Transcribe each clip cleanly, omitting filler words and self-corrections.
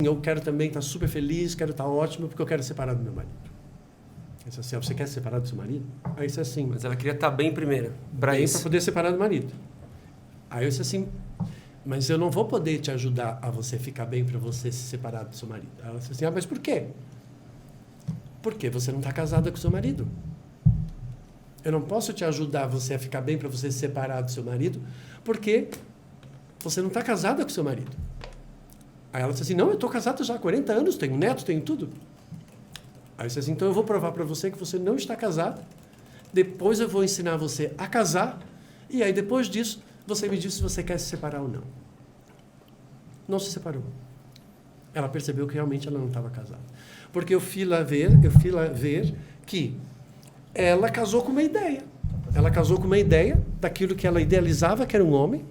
eu quero também estar super feliz, quero estar ótimo, porque eu quero separar do meu marido. Aí você assim, você quer separar do seu marido? Aí você assim... Mas ela queria estar bem primeiro, para poder separar do marido. Aí eu disse assim, mas eu não vou poder te ajudar a você ficar bem para você se separar do seu marido. Ela disse assim, mas por quê? Porque você não está casada com o seu marido. Eu não posso te ajudar você a ficar bem para você se separar do seu marido, porque você não está casada com o seu marido. Aí ela disse assim, não, eu estou casada já há 40 anos, tenho neto, tenho tudo. Aí eu disse assim, então eu vou provar para você que você não está casada, depois eu vou ensinar você a casar, e aí depois disso, você me diz se você quer se separar ou não. Não se separou. Ela percebeu que realmente ela não estava casada. Porque eu fui lá ver que ela casou com uma ideia. Ela casou com uma ideia daquilo que ela idealizava, que era um homem.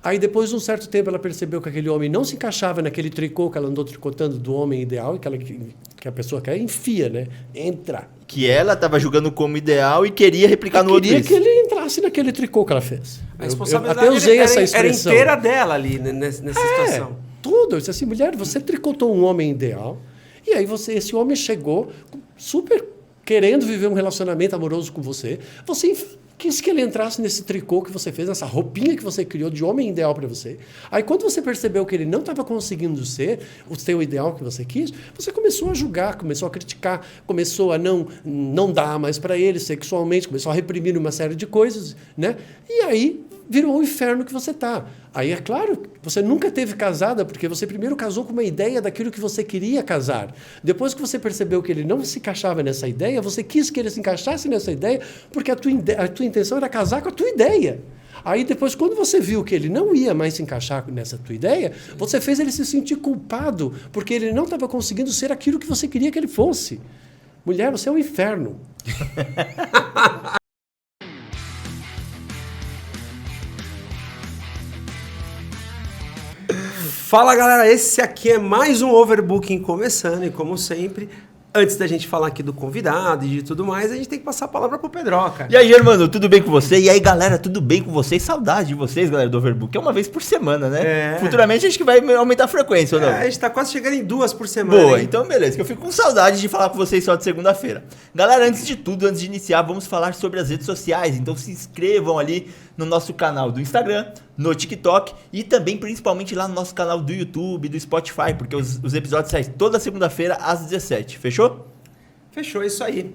Aí, depois de um certo tempo, ela percebeu que aquele homem não se encaixava naquele tricô que ela andou tricotando do homem ideal, que a pessoa quer, enfia, né? Entra. Que ela estava julgando como ideal e queria replicar no outro isso. Queria que ele entrasse naquele tricô que ela fez. A responsabilidade até usei essa expressão. Era inteira dela ali, nessa situação. Tudo. Eu disse assim, mulher, você tricotou um homem ideal, e aí esse homem chegou super querendo viver um relacionamento amoroso com você. Você quis que ele entrasse nesse tricô que você fez, nessa roupinha que você criou de homem ideal para você. Aí, quando você percebeu que ele não estava conseguindo ser o seu ideal que você quis, você começou a julgar, começou a criticar, começou a não dar mais para ele sexualmente, começou a reprimir uma série de coisas, né? E aí virou o inferno que você está. Aí, é claro, você nunca teve casada, porque você primeiro casou com uma ideia daquilo que você queria casar. Depois que você percebeu que ele não se encaixava nessa ideia, você quis que ele se encaixasse nessa ideia, porque a tua intenção era casar com a tua ideia. Aí, depois, quando você viu que ele não ia mais se encaixar nessa tua ideia, você fez ele se sentir culpado, porque ele não estava conseguindo ser aquilo que você queria que ele fosse. Mulher, você é um inferno. Fala, galera, esse aqui é mais um Overbooking começando, e como sempre, antes da gente falar aqui do convidado e de tudo mais, a gente tem que passar a palavra pro Pedroca. E aí, Germano, tudo bem com você? E aí, galera, tudo bem com vocês? Saudade de vocês, galera do Overbook. É uma vez por semana, né? Futuramente a gente vai aumentar a frequência, ou não? A gente tá quase chegando em 2 por semana. Boa, hein? então beleza, que eu fico com saudade de falar com vocês só de segunda-feira. Galera, antes de tudo, antes de iniciar, vamos falar sobre as redes sociais. Então se inscrevam ali no nosso canal do Instagram, no TikTok e também principalmente lá no nosso canal do YouTube, do Spotify, porque os episódios saem toda segunda-feira às 17. Fechou? Fechou, isso aí.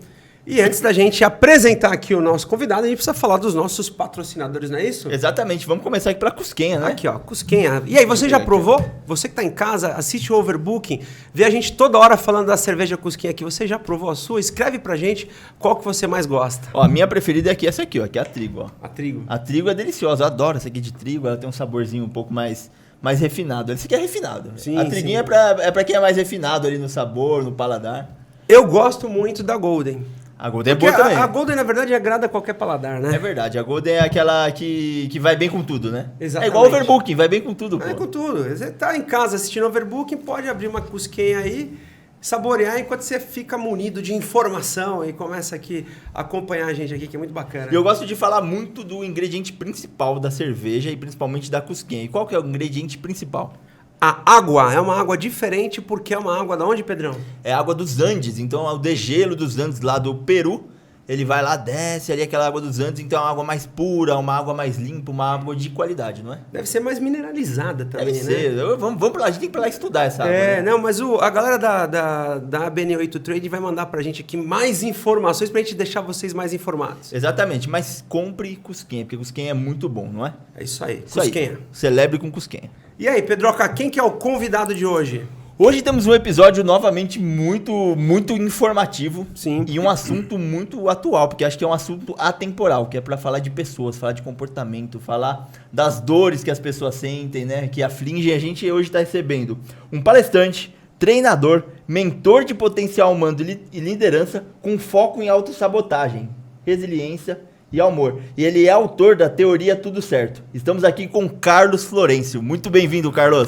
E antes da gente apresentar aqui o nosso convidado, a gente precisa falar dos nossos patrocinadores, não é isso? Exatamente, vamos começar aqui pela Cusquenha, né? Aqui, ó, Cusquenha. E aí, você já provou? Você que tá em casa, assiste o Overbooking, vê a gente toda hora falando da cerveja Cusquenha aqui. Você já provou a sua? Escreve pra gente qual que você mais gosta. Ó, a minha preferida é aqui, essa aqui, ó, que é a Trigo, ó. A Trigo. A Trigo é deliciosa, eu adoro essa aqui de trigo, ela tem um saborzinho um pouco mais refinado. Esse aqui é refinado. Sim, a Triguinha é pra quem é mais refinado ali no sabor, no paladar. Eu gosto muito da Golden. A Golden é boa também. A Golden, na verdade, agrada qualquer paladar, né? É verdade, a Golden é aquela que vai bem com tudo, né? Exatamente. É igual o Overbooking, vai bem com tudo, pô. Vai com tudo. Você tá em casa assistindo Overbooking, pode abrir uma Cusquenha aí, saborear enquanto você fica munido de informação e começa aqui a acompanhar a gente aqui, que é muito bacana. E eu gosto de falar muito do ingrediente principal da cerveja e principalmente da Cusquenha. E qual que é o ingrediente principal? A água é uma água diferente porque é uma água da onde, Pedrão? É água dos Andes, então é o degelo dos Andes lá do Peru. Ele vai lá, desce ali aquela água dos Andes, então é uma água mais pura, uma água mais limpa, uma água de qualidade, não é? Deve ser mais mineralizada também, Deve ser. né? Vamos pra lá, a gente tem que ir pra lá estudar essa água. É, né? não, mas a galera da ABN8 Trade vai mandar pra gente aqui mais informações pra gente deixar vocês mais informados. Exatamente, mas compre Cusquenha, porque Cusquenha é muito bom, não é? É isso aí, Isso aí. Cusquenha. Celebre com Cusquenha. E aí, Pedroca, quem que é o convidado de hoje? Hoje temos um episódio novamente muito informativo. Sim. E um assunto muito atual, porque acho que é um assunto atemporal, que é para falar de pessoas, falar de comportamento, falar das dores que as pessoas sentem, né, que afligem. A gente hoje está recebendo um palestrante, treinador, mentor de potencial humano e liderança com foco em autossabotagem, resiliência e amor. E ele é autor da teoria Tudo Certo. Estamos aqui com Carlos Florencio. Muito bem-vindo, Carlos.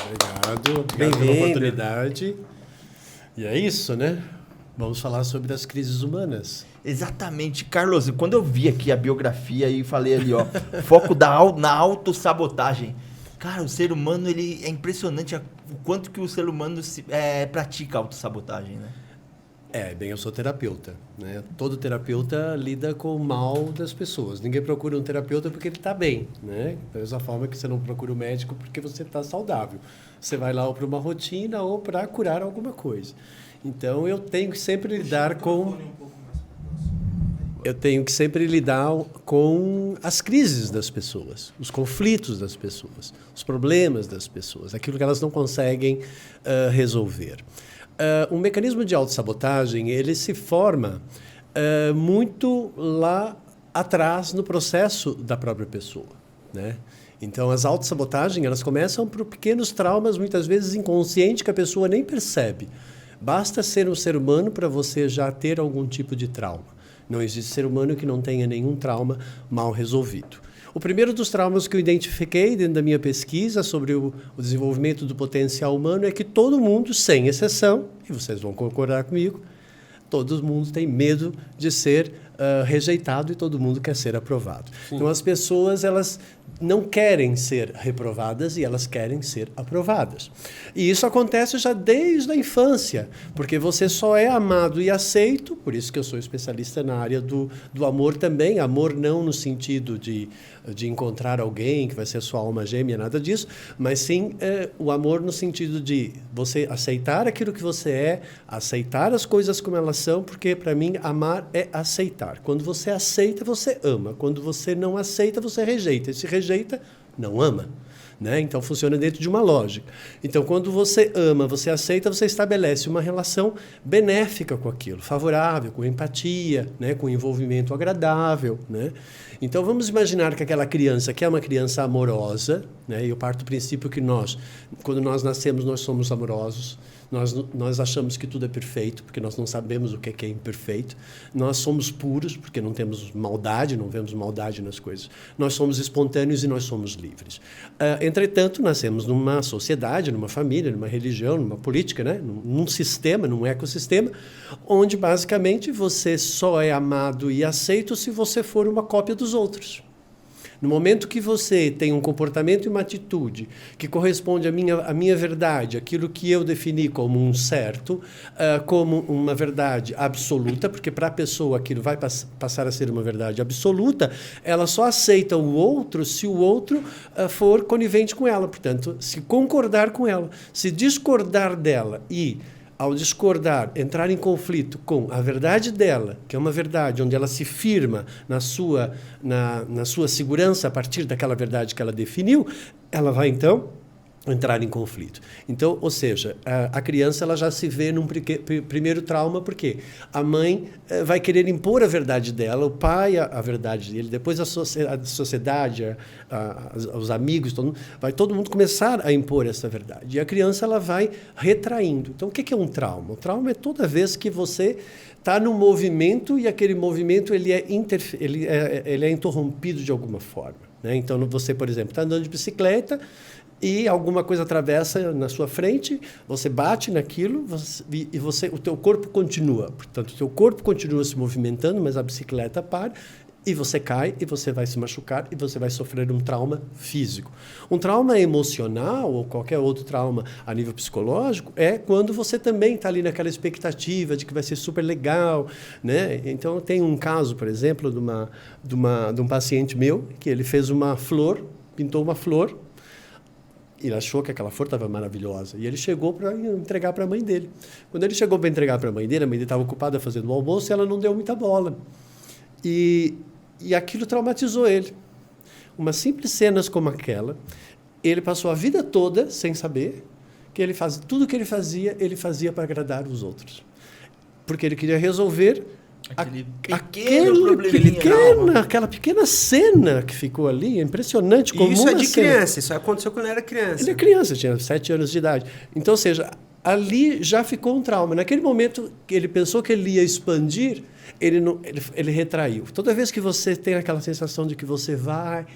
Obrigado pela oportunidade. E é isso, né? Vamos falar sobre as crises humanas. Exatamente. Carlos, quando eu vi aqui a biografia e falei ali, ó, foco na autossabotagem. Cara, o ser humano, ele é impressionante o quanto que o ser humano pratica autossabotagem, né? Bem, eu sou terapeuta, né? Todo terapeuta lida com o mal das pessoas. Ninguém procura um terapeuta porque ele está bem, né? Da mesma forma que você não procura um médico porque você está saudável. Você vai lá ou para uma rotina ou para curar alguma coisa. Então, eu tenho que sempre lidar com... Eu tenho que sempre lidar com as crises das pessoas, os conflitos das pessoas, os problemas das pessoas, aquilo que elas não conseguem resolver. Um mecanismo de autossabotagem, ele se forma muito lá atrás no processo da própria pessoa, né? Então, as autossabotagens, elas começam por pequenos traumas, muitas vezes inconscientes, que a pessoa nem percebe. Basta ser um ser humano para você já ter algum tipo de trauma. Não existe ser humano que não tenha nenhum trauma mal resolvido. O primeiro dos traumas que eu identifiquei dentro da minha pesquisa sobre o desenvolvimento do potencial humano é que todo mundo, sem exceção, e vocês vão concordar comigo, todo mundo tem medo de ser rejeitado e todo mundo quer ser aprovado. Sim. Então, as pessoas, elas não querem ser reprovadas e elas querem ser aprovadas. E isso acontece já desde a infância, porque você só é amado e aceito, por isso que eu sou especialista na área do amor também, amor não no sentido de encontrar alguém que vai ser sua alma gêmea, nada disso, mas sim o amor no sentido de você aceitar aquilo que você é, aceitar as coisas como elas são, porque para mim amar é aceitar. Quando você aceita, você ama. Quando você não aceita, você rejeita. E se rejeita, não ama. Né? Então, funciona dentro de uma lógica. Então, quando você ama, você aceita, você estabelece uma relação benéfica com aquilo, favorável, com empatia, né? Com envolvimento agradável. Né? Então, vamos imaginar que aquela criança, que é uma criança amorosa, né? E eu parto do princípio que quando nós nascemos, nós somos amorosos. Nós achamos que tudo é perfeito, porque nós não sabemos o que é imperfeito. Nós somos puros, porque não temos maldade, não vemos maldade nas coisas. Nós somos espontâneos e nós somos livres. Entretanto, nascemos numa sociedade, numa família, numa religião, numa política, né? Num sistema, num ecossistema, onde basicamente você só é amado e aceito se você for uma cópia dos outros. No momento que você tem um comportamento e uma atitude que corresponde à minha verdade, aquilo que eu defini como um certo, como uma verdade absoluta, porque para a pessoa aquilo vai passar a ser uma verdade absoluta, ela só aceita o outro se o outro for conivente com ela, portanto, se concordar com ela. Se discordar dela e, ao discordar, entrar em conflito com a verdade dela, que é uma verdade onde ela se firma na sua segurança a partir daquela verdade que ela definiu, ela vai, então, entrar em conflito. Então, ou seja, a criança ela já se vê num primeiro trauma, porque a mãe vai querer impor a verdade dela, o pai a verdade dele, depois a sociedade, os amigos, todo mundo começar a impor essa verdade. E a criança ela vai retraindo. Então, o que é um trauma? O trauma é toda vez que você está num movimento e aquele movimento ele é interrompido de alguma forma. Né? Então, você, por exemplo, está andando de bicicleta e alguma coisa atravessa na sua frente, você bate naquilo e o teu corpo continua. Portanto, o teu corpo continua se movimentando, mas a bicicleta para e você cai e você vai se machucar e você vai sofrer um trauma físico. Um trauma emocional ou qualquer outro trauma a nível psicológico é quando você também está ali naquela expectativa de que vai ser super legal. Né? Então, tem um caso, por exemplo, de um paciente meu que ele fez uma flor, pintou uma flor. Ele achou que aquela flor estava maravilhosa. E ele chegou para entregar para a mãe dele. Quando ele chegou para entregar para a mãe dele estava ocupada fazendo o almoço e ela não deu muita bola. E aquilo traumatizou ele. Umas simples cenas como aquela, ele passou a vida toda sem saber que tudo que ele fazia para agradar os outros. Porque ele queria resolver aquela pequena cena que ficou ali, é impressionante. Como isso é de criança, isso aconteceu quando ele era criança. Ele é criança, tinha 7 anos de idade. Então, ou seja, ali já ficou um trauma. Naquele momento que ele pensou que ele ia expandir, ele retraiu. Toda vez que você tem aquela sensação de que você vai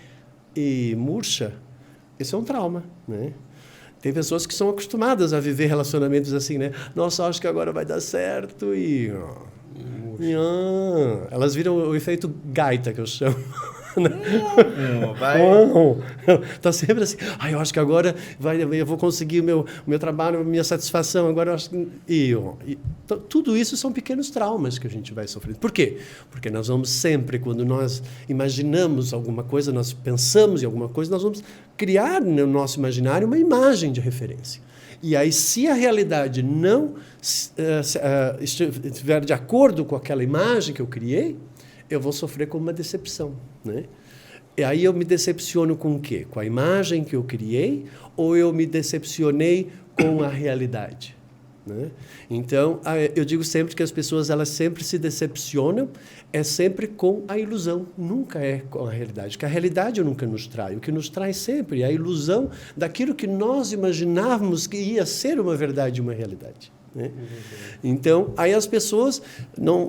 e murcha, esse é um trauma, né? Tem pessoas que são acostumadas a viver relacionamentos assim, né? Nossa, acho que agora vai dar certo e... elas viram o efeito gaita, que eu chamo. Vai. Tá sempre assim. Eu acho que agora eu vou conseguir o meu trabalho, a minha satisfação. Agora eu acho que... tudo isso são pequenos traumas que a gente vai sofrendo. Por quê? Porque nós vamos sempre, quando nós imaginamos alguma coisa, nós pensamos em alguma coisa, nós vamos criar no nosso imaginário uma imagem de referência. E aí, se a realidade não estiver de acordo com aquela imagem que eu criei, eu vou sofrer com uma decepção, né? E aí eu me decepciono com o quê? Com a imagem que eu criei ou eu me decepcionei com a realidade? Né? Então, eu digo sempre que as pessoas elas sempre se decepcionam, é sempre com a ilusão, nunca é com a realidade. Porque a realidade nunca nos trai. O que nos traz sempre é a ilusão daquilo que nós imaginávamos que ia ser uma verdade e uma realidade. Né? Então, aí as pessoas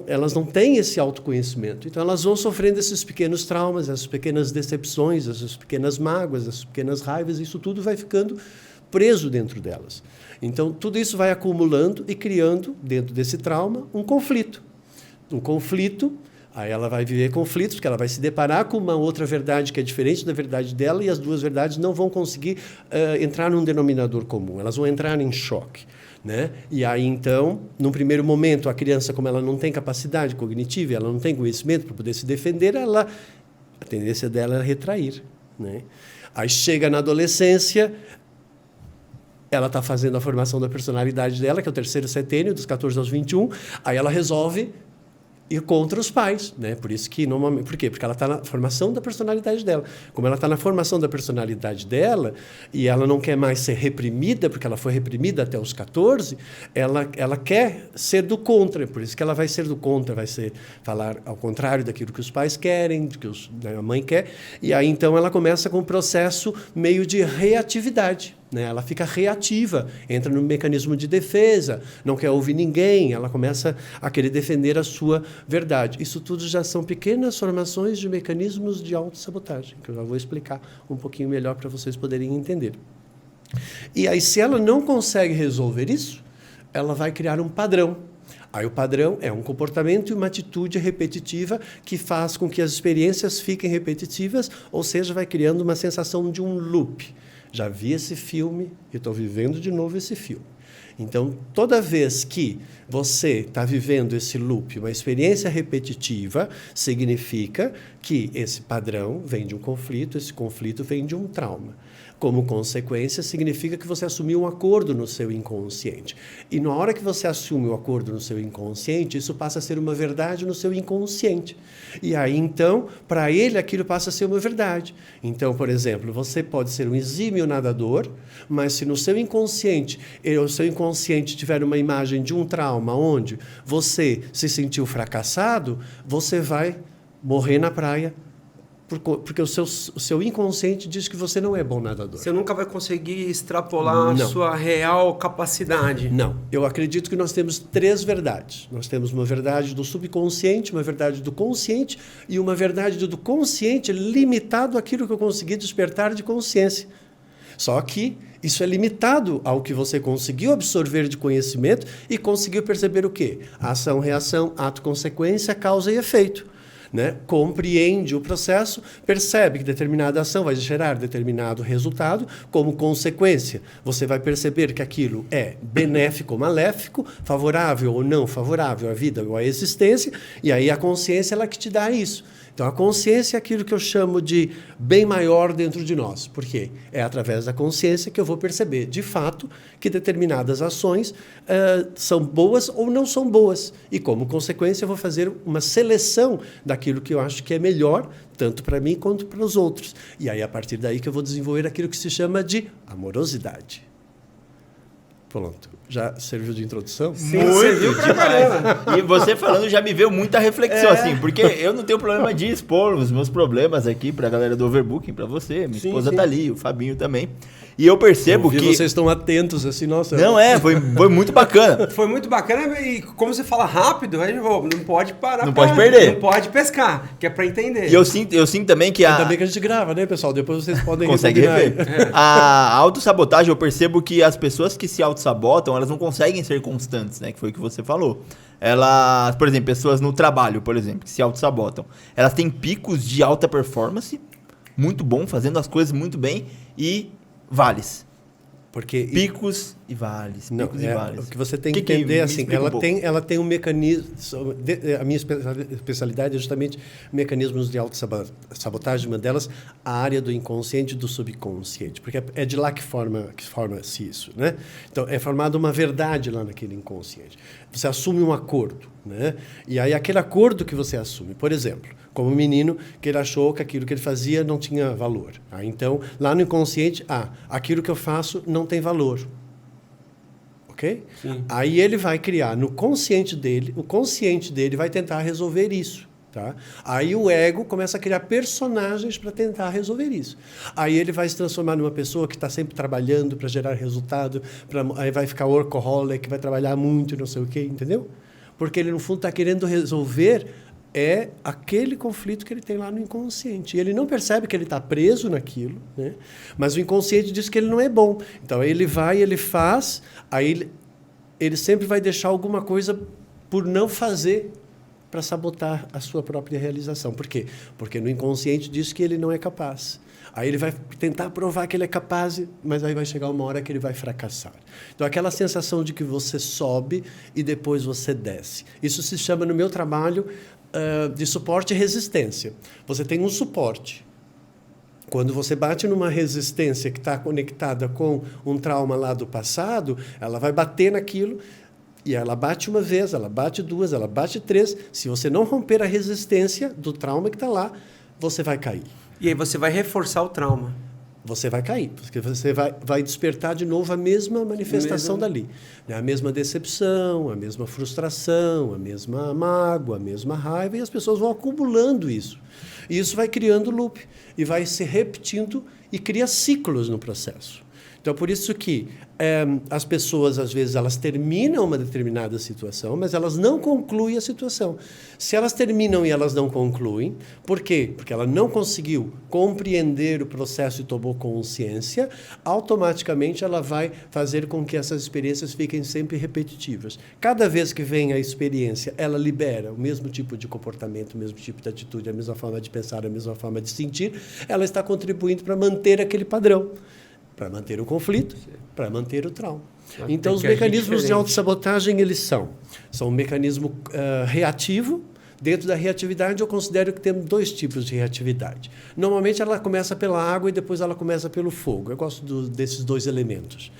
elas não têm esse autoconhecimento. Então, elas vão sofrendo esses pequenos traumas, essas pequenas decepções, essas pequenas mágoas, essas pequenas raivas, isso tudo vai ficando preso dentro delas. Então, tudo isso vai acumulando e criando, dentro desse trauma, um conflito. Um conflito, aí ela vai viver conflitos, porque ela vai se deparar com uma outra verdade que é diferente da verdade dela e as duas verdades não vão conseguir entrar num denominador comum, elas vão entrar em choque. Né? E aí, então, num primeiro momento, a criança, como ela não tem capacidade cognitiva, ela não tem conhecimento para poder se defender, a tendência dela é retrair. Né? Aí chega na adolescência... Ela está fazendo a formação da personalidade dela, que é o terceiro setênio, dos 14 aos 21. Aí ela resolve ir contra os pais, né? Por isso que normalmente... Por quê? Porque ela está na formação da personalidade dela. Como ela está na formação da personalidade dela e ela não quer mais ser reprimida, porque ela foi reprimida até os 14, ela quer ser do contra. Por isso que ela vai ser do contra, vai falar ao contrário daquilo que os pais querem, do que a mãe quer. E aí, então, ela começa com um processo meio de reatividade. Né? Ela fica reativa, entra no mecanismo de defesa, não quer ouvir ninguém, ela começa a querer defender a sua verdade. Isso tudo já são pequenas formações de mecanismos de autossabotagem, que eu já vou explicar um pouquinho melhor para vocês poderem entender. E aí, se ela não consegue resolver isso, ela vai criar um padrão. Aí o padrão é um comportamento e uma atitude repetitiva que faz com que as experiências fiquem repetitivas, ou seja, vai criando uma sensação de um loop. Já vi esse filme e estou vivendo de novo esse filme. Então, toda vez que você está vivendo esse loop, uma experiência repetitiva, significa que esse padrão vem de um conflito, esse conflito vem de um trauma. Como consequência, significa que você assumiu um acordo no seu inconsciente. E na hora que você assume o acordo no seu inconsciente, isso passa a ser uma verdade no seu inconsciente. E aí, então, para ele, aquilo passa a ser uma verdade. Então, por exemplo, você pode ser um exímio nadador, mas se no seu inconsciente, o seu inconsciente tiver uma imagem de um trauma onde você se sentiu fracassado, você vai morrer na praia, porque o seu inconsciente diz que você não é bom nadador. Você nunca vai conseguir extrapolar a sua real capacidade. Não. Eu acredito que nós temos 3 verdades. Nós temos uma verdade do subconsciente, uma verdade do consciente e uma verdade do consciente limitado àquilo que eu consegui despertar de consciência. Só que isso é limitado ao que você conseguiu absorver de conhecimento e conseguiu perceber o quê? Ação, reação, ato, consequência, causa e efeito. Né? Compreende o processo, percebe que determinada ação vai gerar determinado resultado, como consequência, você vai perceber que aquilo é benéfico ou maléfico, favorável ou não favorável à vida ou à existência, e aí a consciência ela que te dá isso. Então, a consciência é aquilo que eu chamo de bem maior dentro de nós. Por quê? É através da consciência que eu vou perceber, de fato, que determinadas ações são boas ou não são boas. E, como consequência, eu vou fazer uma seleção daquilo que eu acho que é melhor, tanto para mim quanto para os outros. E aí, a partir daí, que eu vou desenvolver aquilo que se chama de amorosidade. Pronto. Já serviu de introdução? Sim, muito demais. E você falando já me veio muita reflexão, assim, porque eu não tenho problema de expor os meus problemas aqui pra galera do Overbooking, pra você, minha esposa tá ali, o Fabinho também. E eu percebo que... vocês estão atentos, assim, nossa... Não, foi muito bacana. Foi muito bacana e como você fala rápido, não pode parar. Não pode perder. Não pode pescar, que é pra entender. E eu sinto também que Ainda bem que a gente grava, né, pessoal? Depois vocês podem consegue rebobinar rever. A autossabotagem, eu percebo que as pessoas que se autossabotam, elas não conseguem ser constantes, né? Que foi o que você falou. Elas, por exemplo, pessoas no trabalho, por exemplo, que se autossabotam. Elas têm picos de alta performance, muito bom, fazendo as coisas muito bem, e vales. Porque Picos e vales. Picos e vales. O que você tem que entender, assim, ela tem um mecanismo... A minha especialidade é justamente mecanismos de autossabotagem, uma delas, a área do inconsciente e do subconsciente, porque é de lá que forma-se isso, né? Então, é formada uma verdade lá naquele inconsciente. Você assume um acordo, né? E aí, aquele acordo que você assume, por exemplo, como um menino que ele achou que aquilo que ele fazia não tinha valor. Então, lá no inconsciente, aquilo que eu faço não tem valor. Ok? Sim. Aí ele vai criar no consciente dele, o consciente dele vai tentar resolver isso. Tá? Aí o ego começa a criar personagens para tentar resolver isso. Aí ele vai se transformar numa pessoa que está sempre trabalhando para gerar resultado, aí vai ficar workaholic, vai trabalhar muito, não sei o quê, entendeu? Porque ele, no fundo, está querendo resolver aquele conflito que ele tem lá no inconsciente. E ele não percebe que ele está preso naquilo, né? Mas o inconsciente diz que ele não é bom. Então, aí ele vai, ele faz, aí ele sempre vai deixar alguma coisa por não fazer para sabotar a sua própria realização. Por quê? Porque no inconsciente diz que ele não é capaz. Aí ele vai tentar provar que ele é capaz, mas aí vai chegar uma hora que ele vai fracassar. Então, aquela sensação de que você sobe e depois você desce. Isso se chama, no meu trabalho, de suporte e resistência. Você tem um suporte. Quando você bate numa resistência que está conectada com um trauma lá do passado, ela vai bater naquilo. E ela bate uma vez, ela bate duas, ela bate três. Se você não romper a resistência do trauma que está lá, você vai cair. E aí você vai reforçar o trauma. Você vai cair, porque você vai despertar de novo a mesma manifestação dali. A mesma decepção, a mesma frustração, a mesma mágoa, a mesma raiva, e as pessoas vão acumulando isso. E isso vai criando loop, e vai se repetindo e cria ciclos no processo. Então, por isso que as pessoas, às vezes, elas terminam uma determinada situação, mas elas não concluem a situação. Se elas terminam e elas não concluem, por quê? Porque ela não conseguiu compreender o processo e tomou consciência, automaticamente ela vai fazer com que essas experiências fiquem sempre repetitivas. Cada vez que vem a experiência, ela libera o mesmo tipo de comportamento, o mesmo tipo de atitude, a mesma forma de pensar, a mesma forma de sentir, ela está contribuindo para manter aquele padrão. Para manter o conflito, para manter o trauma. Então, os mecanismos de autossabotagem, eles são um mecanismo reativo. Dentro da reatividade, eu considero que temos dois tipos de reatividade. Normalmente, ela começa pela água e depois ela começa pelo fogo. Eu gosto desses dois elementos.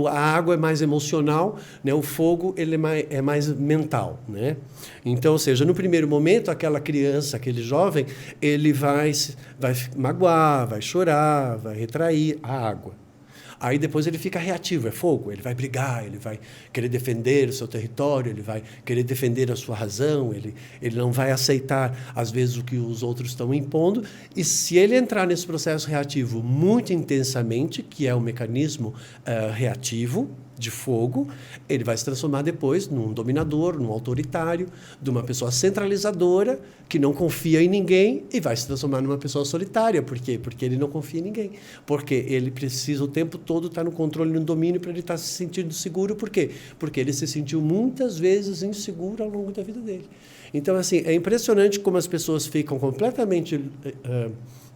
A água é mais emocional, né? O fogo ele é mais mental, né? Então, ou seja, no primeiro momento, aquela criança, aquele jovem, ele vai magoar, vai chorar, vai retrair a água. Aí depois ele fica reativo, é fogo, ele vai brigar, ele vai querer defender o seu território, ele vai querer defender a sua razão, ele não vai aceitar, às vezes, o que os outros estão impondo. E se ele entrar nesse processo reativo muito intensamente, que é o mecanismo reativo de fogo, ele vai se transformar depois num dominador, num autoritário, de uma pessoa centralizadora, que não confia em ninguém, e vai se transformar numa pessoa solitária. Por quê? Porque ele não confia em ninguém. Porque ele precisa o tempo todo estar no controle e no domínio para ele estar se sentindo seguro. Por quê? Porque ele se sentiu muitas vezes inseguro ao longo da vida dele. Então, assim, é impressionante como as pessoas ficam completamente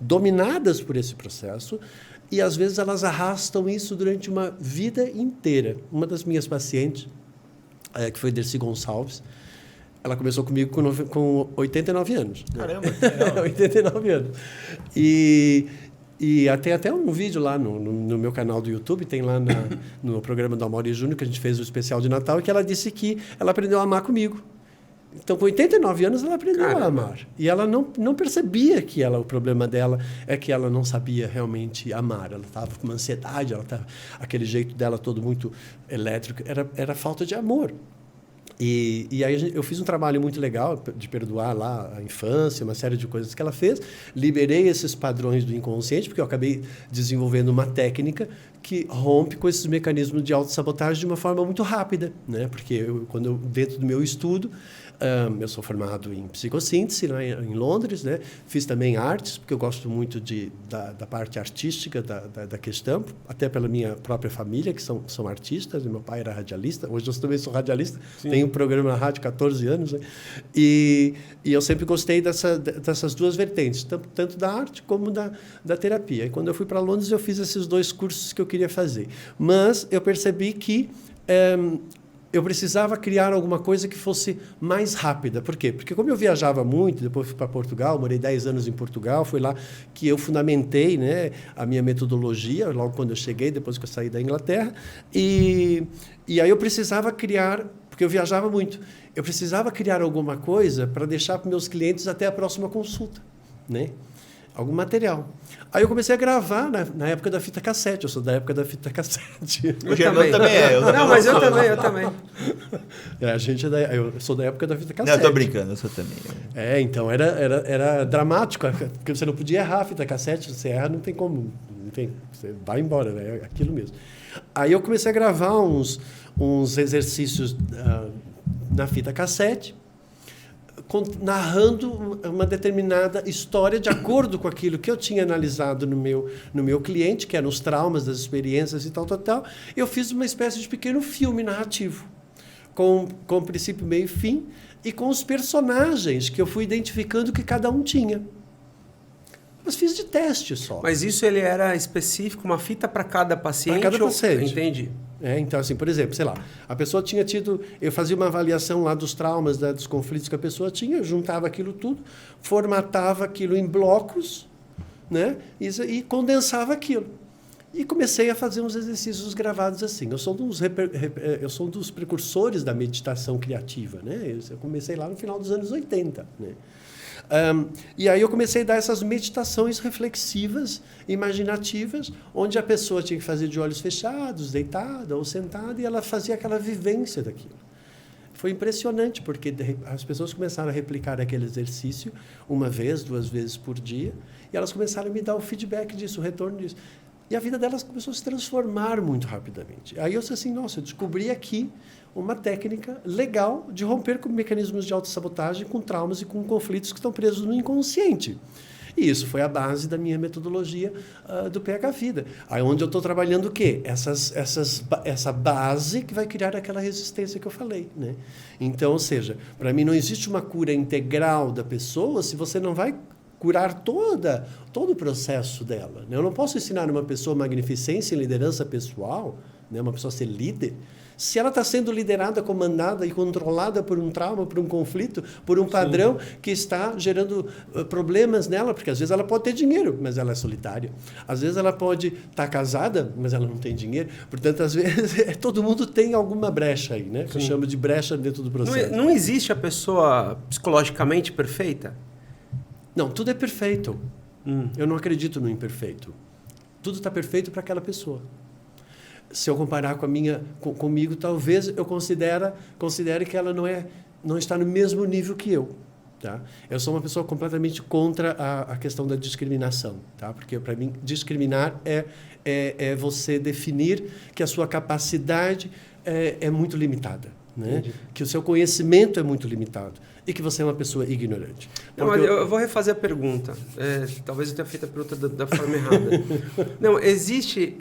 dominadas por esse processo, e, às vezes, elas arrastam isso durante uma vida inteira. Uma das minhas pacientes, que foi Dercy Gonçalves, ela começou comigo com 89 anos. Caramba, que legal. 89 anos. E tem até um vídeo lá no meu canal do YouTube, tem lá no programa do Amaury Júnior, que a gente fez o especial de Natal, que ela disse que ela aprendeu a amar comigo. Então, com 89 anos, ela aprendeu a amar. E ela não percebia que o problema dela é que ela não sabia realmente amar. Ela estava com uma ansiedade, aquele jeito dela todo muito elétrico, era falta de amor. E aí eu fiz um trabalho muito legal de perdoar lá a infância, uma série de coisas que ela fez. Liberei esses padrões do inconsciente, porque eu acabei desenvolvendo uma técnica que rompe com esses mecanismos de autossabotagem de uma forma muito rápida, né? Porque dentro do meu estudo, eu sou formado em psicossíntese, né, em Londres, né? Fiz também artes, porque eu gosto muito da parte artística da questão, até pela minha própria família, que são artistas. Meu pai era radialista, hoje eu também sou radialista, tenho um programa na rádio há 14 anos, né? E eu sempre gostei dessas duas vertentes, tanto da arte como da terapia. E quando eu fui para Londres, eu fiz esses 2 cursos que eu queria fazer. Mas eu percebi que eu precisava criar alguma coisa que fosse mais rápida. Por quê? Porque como eu viajava muito, depois fui para Portugal, morei 10 anos em Portugal, foi lá que eu fundamentei, né, a minha metodologia, logo quando eu cheguei, depois que eu saí da Inglaterra. E aí eu precisava criar, porque eu viajava muito, eu precisava criar alguma coisa para deixar para meus clientes até a próxima consulta, né? Algum material. Aí eu comecei a gravar na época da fita cassete. Eu sou da época da fita cassete. O Germano também é. Não, mas eu também. Eu sou da época da fita cassete. Não, eu tô brincando, eu sou também. Então era dramático, porque você não podia errar a fita cassete, você erra, não tem como. Você vai embora, né? É aquilo mesmo. Aí eu comecei a gravar uns exercícios na fita cassete, narrando uma determinada história de acordo com aquilo que eu tinha analisado no meu cliente, que eram os traumas, das experiências e tal. Eu fiz uma espécie de pequeno filme narrativo, com princípio, meio e fim, e com os personagens que eu fui identificando que cada um tinha. Mas fiz de teste só. Mas isso ele era específico, uma fita para cada paciente? Para cada paciente. Entendi. Então, assim, por exemplo, sei lá, a pessoa tinha tido... Eu fazia uma avaliação lá dos traumas, dos conflitos que a pessoa tinha, juntava aquilo tudo, formatava aquilo em blocos, né? E condensava aquilo. E comecei a fazer uns exercícios gravados assim. Eu sou um dos precursores da meditação criativa, né? Eu comecei lá no final dos anos 80, né? E aí eu comecei a dar essas meditações reflexivas, imaginativas, onde a pessoa tinha que fazer de olhos fechados, deitada ou sentada, e ela fazia aquela vivência daquilo. Foi impressionante, porque as pessoas começaram a replicar aquele exercício 1 vez, 2 vezes por dia, e elas começaram a me dar o feedback disso, o retorno disso. E a vida delas começou a se transformar muito rapidamente. Aí eu disse assim, nossa, eu descobri aqui uma técnica legal de romper com mecanismos de autossabotagem, com traumas e com conflitos que estão presos no inconsciente. E isso foi a base da minha metodologia do PH Vida. Aí onde eu estou trabalhando o quê? Essa base que vai criar aquela resistência que eu falei, né? Então, ou seja, para mim não existe uma cura integral da pessoa se você não vai curar todo o processo dela, né? Eu não posso ensinar uma pessoa magnificência em liderança pessoal, né? Uma pessoa a ser líder, se ela está sendo liderada, comandada e controlada por um trauma, por um conflito, por um padrão que está gerando problemas nela, porque às vezes ela pode ter dinheiro, mas ela é solitária. Às vezes ela pode estar casada, mas ela não tem dinheiro. Portanto, às vezes, todo mundo tem alguma brecha aí, né? Que eu chamo de brecha dentro do processo. Não existe a pessoa psicologicamente perfeita? Não, tudo é perfeito. Eu não acredito no imperfeito. Tudo está perfeito para aquela pessoa. Se eu comparar comigo, talvez eu considere que ela não está no mesmo nível que eu. Tá? Eu sou uma pessoa completamente contra a questão da discriminação. Tá? Porque, para mim, discriminar é você definir que a sua capacidade é muito limitada. Né? Que o seu conhecimento é muito limitado e que você é uma pessoa ignorante. Não, mas eu vou refazer a pergunta. Talvez eu tenha feito a pergunta da forma errada. Não, existe...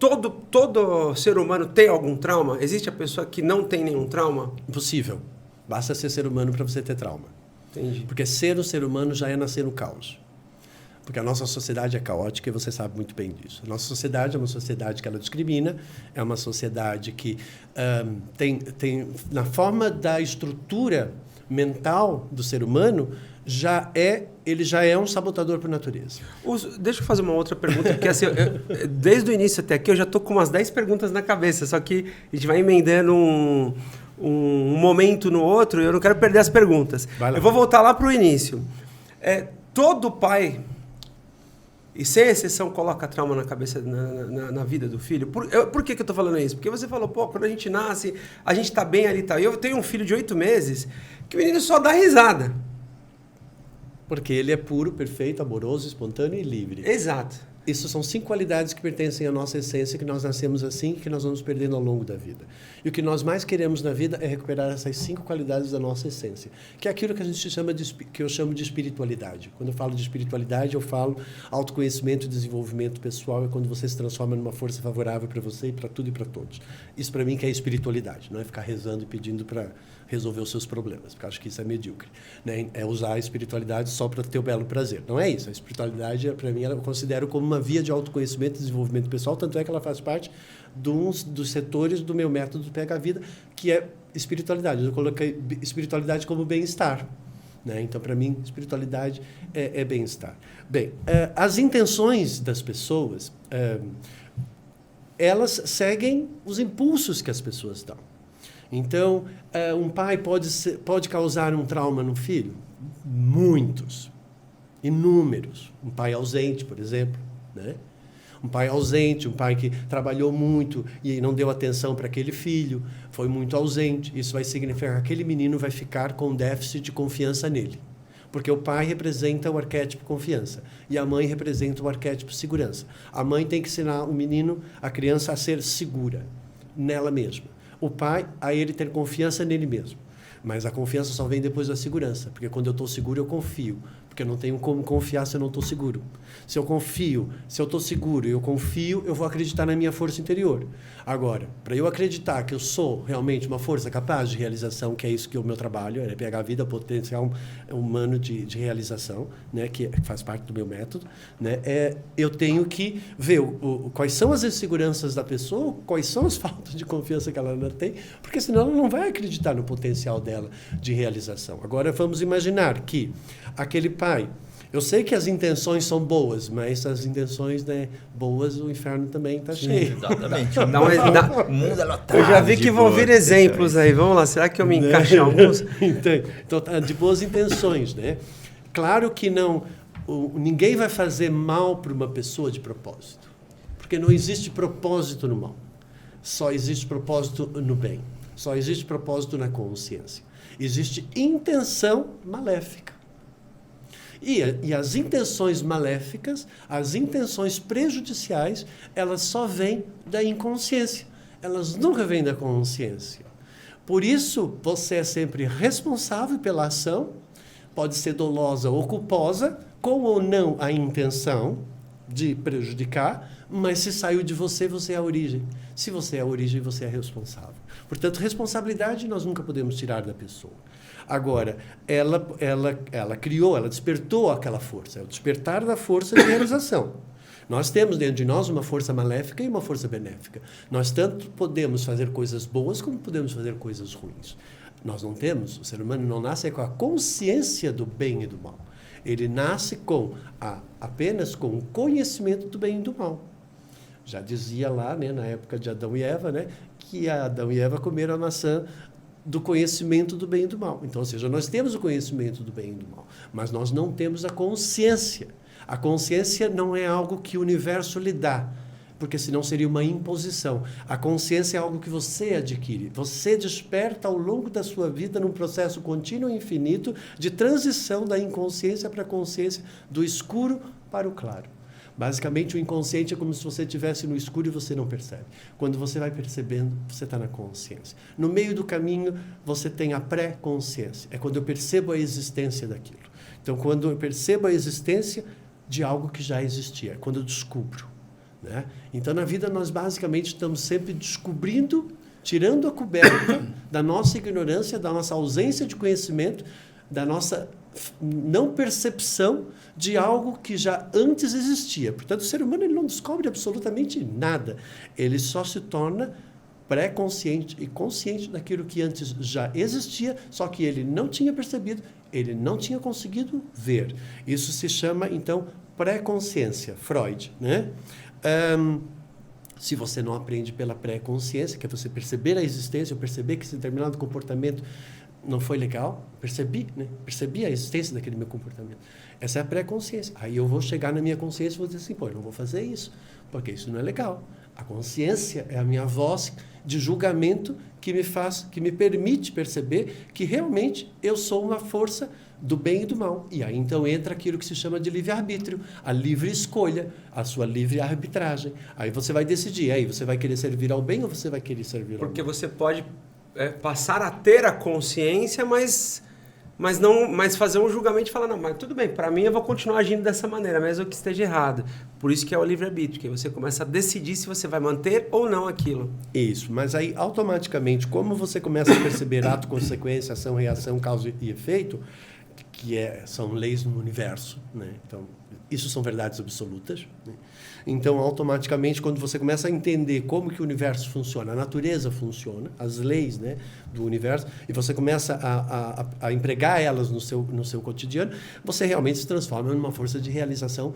todo ser humano tem algum trauma? Existe a pessoa que não tem nenhum trauma? Impossível. Basta ser ser humano para você ter trauma. Entendi. Porque ser um ser humano já é nascer no caos. Porque a nossa sociedade é caótica e você sabe muito bem disso. A nossa sociedade é uma sociedade que ela discrimina, é uma sociedade que tem na forma da estrutura mental do ser humano, ele já é um sabotador por natureza. Deixa eu fazer uma outra pergunta, porque assim, desde o início até aqui eu já estou com umas 10 perguntas na cabeça, só que a gente vai emendando um momento no outro e eu não quero perder as perguntas. Eu vou voltar lá para o início. Todo pai... E sem exceção coloca trauma na cabeça, na vida do filho. Por que eu estou falando isso? Porque você falou, quando a gente nasce, a gente está bem ali e tal. E eu tenho um filho de 8 meses que o menino só dá risada. Porque ele é puro, perfeito, amoroso, espontâneo e livre. Exato. Isso são 5 qualidades que pertencem à nossa essência, que nós nascemos assim, que nós vamos perdendo ao longo da vida. E o que nós mais queremos na vida é recuperar essas 5 qualidades da nossa essência, que é aquilo que a gente chama que eu chamo de espiritualidade. Quando eu falo de espiritualidade, eu falo autoconhecimento e desenvolvimento pessoal, é quando você se transforma numa força favorável para você e para tudo e para todos. Isso para mim que é espiritualidade, não é ficar rezando e pedindo para resolver os seus problemas, porque eu acho que isso é medíocre, né? É usar a espiritualidade só para ter o belo prazer. Não é isso. A espiritualidade, para mim, eu considero como uma via de autoconhecimento e desenvolvimento pessoal, tanto é que ela faz parte dos setores do meu método Pega a Vida, que é espiritualidade. Eu coloquei espiritualidade como bem-estar, né? Então, para mim, espiritualidade é bem-estar. Bem, as intenções das pessoas, elas seguem os impulsos que as pessoas dão. Então, um pai pode causar um trauma no filho? Muitos. Inúmeros. Um pai ausente, por exemplo, né? Um pai ausente, um pai que trabalhou muito e não deu atenção para aquele filho, foi muito ausente. Isso vai significar que aquele menino vai ficar com déficit de confiança nele. Porque o pai representa o arquétipo confiança e a mãe representa o arquétipo segurança. A mãe tem que ensinar o menino, a criança, a ser segura nela mesma. O pai, a ele ter confiança nele mesmo. Mas a confiança só vem depois da segurança, porque quando eu estou seguro, eu confio. Porque eu não tenho como confiar se eu não estou seguro. Se eu confio, se eu estou seguro e eu confio, eu vou acreditar na minha força interior. Agora, para eu acreditar que eu sou realmente uma força capaz de realização, que é isso que é o meu trabalho, é pegar a vida, potencial humano de realização, né, que faz parte do meu método, né, eu tenho que ver quais são as inseguranças da pessoa, quais são as faltas de confiança que ela ainda tem, porque senão ela não vai acreditar no potencial dela de realização. Agora, vamos imaginar que aquele pai, eu sei que as intenções são boas, mas as intenções, né, boas, o inferno também está cheio. Exatamente. Não, mas O mundo é lotado. eu já vi que vão vir exemplos aí. Vamos lá, será que eu me encaixo em alguns? Então, de boas intenções, né? Claro que ninguém vai fazer mal para uma pessoa de propósito, porque não existe propósito no mal. Só existe propósito no bem. Só existe propósito na consciência. Existe intenção maléfica. E as intenções maléficas, as intenções prejudiciais, elas só vêm da inconsciência. Elas nunca vêm da consciência. Por isso, você é sempre responsável pela ação, pode ser dolosa ou culposa, com ou não a intenção de prejudicar, mas se saiu de você, você é a origem. Se você é a origem, você é responsável. Portanto, responsabilidade nós nunca podemos tirar da pessoa. Agora, ela criou, ela despertou aquela força, é o despertar da força de realização. Nós temos dentro de nós uma força maléfica e uma força benéfica. Nós tanto podemos fazer coisas boas como podemos fazer coisas ruins. Nós não temos, o ser humano não nasce com a consciência do bem e do mal. Ele nasce apenas com o conhecimento do bem e do mal. Já dizia lá, né, na época de Adão e Eva, né, que Adão e Eva comeram a maçã do conhecimento do bem e do mal. Então, ou seja, nós temos o conhecimento do bem e do mal, mas nós não temos a consciência. A consciência não é algo que o universo lhe dá, porque senão seria uma imposição. A consciência é algo que você adquire. Você desperta ao longo da sua vida num processo contínuo e infinito de transição da inconsciência para a consciência, do escuro para o claro. Basicamente, o inconsciente é como se você estivesse no escuro e você não percebe. Quando você vai percebendo, você está na consciência. No meio do caminho, você tem a pré-consciência. É quando eu percebo a existência daquilo. Então, quando eu percebo a existência de algo que já existia, é quando eu descubro, né? Então, na vida, nós basicamente estamos sempre descobrindo, tirando a coberta da nossa ignorância, da nossa ausência de conhecimento, da nossa não percepção de algo que já antes existia. Portanto, o ser humano ele não descobre absolutamente nada. Ele só se torna pré-consciente e consciente daquilo que antes já existia, só que ele não tinha percebido, ele não tinha conseguido ver. Isso se chama, então, pré-consciência, Freud, né? Se você não aprende pela pré-consciência, que é você perceber a existência, ou perceber que esse determinado comportamento não foi legal, percebi a existência daquele meu comportamento. Essa é a pré-consciência. Aí eu vou chegar na minha consciência e vou dizer assim, pô, eu não vou fazer isso, porque isso não é legal. A consciência é a minha voz de julgamento que me permite perceber que realmente eu sou uma força do bem e do mal. E aí então entra aquilo que se chama de livre-arbítrio, a livre escolha, a sua livre arbitragem. Aí você vai decidir, aí você vai querer servir ao bem ou você vai querer servir ao mal? Porque você pode passar a ter a consciência, mas fazer um julgamento e falar, não, mas tudo bem, para mim eu vou continuar agindo dessa maneira, mesmo que esteja errado. Por isso que é o livre-arbítrio, que você começa a decidir se você vai manter ou não aquilo. Isso, mas aí automaticamente, como você começa a perceber ato, consequência, ação, reação, causa e efeito, que são leis no universo, né? Então, isso são verdades absolutas, né? Então, automaticamente, quando você começa a entender como que o universo funciona, a natureza funciona, as leis, né, do universo, e você começa a empregar elas no seu cotidiano, você realmente se transforma numa força de realização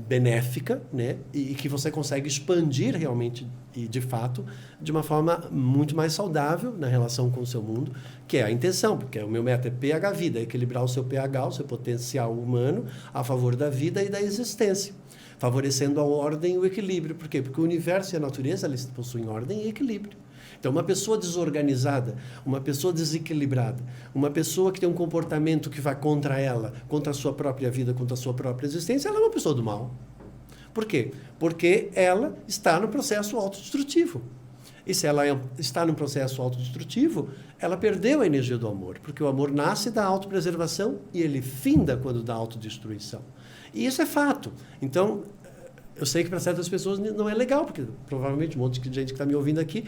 benéfica, né, e que você consegue expandir realmente e, de fato, de uma forma muito mais saudável na relação com o seu mundo, que é a intenção, porque o meu método é pH vida, é equilibrar o seu pH, o seu potencial humano, a favor da vida e da existência, favorecendo a ordem e o equilíbrio. Por quê? Porque o universo e a natureza eles possuem ordem e equilíbrio. Então, uma pessoa desorganizada, uma pessoa desequilibrada, uma pessoa que tem um comportamento que vai contra ela, contra a sua própria vida, contra a sua própria existência, ela é uma pessoa do mal. Por quê? Porque ela está no processo autodestrutivo. E se ela está num processo autodestrutivo, ela perdeu a energia do amor, porque o amor nasce da autopreservação e ele finda quando dá autodestruição. E isso é fato. Então, eu sei que para certas pessoas não é legal, porque provavelmente um monte de gente que está me ouvindo aqui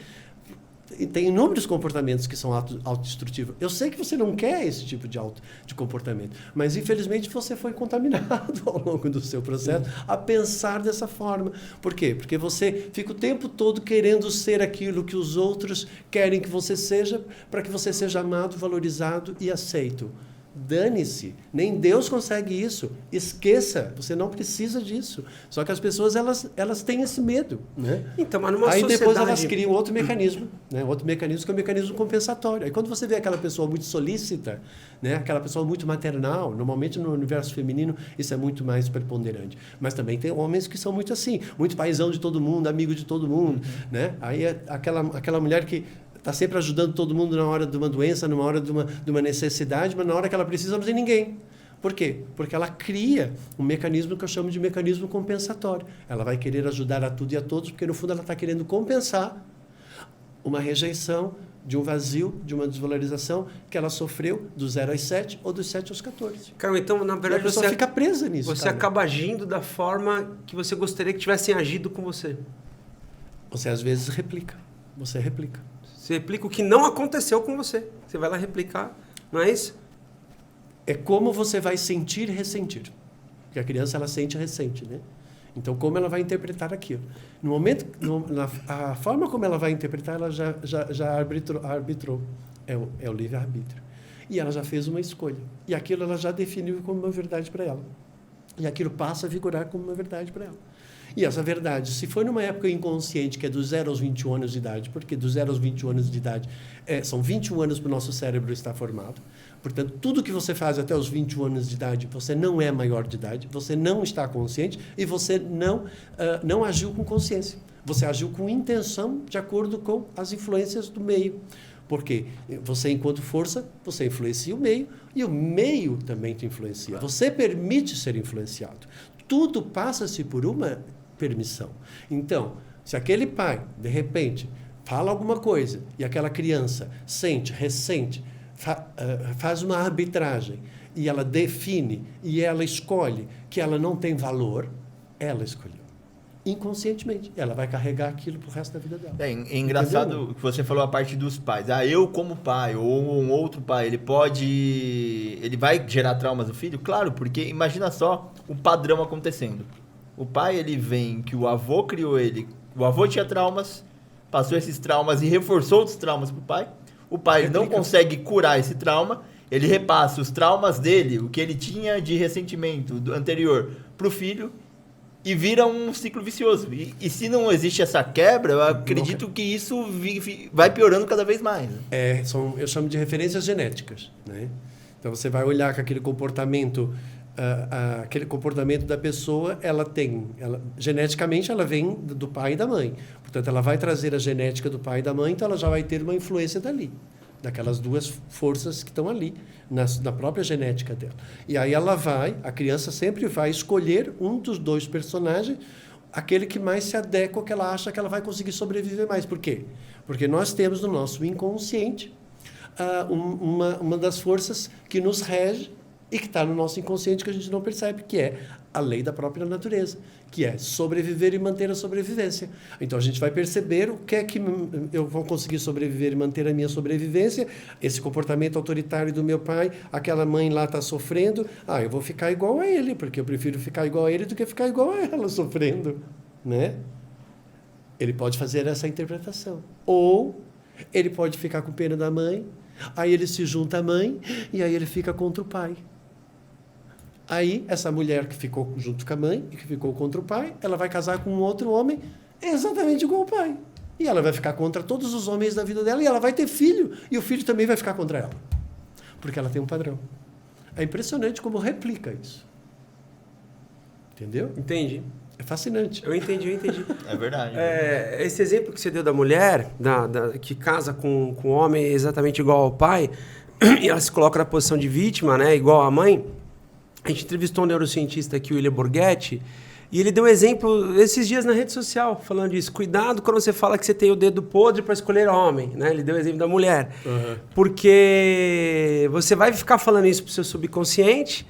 tem inúmeros comportamentos que são autodestrutivos. Eu sei que você não quer esse tipo de comportamento, mas infelizmente você foi contaminado ao longo do seu processo a pensar dessa forma. Por quê? Porque você fica o tempo todo querendo ser aquilo que os outros querem que você seja, para que você seja amado, valorizado e aceito. Dane-se, nem Deus consegue isso, esqueça, você não precisa disso. Só que as pessoas elas têm esse medo, né? Então, mas numa aí sociedade... depois elas criam outro mecanismo, né? Outro mecanismo que é o mecanismo compensatório. Aí quando você vê aquela pessoa muito solícita, né? Aquela pessoa muito maternal, normalmente no universo feminino isso é muito mais preponderante, mas também tem homens que são muito assim, muito paizão de todo mundo, amigo de todo mundo, né? Aí é aquela mulher que está sempre ajudando todo mundo na hora de uma doença, numa hora de uma necessidade, mas na hora que ela precisa não tem ninguém. Por quê? Porque ela cria um mecanismo que eu chamo de mecanismo compensatório. Ela vai querer ajudar a tudo e a todos, porque no fundo ela está querendo compensar uma rejeição, de um vazio, de uma desvalorização que ela sofreu dos 0 aos 7 ou dos 7 aos 14. Cara, então, na verdade, a pessoa fica presa nisso. Você acaba agindo da forma que você gostaria que tivessem agido com você. Você, às vezes, replica. Você replica. Você replica o que não aconteceu com você. Você vai lá replicar, não é isso? É como você vai sentir e ressentir. Porque a criança, ela sente e ressente, né? Então, como ela vai interpretar aquilo? No momento, a forma como ela vai interpretar, ela já arbitrou. É o livre-arbítrio. E ela já fez uma escolha. E aquilo ela já definiu como uma verdade para ela. E aquilo passa a vigorar como uma verdade para ela. E essa verdade, se for numa época inconsciente, que é dos 0 aos 21 anos de idade, porque dos 0 aos 21 anos de idade são 21 anos para o nosso cérebro estar formado. Portanto, tudo que você faz até os 21 anos de idade, você não é maior de idade, você não está consciente e você não agiu com consciência. Você agiu com intenção de acordo com as influências do meio. Porque você, enquanto força, você influencia o meio e o meio também te influencia. Você permite ser influenciado. Tudo passa-se por uma permissão. Então, se aquele pai, de repente, fala alguma coisa e aquela criança sente, ressente, faz uma arbitragem e ela define e ela escolhe que ela não tem valor, ela escolheu. Inconscientemente. Ela vai carregar aquilo pro resto da vida dela. É engraçado. Entendeu? Que você falou a parte dos pais. Eu como pai ou um outro pai, ele vai gerar traumas no filho? Claro, porque imagina só o padrão acontecendo. O pai, ele vem que o avô criou ele, o avô tinha traumas, passou esses traumas e reforçou outros traumas pro pai. O pai não consegue curar esse trauma, ele repassa os traumas dele, o que ele tinha de ressentimento do anterior, pro filho. e vira um ciclo vicioso. E se não existe essa quebra, eu acredito que isso vai piorando cada vez mais. Né? Eu chamo de referências genéticas, né? Então você vai olhar que aquele comportamento da pessoa, geneticamente ela vem do pai e da mãe. Portanto, ela vai trazer a genética do pai e da mãe, então ela já vai ter uma influência dali, daquelas duas forças que estão ali, na própria genética dela. E aí a criança sempre vai escolher um dos dois personagens, aquele que mais se adequa, que ela acha que ela vai conseguir sobreviver mais. Por quê? Porque nós temos no nosso inconsciente uma das forças que nos rege e que está no nosso inconsciente que a gente não percebe, que é a lei da própria natureza, que é sobreviver e manter a sobrevivência. Então, a gente vai perceber o que é que eu vou conseguir sobreviver e manter a minha sobrevivência, esse comportamento autoritário do meu pai, aquela mãe lá está sofrendo, eu vou ficar igual a ele, porque eu prefiro ficar igual a ele do que ficar igual a ela sofrendo, né? Ele pode fazer essa interpretação. Ou ele pode ficar com pena da mãe, aí ele se junta à mãe e aí ele fica contra o pai. Aí, essa mulher que ficou junto com a mãe e que ficou contra o pai, ela vai casar com um outro homem exatamente igual ao pai. E ela vai ficar contra todos os homens da vida dela e ela vai ter filho. E o filho também vai ficar contra ela. Porque ela tem um padrão. É impressionante como replica isso. Entendeu? Entendi. É fascinante. Eu entendi. É verdade. Esse exemplo que você deu da mulher, que casa com um homem exatamente igual ao pai, e ela se coloca na posição de vítima, né, igual à mãe. A gente entrevistou um neurocientista aqui, o William Borghetti, e ele deu exemplo esses dias na rede social, falando disso. Cuidado quando você fala que você tem o dedo podre para escolher homem, né? Ele deu o exemplo da mulher. Uhum. Porque você vai ficar falando isso pro seu subconsciente,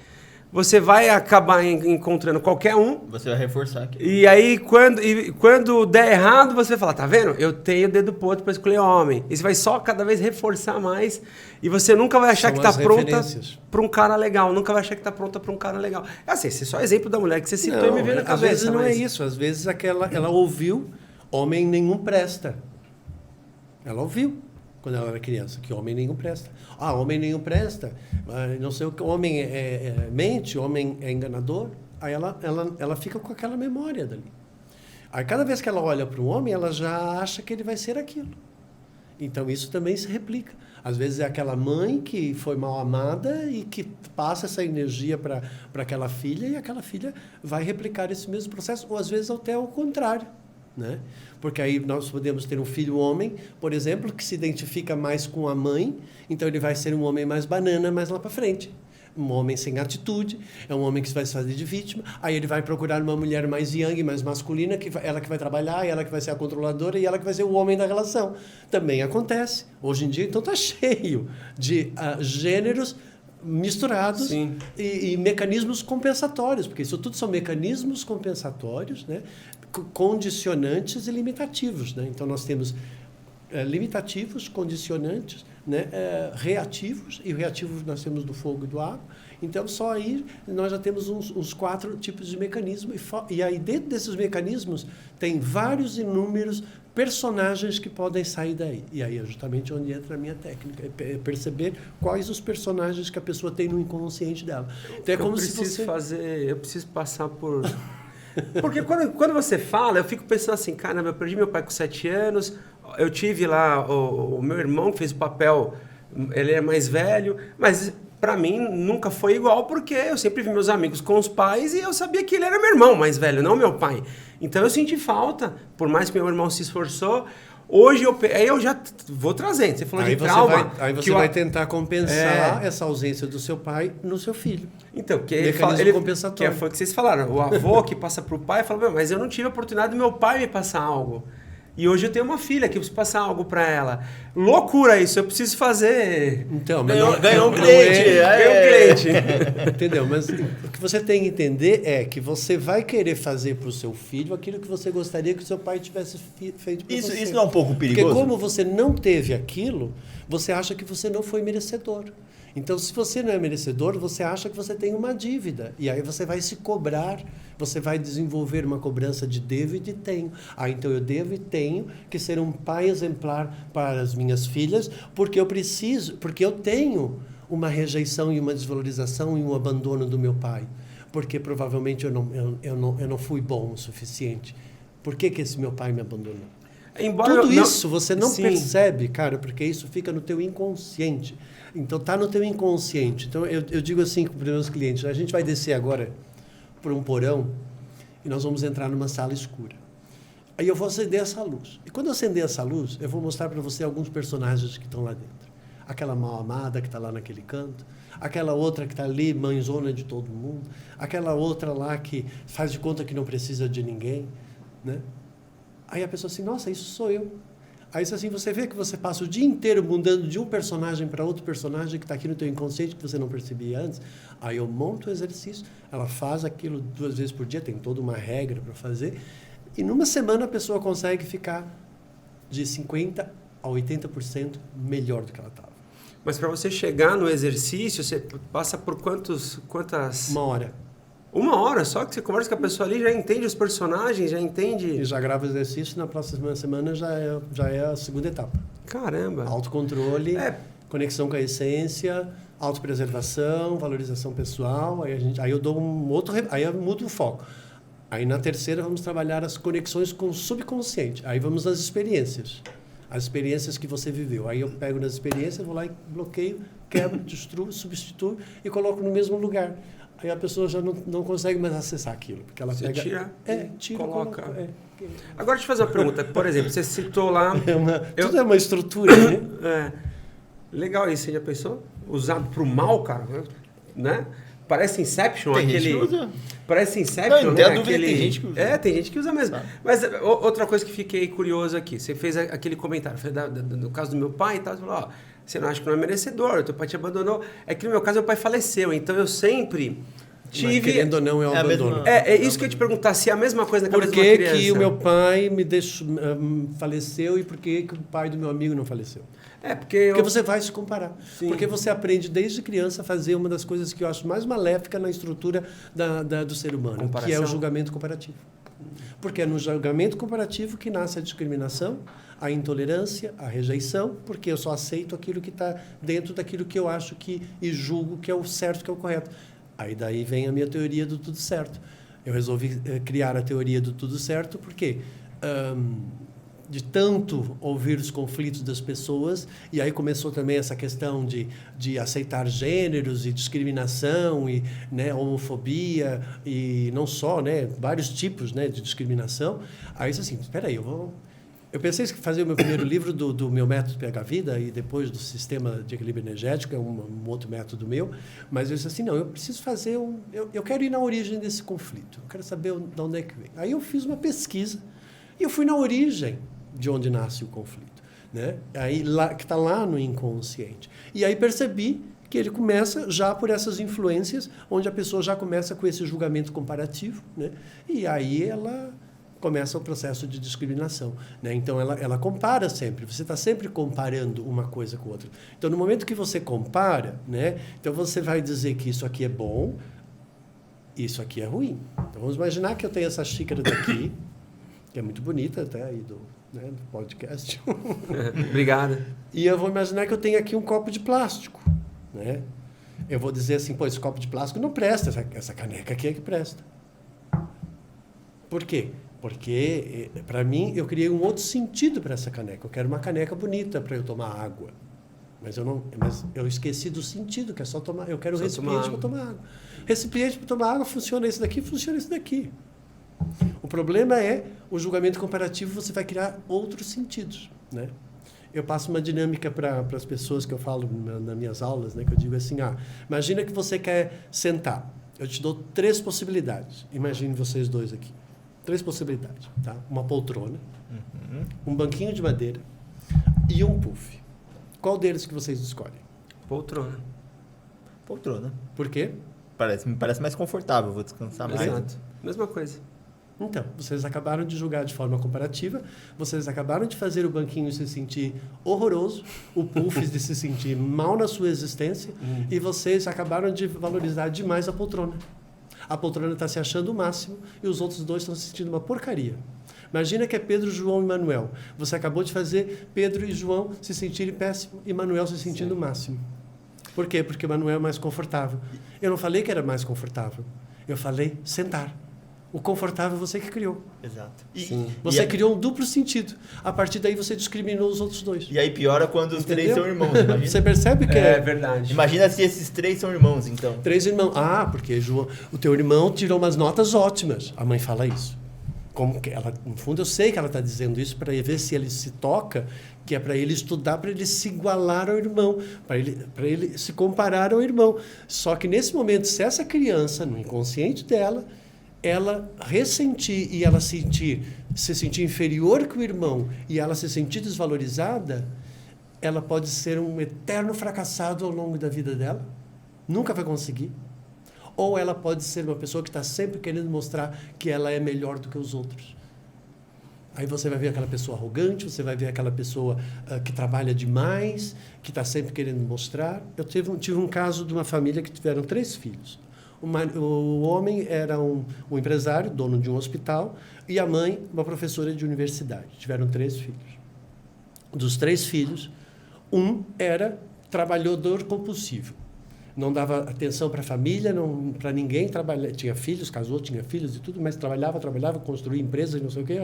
você vai acabar encontrando qualquer um. Você vai reforçar aqui. E aí, quando der errado, você vai falar, tá vendo? Eu tenho o dedo podre para escolher homem. E você vai só cada vez reforçar mais. E você nunca vai achar que está pronta para um cara legal. Nunca vai achar que está pronta para um cara legal. Assim, esse é só exemplo da mulher que você citou e me veio na cabeça. Às vezes não é isso. Às vezes ela ouviu homem nenhum presta. Ela ouviu. Quando ela era criança, que homem nenhum presta. Homem nenhum presta, não sei o que, homem mente, homem é enganador. Aí ela fica com aquela memória dali. Aí cada vez que ela olha para um homem, ela já acha que ele vai ser aquilo. Então isso também se replica. Às vezes é aquela mãe que foi mal amada e que passa essa energia para aquela filha e aquela filha vai replicar esse mesmo processo, ou às vezes até o contrário. Né? Porque aí nós podemos ter um filho homem, por exemplo, que se identifica mais com a mãe, então ele vai ser um homem mais banana mais lá para frente. Um homem sem atitude, é um homem que vai se fazer de vítima, aí ele vai procurar uma mulher mais yang, mais masculina, ela que vai trabalhar, ela que vai ser a controladora e ela que vai ser o homem da relação. Também acontece. Hoje em dia, então, está cheio de gêneros misturados e mecanismos compensatórios, porque isso tudo são mecanismos compensatórios, né? Condicionantes e limitativos, né? Então nós temos limitativos, condicionantes, né? Reativos, e reativos nós temos do fogo e do água. Então só aí nós já temos uns 4 tipos de mecanismos, e aí dentro desses mecanismos tem vários inúmeros personagens que podem sair daí. E aí é justamente onde entra a minha técnica, é perceber quais os personagens que a pessoa tem no inconsciente dela. Então é como se você... eu preciso passar por... Porque quando você fala, eu fico pensando assim, caramba, eu perdi meu pai com 7 anos, eu tive lá o meu irmão que fez o papel, ele é mais velho, mas para mim nunca foi igual, porque eu sempre vi meus amigos com os pais e eu sabia que ele era meu irmão mais velho, não meu pai. Então eu senti falta, por mais que meu irmão se esforçou. Hoje aí eu já vou trazendo. Você falou de trauma. Aí você vai tentar compensar essa ausência do seu pai no seu filho. Então, mecanismo compensatório. Que foi o que vocês falaram. O avô que passa para o pai fala, mas eu não tive a oportunidade do meu pai me passar algo. E hoje eu tenho uma filha que eu preciso passar algo para ela. Loucura isso, eu preciso fazer... Então, mas ganhou um cliente. Ganhou um cliente. Entendeu? Mas o que você tem que entender é que você vai querer fazer para o seu filho aquilo que você gostaria que o seu pai tivesse feito para você. Isso não é um pouco perigoso? Porque como você não teve aquilo, você acha que você não foi merecedor. Então, se você não é merecedor, você acha que você tem uma dívida. E aí você vai se cobrar, você vai desenvolver uma cobrança de devo e de tenho. Então eu devo e tenho que ser um pai exemplar para as minhas filhas, porque eu tenho uma rejeição e uma desvalorização e um abandono do meu pai. Porque provavelmente eu não fui bom o suficiente. Por que esse meu pai me abandonou? Embora Tudo isso você não Sim. percebe, cara, porque isso fica no teu inconsciente. Então, tá no teu inconsciente. Então, eu digo assim para os meus clientes, a gente vai descer agora por um porão e nós vamos entrar numa sala escura. Aí eu vou acender essa luz. E quando eu acender essa luz, eu vou mostrar para você alguns personagens que estão lá dentro. Aquela mal-amada que está lá naquele canto, aquela outra que está ali, mãezona de todo mundo, aquela outra lá que faz de conta que não precisa de ninguém, né? Aí a pessoa assim, nossa, isso sou eu. Aí assim, você vê que você passa o dia inteiro mudando de um personagem para outro personagem que está aqui no teu inconsciente que você não percebia antes. Aí eu monto o exercício, ela faz aquilo 2 vezes por dia, tem toda uma regra para fazer. E numa semana a pessoa consegue ficar de 50% a 80% melhor do que ela estava. Mas para você chegar no exercício, você passa por quantas... 1 hora. 1 hora só que você conversa com a pessoa ali, já entende os personagens, já entende... E já grava o exercício, na próxima semana já é a segunda etapa. Caramba! Autocontrole, conexão com a essência, autopreservação, valorização pessoal. Aí eu dou aí eu mudo o foco. Aí na terceira vamos trabalhar as conexões com o subconsciente. Aí vamos nas experiências. As experiências que você viveu. Aí eu pego nas experiências, vou lá e bloqueio, quebro, destruo, substituo e coloco no mesmo lugar. Aí a pessoa já não consegue mais acessar aquilo. Porque ela você pega... tira, coloca. Agora, deixa eu fazer uma pergunta. Por exemplo, você citou lá... Tudo é uma estrutura, né? Legal isso, você já pensou? Usado para o mal, cara, né? Parece Inception, tem aquele... Gente que usa. Parece Inception, não, né? Aquele... tem gente que usa. Tem gente que usa mesmo. Sabe? Mas outra coisa que fiquei curioso aqui, você fez aquele comentário, no caso do meu pai e tal, você falou, ó, você não acha que não é merecedor, teu pai te abandonou. É que no meu caso, meu pai faleceu, então eu sempre tive... Mas, querendo ou não, é um abandono. É isso que eu ia te perguntar, se é a mesma coisa na cabeça Por de uma criança. que o meu pai me faleceu e por que o pai do meu amigo não faleceu? Porque você vai se comparar. Sim. Porque você aprende desde criança a fazer uma das coisas que eu acho mais maléfica na estrutura do ser humano, Comparação. que é o julgamento comparativo. Porque é no julgamento comparativo que nasce a discriminação, a intolerância, a rejeição, porque eu só aceito aquilo que está dentro daquilo que eu acho e julgo que é o certo, que é o correto. Aí daí vem a minha teoria do tudo certo. Eu resolvi criar a teoria do tudo certo porque... de tanto ouvir os conflitos das pessoas, e aí começou também essa questão de aceitar gêneros e discriminação, e, né, homofobia, e não só, né, vários tipos, né, de discriminação. Aí eu disse assim, espera aí, eu pensei em fazer o meu primeiro livro do meu método PH Vida, e depois do sistema de equilíbrio energético, é um outro método meu, mas eu disse assim, não, eu preciso fazer eu quero ir na origem desse conflito, eu quero saber de onde é que vem. Aí eu fiz uma pesquisa, e eu fui na origem de onde nasce o conflito, né? Aí que está lá no inconsciente. E aí percebi que ele começa já por essas influências, onde a pessoa já começa com esse julgamento comparativo, né? E aí ela começa o processo de discriminação, né? Então ela compara sempre. Você está sempre comparando uma coisa com outra. Então no momento que você compara, né? Então você vai dizer que isso aqui é bom, isso aqui é ruim. Então vamos imaginar que eu tenho essa xícara daqui, que é muito bonita até aí do podcast. Obrigado. E eu vou imaginar que eu tenho aqui um copo de plástico, né? Eu vou dizer assim, esse copo de plástico não presta, essa caneca aqui é que presta. Por quê? Porque, para mim, eu criei um outro sentido para essa caneca. Eu quero uma caneca bonita para eu tomar água. Mas eu esqueci do sentido, que é só tomar... Eu quero recipiente para tomar água. Recipiente para tomar água funciona esse daqui, funciona esse daqui. O problema é o julgamento comparativo, você vai criar outros sentidos, né? Eu passo uma dinâmica para as pessoas que eu falo nas minhas aulas, né? Que eu digo assim, imagina que você quer sentar. Eu te dou 3 possibilidades. Imagine vocês dois aqui. 3 possibilidades, tá? Uma poltrona, um banquinho de madeira e um puff. Qual deles que vocês escolhem? Poltrona. Poltrona. Por quê? Me parece mais confortável, vou descansar mais. Exato. Mesma coisa. Então, vocês acabaram de julgar de forma comparativa, vocês acabaram de fazer o banquinho se sentir horroroso, o puff de se sentir mal na sua existência, e vocês acabaram de valorizar demais a poltrona. A poltrona está se achando o máximo e os outros 2 estão se sentindo uma porcaria. Imagina que é Pedro, João e Manuel. Você acabou de fazer Pedro e João se sentirem péssimo e Manuel se sentindo o máximo. Por quê? Porque Manuel é mais confortável. Eu não falei que era mais confortável. Eu falei sentar. O confortável você que criou. Exato. Você criou um duplo sentido. A partir daí você discriminou os outros dois. E aí piora quando os três são irmãos, imagina. Você percebe que É verdade. Imagina se esses três são irmãos, então. 3 irmãos. Ah, porque João, o teu irmão tirou umas notas ótimas. A mãe fala isso. Como que ela, no fundo, eu sei que ela está dizendo isso para ver se ele se toca, que é para ele estudar, para ele se igualar ao irmão, para ele se comparar ao irmão. Só que nesse momento, se essa criança, no inconsciente dela, ela ressentir e ela se sentir inferior que o irmão e ela se sentir desvalorizada, ela pode ser um eterno fracassado ao longo da vida dela, nunca vai conseguir. Ou ela pode ser uma pessoa que está sempre querendo mostrar que ela é melhor do que os outros. Aí você vai ver aquela pessoa arrogante, você vai ver aquela pessoa que trabalha demais, que está sempre querendo mostrar. Eu tive um caso de uma família que tiveram 3 filhos. O homem era um empresário, dono de um hospital, e a mãe, uma professora de universidade. Tiveram 3 filhos. Dos 3 filhos, um era trabalhador compulsivo. Não dava atenção para a família, para ninguém. Tinha filhos, casou, tinha filhos e tudo, mas trabalhava, construía empresas e não sei o quê.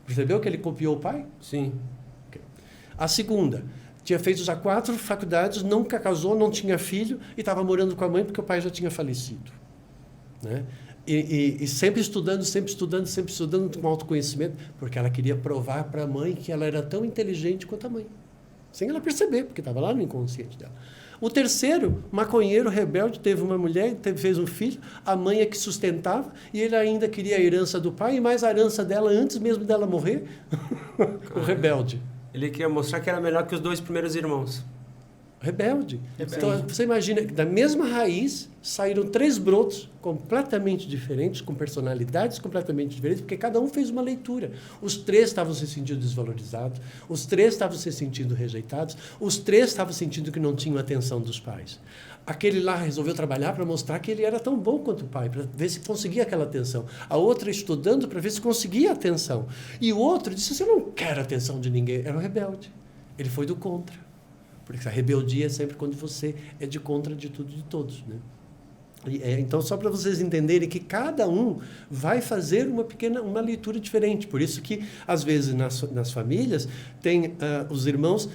Percebeu que ele copiou o pai? Sim. Okay. A segunda, tinha feito já 4 faculdades, nunca casou, não tinha filho e estava morando com a mãe porque o pai já tinha falecido. Né? E sempre estudando com autoconhecimento, porque ela queria provar para a mãe que ela era tão inteligente quanto a mãe. Sem ela perceber, porque estava lá no inconsciente dela. O terceiro, maconheiro, rebelde, teve uma mulher, fez um filho, a mãe é que sustentava, e ele ainda queria a herança do pai, e mais a herança dela antes mesmo dela morrer. O rebelde. Ele queria mostrar que era melhor que os 2 primeiros irmãos. Rebelde. Então, você imagina que da mesma raiz saíram 3 brotos completamente diferentes, com personalidades completamente diferentes, porque cada um fez uma leitura. Os 3 estavam se sentindo desvalorizados, os 3 estavam se sentindo rejeitados, os 3 estavam sentindo que não tinham atenção dos pais. Aquele lá resolveu trabalhar para mostrar que ele era tão bom quanto o pai, para ver se conseguia aquela atenção. A outra estudando para ver se conseguia atenção. E o outro disse assim, eu não quero atenção de ninguém. Era um rebelde. Ele foi do contra. Porque a rebeldia é sempre quando você é de contra de tudo e de todos, né? Então, só para vocês entenderem que cada um vai fazer uma leitura diferente. Por isso que, às vezes, nas famílias, os irmãos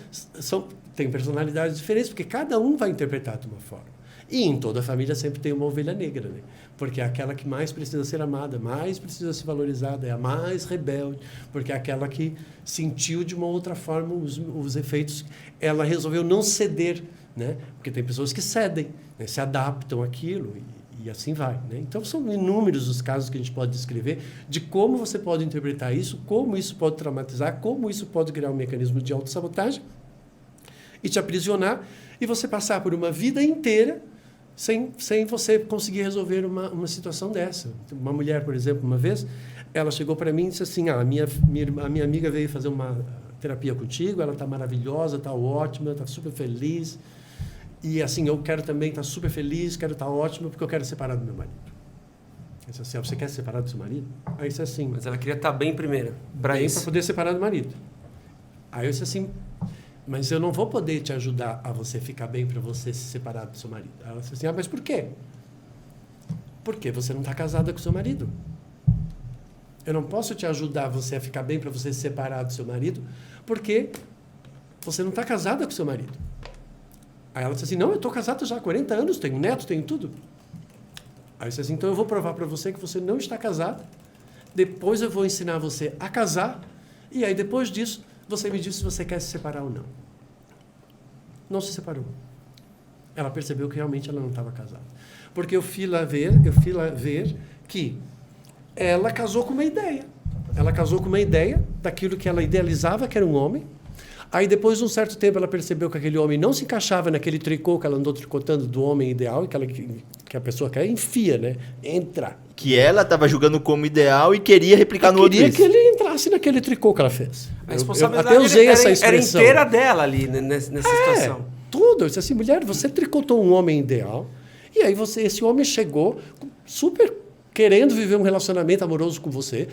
têm personalidades diferentes, porque cada um vai interpretar de uma forma. E em toda a família sempre tem uma ovelha negra, né? Porque é aquela que mais precisa ser amada, mais precisa ser valorizada, é a mais rebelde, porque é aquela que sentiu de uma outra forma os efeitos. Ela resolveu não ceder, né? Porque tem pessoas que cedem, né? Se adaptam àquilo e assim vai, né? Então, são inúmeros os casos que a gente pode descrever de como você pode interpretar isso, como isso pode traumatizar, como isso pode criar um mecanismo de autossabotagem e te aprisionar e você passar por uma vida inteira sem você conseguir resolver uma situação dessa. Uma mulher, por exemplo, uma vez, ela chegou para mim e disse assim, a minha amiga veio fazer uma terapia contigo, ela está maravilhosa, está ótima, está super feliz, e assim, eu quero também estar super feliz, quero estar ótima, porque eu quero separar do meu marido. Eu disse assim, você quer separar do seu marido? Aí eu disse assim... Mas ela queria estar bem primeiro, para poder separar do marido. Aí eu disse assim... Mas eu não vou poder te ajudar a você ficar bem para você se separar do seu marido. Ela disse assim, mas por quê? Porque você não está casada com o seu marido. Eu não posso te ajudar você a ficar bem para você se separar do seu marido, porque você não está casada com o seu marido. Aí ela disse assim, não, eu estou casada já há 40 anos, tenho neto, tenho tudo. Aí eu disse assim, então eu vou provar para você que você não está casada, depois eu vou ensinar você a casar, e aí depois disso, você me diz se você quer se separar ou não. Não se separou. Ela percebeu que realmente ela não estava casada. Porque eu fui lá ver que ela casou com uma ideia. Ela casou com uma ideia daquilo que ela idealizava, que era um homem. Aí, depois de um certo tempo, ela percebeu que aquele homem não se encaixava naquele tricô que ela andou tricotando do homem ideal, que a pessoa quer, enfia, né? Entra. Que ela estava julgando como ideal e queria replicar no outro isso. Queria que ele entrasse naquele tricô que ela fez. A responsabilidade até usei essa expressão. Era inteira dela ali, nessa situação. Tudo. Eu disse assim, mulher, você tricotou um homem ideal, e aí esse homem chegou super querendo viver um relacionamento amoroso com você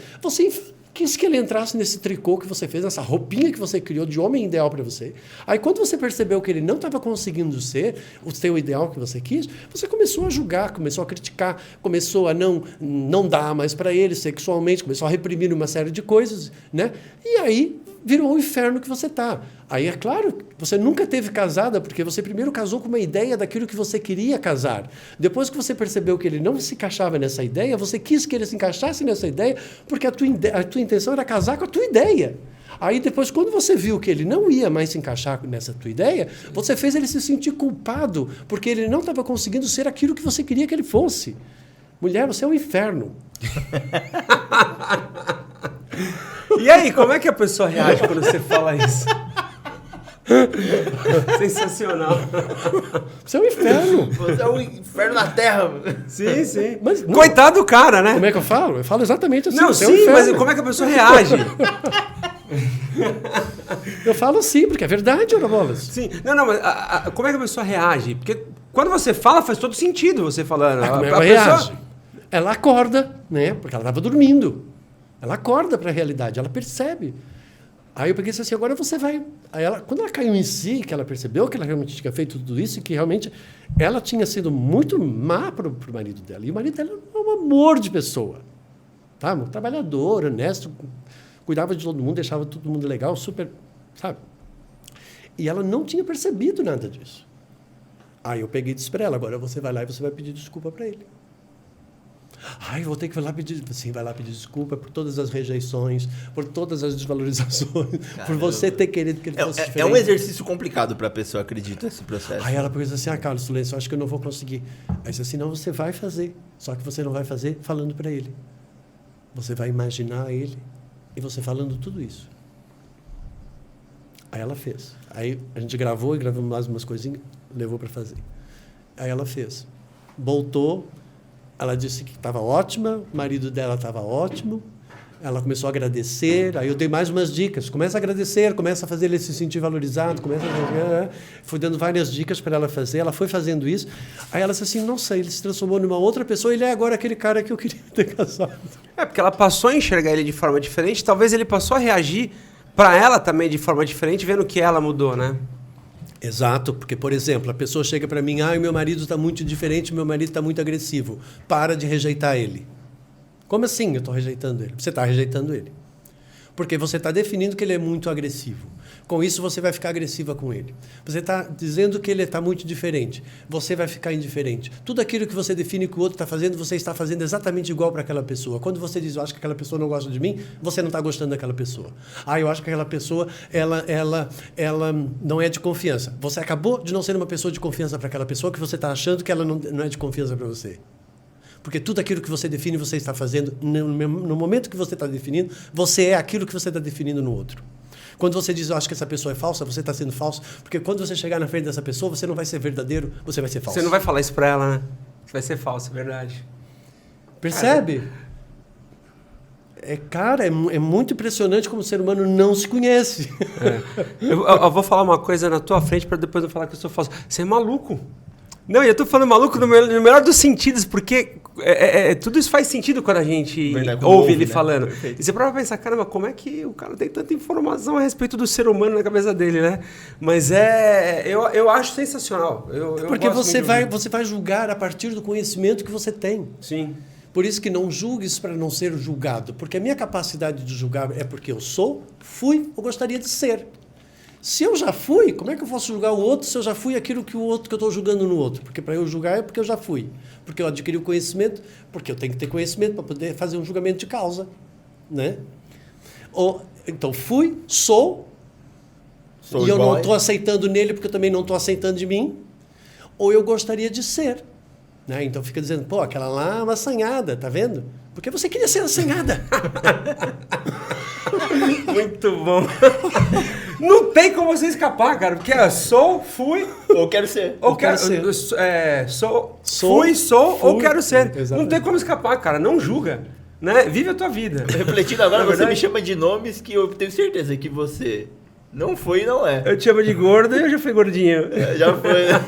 quis que ele entrasse nesse tricô que você fez, nessa roupinha que você criou de homem ideal para você. Aí quando você percebeu que ele não estava conseguindo ser o seu ideal que você quis, você começou a julgar, começou a criticar, começou a não dar mais para ele sexualmente, começou a reprimir uma série de coisas, né? E aí virou o inferno que você está. Aí é claro, você nunca teve casada, porque você primeiro casou com uma ideia daquilo que você queria casar. Depois que você percebeu que ele não se encaixava nessa ideia, você quis que ele se encaixasse nessa ideia, porque a tua intenção era casar com a tua ideia. Aí depois, quando você viu que ele não ia mais se encaixar nessa tua ideia, você fez ele se sentir culpado, porque ele não estava conseguindo ser aquilo que você queria que ele fosse. Mulher, você é um inferno. E aí, como é que a pessoa reage quando você fala isso? Sensacional. Você é um inferno. Você é um inferno na Terra. Sim, sim. Mas, não, coitado do cara, né? como é que eu falo? Eu falo exatamente assim. Não, você é um sim, inferno. mas como é que a pessoa reage? Eu falo assim, porque é verdade, Ora Bolas. Sim. Não, mas como é que a pessoa reage? Porque quando você fala, faz todo sentido você falando. Como é que ela reage? Ela acorda, né? Porque ela estava dormindo. Ela acorda para a realidade, ela percebe. Aí eu peguei e disse assim, agora você vai. Aí quando ela caiu em si, que ela percebeu que ela realmente tinha feito tudo isso e que realmente ela tinha sido muito má para o marido dela. E o marido dela é um amor de pessoa. Tá? Um trabalhador, honesto, cuidava de todo mundo, deixava todo mundo legal, super, sabe? E ela não tinha percebido nada disso. Aí eu peguei e disse para ela, agora você vai lá e você vai pedir desculpa para ele. Ai, vou ter que ir lá pedir... Sim, vai lá pedir desculpa por todas as rejeições, por todas as desvalorizações, por você ter querido que ele fosse diferente. É um exercício complicado para a pessoa, acredito, esse processo. Aí ela pensou assim, Carlos Lourenço, eu acho que eu não vou conseguir. Aí disse assim, não, você vai fazer, só que você não vai fazer falando para ele. Você vai imaginar ele e você falando tudo isso. Aí ela fez. Aí a gente gravou e gravamos mais umas coisinhas, levou para fazer. Aí ela fez. Voltou. Ela disse que estava ótima, o marido dela estava ótimo, ela começou a agradecer, aí eu dei mais umas dicas, começa a agradecer, começa a fazer ele se sentir valorizado, fui dando várias dicas para ela fazer, ela foi fazendo isso, aí ela disse assim, nossa, ele se transformou numa outra pessoa, ele é agora aquele cara que eu queria ter casado. É, porque ela passou a enxergar ele de forma diferente, talvez ele passou a reagir para ela também de forma diferente, vendo que ela mudou, né? Exato, porque, por exemplo, a pessoa chega para mim, o meu marido está muito diferente, meu marido está muito agressivo. Para de rejeitar ele. Como assim eu estou rejeitando ele? Você está rejeitando ele. Porque você está definindo que ele é muito agressivo. Com isso, você vai ficar agressiva com ele. Você está dizendo que ele está muito diferente. Você vai ficar indiferente. Tudo aquilo que você define que o outro está fazendo, você está fazendo exatamente igual para aquela pessoa. Quando você diz, eu acho que aquela pessoa não gosta de mim, você não está gostando daquela pessoa. Eu acho que aquela pessoa, ela não é de confiança. Você acabou de não ser uma pessoa de confiança para aquela pessoa que você está achando que ela não é de confiança para você. Porque tudo aquilo que você define, você está fazendo, no momento que você está definindo, você é aquilo que você está definindo no outro. Quando você diz, eu acho que essa pessoa é falsa, você está sendo falso, porque quando você chegar na frente dessa pessoa, você não vai ser verdadeiro, você vai ser falso. Você não vai falar isso para ela, né? Você vai ser falso, é verdade. Percebe? É muito impressionante como o ser humano não se conhece. Eu vou falar uma coisa na tua frente para depois eu falar que eu sou falso. Você é maluco. Não, eu tô falando maluco no melhor dos sentidos, porque tudo isso faz sentido quando a gente ouve ele falando. Perfeito. E você pode pensar, caramba, como é que o cara tem tanta informação a respeito do ser humano na cabeça dele, né? Mas eu acho sensacional. Porque você vai julgar a partir do conhecimento que você tem. Sim. Por isso que não julgues para não ser julgado. Porque a minha capacidade de julgar é porque eu sou, fui ou gostaria de ser. Se eu já fui, como é que eu posso julgar o outro se eu já fui aquilo que eu estou julgando no outro? Porque para eu julgar é porque eu já fui. Porque eu adquiri o conhecimento, porque eu tenho que ter conhecimento para poder fazer um julgamento de causa. Né? Então, fui, sou e eu não estou aceitando nele porque eu também não estou aceitando de mim. Ou eu gostaria de ser. Né? Então fica dizendo, aquela lá é uma assanhada, tá vendo? Porque você queria ser assanhada. Muito bom. Não tem como você escapar, cara, porque sou, fui... Ou quero ser. Ou quero ser. Fui, ou quero ser. Exatamente. Não tem como escapar, cara, não julga. Né? Vive a tua vida. Refletindo agora, Na você verdade, me chama de nomes que eu tenho certeza que você não foi e não é. eu te chamo de gordo e eu já fui gordinho. Já foi, né?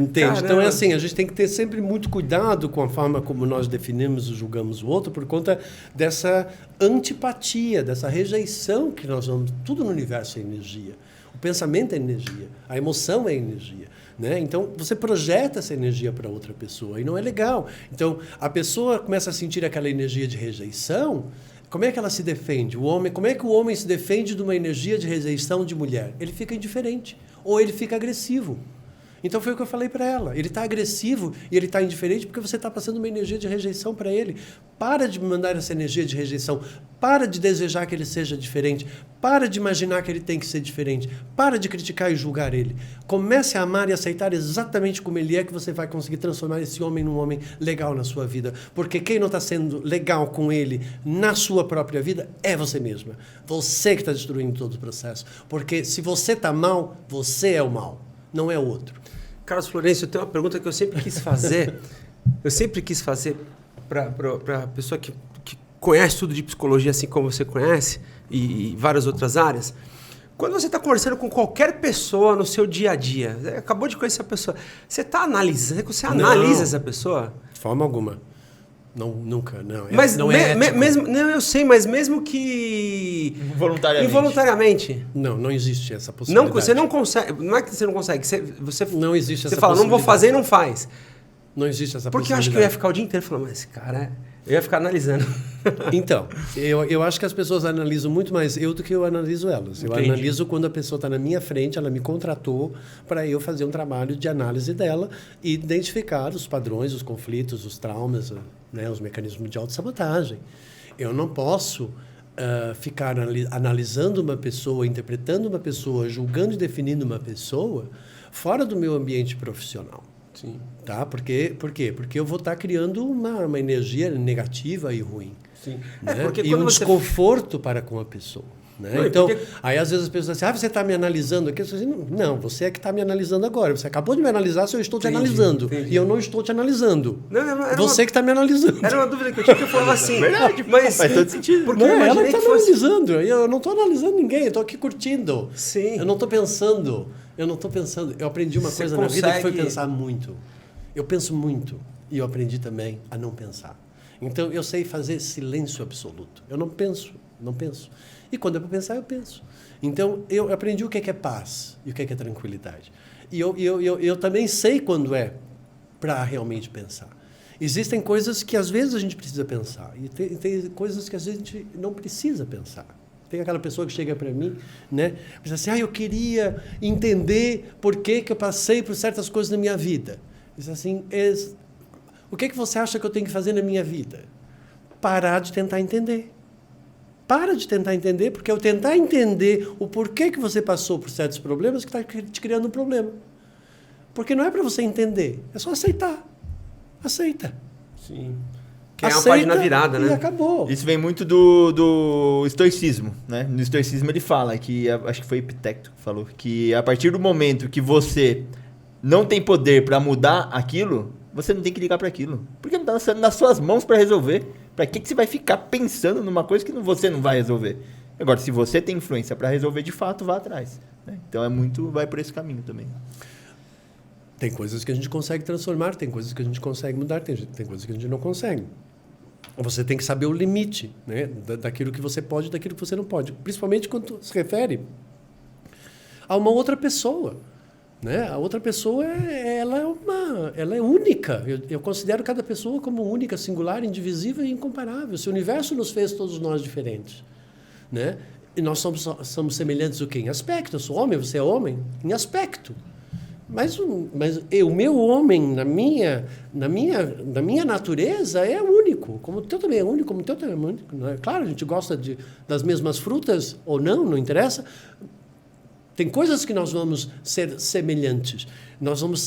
Entende? Caramba. Então é assim, a gente tem que ter sempre muito cuidado com a forma como nós definimos e julgamos o outro por conta dessa antipatia, dessa rejeição que nós vamos... Tudo no universo é energia. O pensamento é energia, a emoção é energia. Né? Então, você projeta essa energia para outra pessoa e não é legal. Então, a pessoa começa a sentir aquela energia de rejeição. Como é que ela se defende? Como é que o homem se defende de uma energia de rejeição de mulher? Ele fica indiferente ou ele fica agressivo. Então foi o que eu falei para ela. Ele está agressivo e ele está indiferente porque você está passando uma energia de rejeição para ele. Para de mandar essa energia de rejeição. Para de desejar que ele seja diferente. Para de imaginar que ele tem que ser diferente. Para de criticar e julgar ele. Comece a amar e aceitar exatamente como ele é, que você vai conseguir transformar esse homem num homem legal na sua vida. Porque quem não está sendo legal com ele na sua própria vida é você mesma. Você que está destruindo todo o processo. Porque se você está mal, você é o mal. Não é o outro. Carlos Florencio, eu tenho uma pergunta que eu sempre quis fazer. Para a pessoa que conhece tudo de psicologia, assim como você conhece, e várias outras áreas. Quando você está conversando com qualquer pessoa no seu dia a dia, acabou de conhecer a pessoa, você está analisando, você analisa essa pessoa? De forma alguma. Não, nunca, não. Mas não é mesmo, não, eu sei, mas mesmo que... Involuntariamente. Não existe essa possibilidade. Não, você não consegue, não é que você não consegue, você não existe essa possibilidade. Você fala, não vou fazer e não faz. Não existe essa possibilidade. Porque eu acho que eu ia ficar o dia inteiro falando, mas esse cara... Eu ia ficar analisando. Então, eu acho que as pessoas analisam muito mais eu do que eu analiso elas. Eu analiso quando a pessoa está na minha frente, ela me contratou para eu fazer um trabalho de análise dela e identificar os padrões, os conflitos, os traumas, né, os mecanismos de autossabotagem. Eu não posso ficar analisando uma pessoa, interpretando uma pessoa, julgando e definindo uma pessoa fora do meu ambiente profissional. Sim. Tá? Por quê? Porque eu vou estar criando uma energia negativa e ruim. Sim. Né? Porque e um desconforto para com a pessoa. Né? Não, então, porque... aí às vezes as pessoas dizem, você está me analisando aqui? Eu digo, não, você é que está me analisando agora. Você acabou de me analisar se eu estou te analisando. Entendi. E eu não estou te analisando. Não, você que está me analisando. Era uma dúvida que eu tinha que eu falava assim. Verdade, mas faz todo sentido. Porque não, ela está me analisando. Eu não estou analisando ninguém, eu estou aqui curtindo. Sim. Eu não estou pensando. Eu aprendi uma coisa na vida que foi pensar muito. Eu penso muito e eu aprendi também a não pensar. Então, eu sei fazer silêncio absoluto. Eu não penso. E quando é para pensar, eu penso. Então, eu aprendi o que é paz e o que é tranquilidade. E eu também sei quando é para realmente pensar. Existem coisas que, às vezes, a gente precisa pensar. E tem coisas que, às vezes, a gente não precisa pensar. Tem aquela pessoa que chega para mim, né? Diz assim, eu queria entender por que eu passei por certas coisas na minha vida. Diz assim, o que você acha que eu tenho que fazer na minha vida? Parar de tentar entender. Para de tentar entender, porque eu tentar entender o porquê que você passou por certos problemas que está te criando um problema. Porque não é para você entender, é só aceitar. Aceita. Sim. Que é uma página virada, né? E acabou. Isso vem muito do estoicismo, né? No estoicismo ele fala, acho que foi Epicteto que falou, que a partir do momento que você não tem poder para mudar aquilo, você não tem que ligar para aquilo. Porque não está nas suas mãos para resolver. Para que você vai ficar pensando numa coisa que você não vai resolver? Agora, se você tem influência para resolver de fato, vá atrás. Né? Então, vai por esse caminho também. Tem coisas que a gente consegue transformar, tem coisas que a gente consegue mudar, tem coisas que a gente não consegue. Você tem que saber o limite, né, daquilo que você pode e daquilo que você não pode. Principalmente quando se refere a uma outra pessoa. Né? A outra pessoa ela é única. Eu considero cada pessoa como única, singular, indivisível e incomparável. Se o universo nos fez todos nós diferentes, né? E nós somos semelhantes o quê? Em aspecto. Eu sou homem, você é homem, em aspecto. Mas o meu homem, na minha natureza, é único. Como o teu também é único, como o teu também é único. Não é? Claro, a gente gosta das mesmas frutas ou não interessa. Tem coisas que nós vamos ser semelhantes.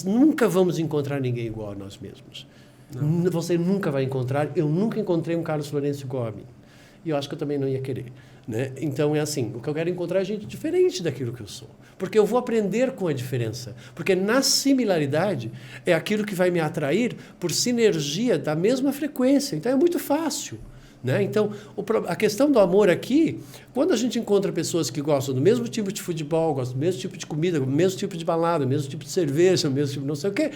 Nunca vamos encontrar ninguém igual a nós mesmos. Não. Você nunca vai encontrar. Eu nunca encontrei um Carlos Florencio igual a mim. E eu acho que eu também não ia querer. Né? Então, é assim, o que eu quero encontrar é gente diferente daquilo que eu sou. Porque eu vou aprender com a diferença. Porque na similaridade é aquilo que vai me atrair por sinergia da mesma frequência. Então, é muito fácil. Né? Então, a questão do amor aqui, quando a gente encontra pessoas que gostam do mesmo tipo de futebol, gostam do mesmo tipo de comida, do mesmo tipo de balada, do mesmo tipo de cerveja, do mesmo tipo de não sei o quê,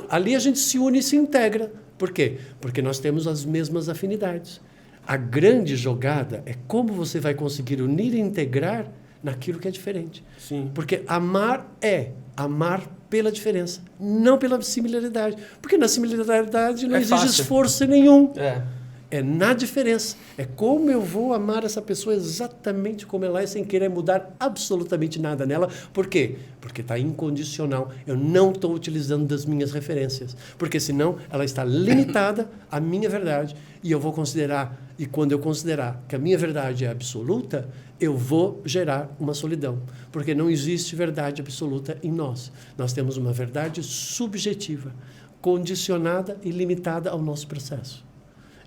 ali a gente se une e se integra. Por quê? Porque nós temos as mesmas afinidades. A grande jogada é como você vai conseguir unir e integrar naquilo que é diferente. Sim. Porque amar é amar pela diferença, não pela similaridade. Porque na similaridade não exige fácil. esforço nenhum. É. É na diferença. É como eu vou amar essa pessoa exatamente como ela é, sem querer mudar absolutamente nada nela. Por quê? Porque está incondicional. Eu não estou utilizando das minhas referências. Porque senão ela está limitada à minha verdade. E eu vou considerar, e quando eu considerar que a minha verdade é absoluta, eu vou gerar uma solidão. Porque não existe verdade absoluta em nós. Nós temos uma verdade subjetiva, condicionada e limitada ao nosso processo.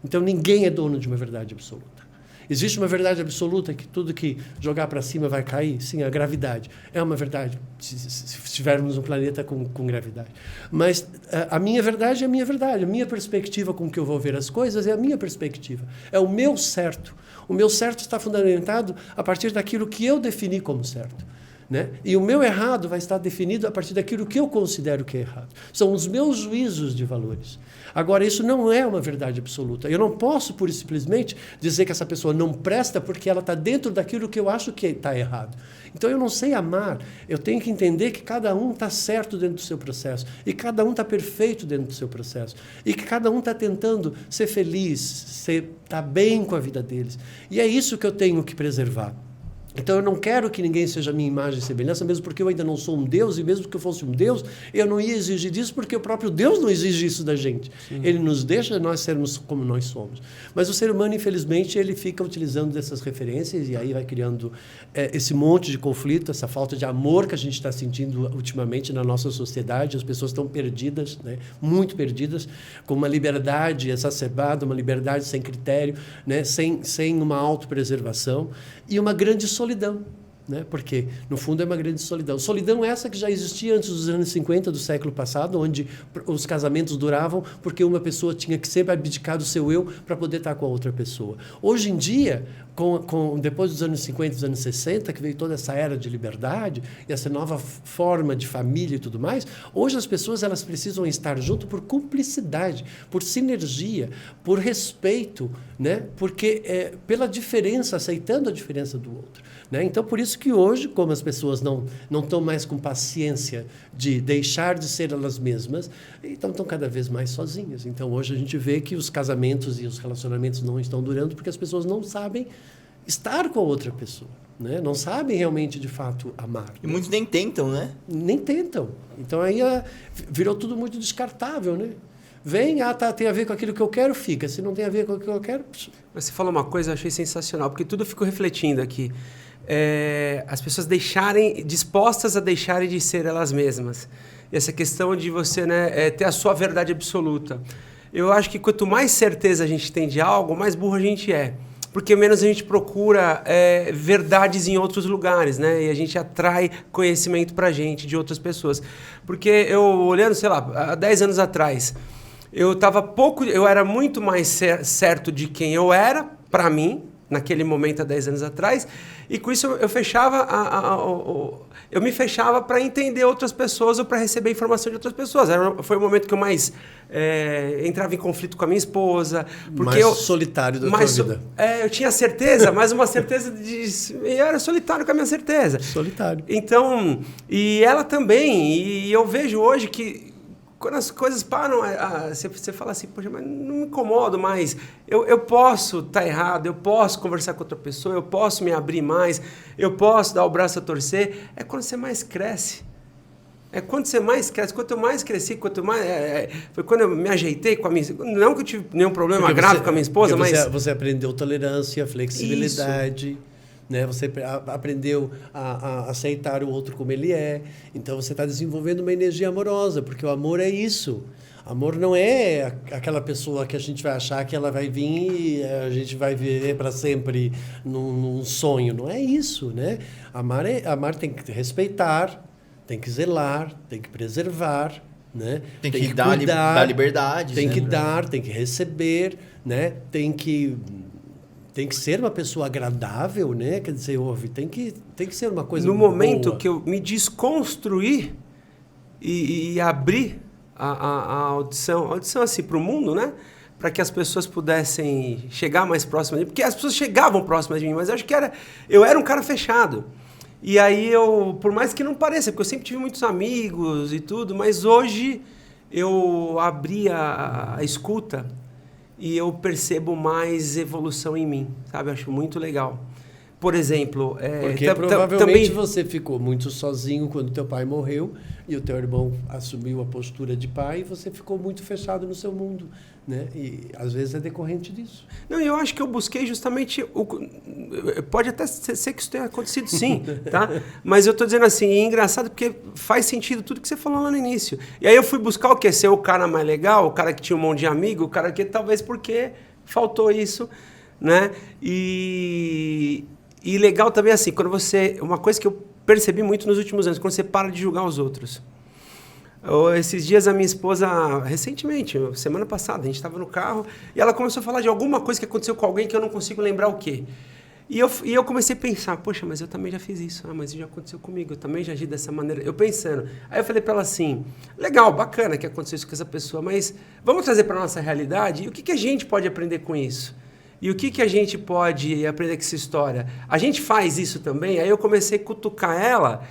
Então, ninguém é dono de uma verdade absoluta. Existe uma verdade absoluta que tudo que jogar para cima vai cair? Sim, a gravidade. É uma verdade, se estivermos um planeta com gravidade. Mas a minha verdade é a minha verdade. A minha perspectiva com que eu vou ver as coisas é a minha perspectiva. É o meu certo. O meu certo está fundamentado a partir daquilo que eu defini como certo. Né? E o meu errado vai estar definido a partir daquilo que eu considero que é errado. São os meus juízos de valores. Agora, isso não é uma verdade absoluta. Eu não posso, pura e simplesmente, dizer que essa pessoa não presta porque ela está dentro daquilo que eu acho que está errado. Então, eu não sei amar. Eu tenho que entender que cada um está certo dentro do seu processo. E cada um está perfeito dentro do seu processo. E que cada um está tentando ser feliz, estar bem com a vida deles. E é isso que eu tenho que preservar. Então, eu não quero que ninguém seja a minha imagem e semelhança, mesmo porque eu ainda não sou um Deus, e mesmo que eu fosse um Deus, eu não ia exigir disso, porque o próprio Deus não exige isso da gente. Sim. Ele nos deixa nós sermos como nós somos. Mas o ser humano, infelizmente, ele fica utilizando dessas referências, e aí vai criando esse monte de conflito, essa falta de amor que a gente está sentindo ultimamente na nossa sociedade. As pessoas estão perdidas, né? Muito perdidas, com uma liberdade exacerbada, uma liberdade sem critério, né? sem uma autopreservação, e uma grande solidão, né? Porque, no fundo, é uma grande solidão. Solidão essa que já existia antes dos anos 50 do século passado, onde os casamentos duravam porque uma pessoa tinha que sempre abdicar do seu eu para poder estar com a outra pessoa. Hoje em dia, depois dos anos 50 e dos anos 60, que veio toda essa era de liberdade e essa nova forma de família e tudo mais, hoje as pessoas elas precisam estar junto por cumplicidade, por sinergia, por respeito, né? Porque pela diferença, aceitando a diferença do outro. Né? Então, por isso que hoje, como as pessoas não estão mais com paciência de deixar de ser elas mesmas, então estão cada vez mais sozinhas. Então, hoje a gente vê que os casamentos e os relacionamentos não estão durando porque as pessoas não sabem estar com a outra pessoa. Né? Não sabem realmente, de fato, amar. E muitos nem tentam, né? Nem tentam. Então, aí virou tudo muito descartável, né? Vem, tem a ver com aquilo que eu quero, fica. Se não tem a ver com aquilo que eu quero... Mas você falou uma coisa, eu achei sensacional, porque tudo eu fico refletindo aqui. As pessoas dispostas a deixarem de ser elas mesmas. E essa questão de você, né, ter a sua verdade absoluta. Eu acho que quanto mais certeza a gente tem de algo, mais burro a gente é. Porque menos a gente procura verdades em outros lugares, né? E a gente atrai conhecimento pra gente de outras pessoas. Porque eu, olhando, sei lá, há 10 anos atrás, eu era muito mais certo de quem eu era, pra mim, naquele momento há 10 anos atrás, e com isso eu fechava eu me fechava para entender outras pessoas ou para receber informação de outras pessoas. Foi o momento que eu mais entrava em conflito com a minha esposa. Porque mais solitário da tua vida. Eu tinha certeza, mas uma certeza eu era solitário com a minha certeza. Solitário. Então, e ela também, e eu vejo hoje que quando as coisas param, você fala assim, poxa, mas não me incomodo mais. Eu posso estar errado, eu posso conversar com outra pessoa, eu posso me abrir mais, eu posso dar o braço a torcer. É quando você mais cresce. É quando você mais cresce. Quanto eu mais cresci, quanto mais... foi quando eu me ajeitei com a minha... Não que eu tive nenhum problema grave com a minha esposa, mas... Você aprendeu tolerância, flexibilidade... Isso. Né? Você aprendeu a aceitar o outro como ele é. Então, você está desenvolvendo uma energia amorosa, porque o amor é isso. Amor não é aquela pessoa que a gente vai achar que ela vai vir e a gente vai viver para sempre num sonho. Não é isso, né? Amar tem que respeitar, tem que zelar, tem que preservar, né? Tem que dar liberdade. Tem que dar, tem que receber, né? Tem que tem que ser uma pessoa agradável, né? Quer dizer, tem que ser uma coisa no boa. momento que eu me desconstruir e abrir a audição assim para o mundo, né? Para que as pessoas pudessem chegar mais próximas de mim, porque as pessoas chegavam próximas de mim, mas eu acho que eu era um cara fechado. E aí por mais que não pareça, porque eu sempre tive muitos amigos e tudo, mas hoje eu abri a escuta e eu percebo mais evolução em mim, sabe? Eu acho muito legal. Por exemplo... Porque provavelmente você ficou muito sozinho quando teu pai morreu e o teu irmão assumiu a postura de pai e você ficou muito fechado no seu mundo, né? E às vezes é decorrente disso. Não, eu acho que eu busquei justamente... Pode até ser que isso tenha acontecido sim, tá? Mas eu tô dizendo assim, é engraçado porque faz sentido tudo que você falou lá no início. E aí eu fui buscar o quê? Ser o cara mais legal, o cara que tinha um monte de amigo, o cara que talvez porque faltou isso, né? E legal também assim, quando você... Uma coisa que eu percebi muito nos últimos anos, quando você para de julgar os outros. Esses dias a minha esposa, recentemente, semana passada, a gente estava no carro e ela começou a falar de alguma coisa que aconteceu com alguém que eu não consigo lembrar o quê. E eu comecei a pensar, poxa, mas eu também já fiz isso. Mas isso já aconteceu comigo, eu também já agi dessa maneira. Eu pensando. Aí eu falei para ela assim, legal, bacana que aconteceu isso com essa pessoa, mas vamos trazer para a nossa realidade e o que a gente pode aprender com isso? E o que a gente pode aprender com essa história? A gente faz isso também? Aí eu comecei a cutucar ela,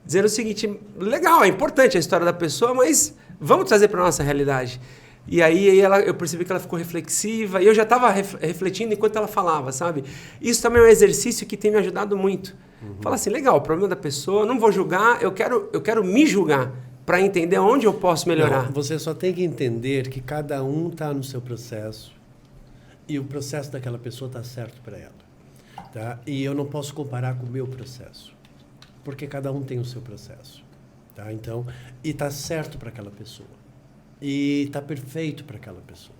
dizendo o seguinte, legal, é importante a história da pessoa, mas vamos trazer para a nossa realidade. E aí eu percebi que ela ficou reflexiva, e eu já estava refletindo enquanto ela falava, sabe? Isso também é um exercício que tem me ajudado muito. Fala assim, legal, o problema da pessoa, não vou julgar, eu quero me julgar, para entender onde eu posso melhorar. Não, você só tem que entender que cada um está no seu processo, e o processo daquela pessoa está certo para ela. Tá? E eu não posso comparar com o meu processo, porque cada um tem o seu processo. Tá? Então, e está certo para aquela pessoa. E está perfeito para aquela pessoa.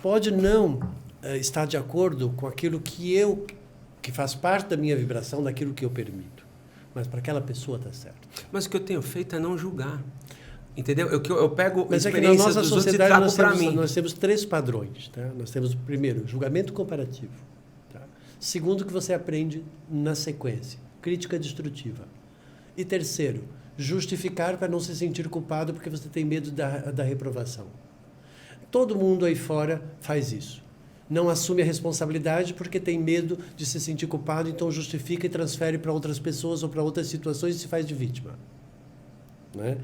Pode não estar de acordo com aquilo que faz parte da minha vibração, daquilo que eu permito. Mas para aquela pessoa está certo. Mas o que eu tenho feito é não julgar. Entendeu? Eu pego mas experiência na nossa dos sociedade outros e trago para mim. Nós temos 3 padrões. Tá? Nós temos, primeiro, julgamento comparativo. Tá? Segundo, que você aprende na sequência, crítica destrutiva. E terceiro, justificar para não se sentir culpado porque você tem medo da reprovação. Todo mundo aí fora faz isso. Não assume a responsabilidade porque tem medo de se sentir culpado, então justifica e transfere para outras pessoas ou para outras situações e se faz de vítima. Né?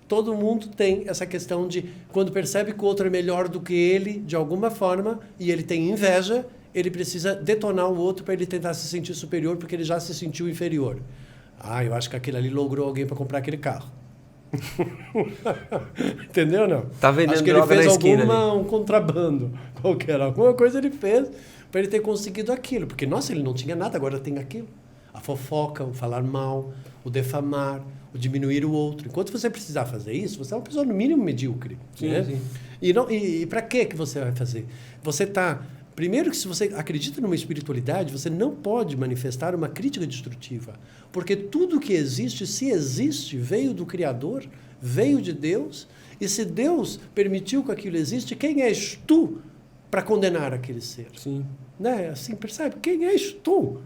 Todo mundo tem essa questão de, quando percebe que o outro é melhor do que ele, de alguma forma, e ele tem inveja, ele precisa detonar o outro para ele tentar se sentir superior, porque ele já se sentiu inferior. Eu acho que aquele ali logrou alguém para comprar aquele carro. Entendeu, não? Tá vendendo acho que ele fez esquina, um contrabando qualquer. Alguma coisa ele fez para ele ter conseguido aquilo. Porque, nossa, ele não tinha nada, agora tem aquilo. A fofoca, o falar mal, o defamar, o diminuir o outro. Enquanto você precisar fazer isso, você é uma pessoa, no mínimo, medíocre. Sim, né? sim. E para que você vai fazer? Você está... Primeiro que se você acredita numa espiritualidade, você não pode manifestar uma crítica destrutiva. Porque tudo que existe, se existe, veio do Criador, veio de Deus. E se Deus permitiu que aquilo existe, quem és tu para condenar aquele ser? Sim. Né? Assim, percebe? Quem és tu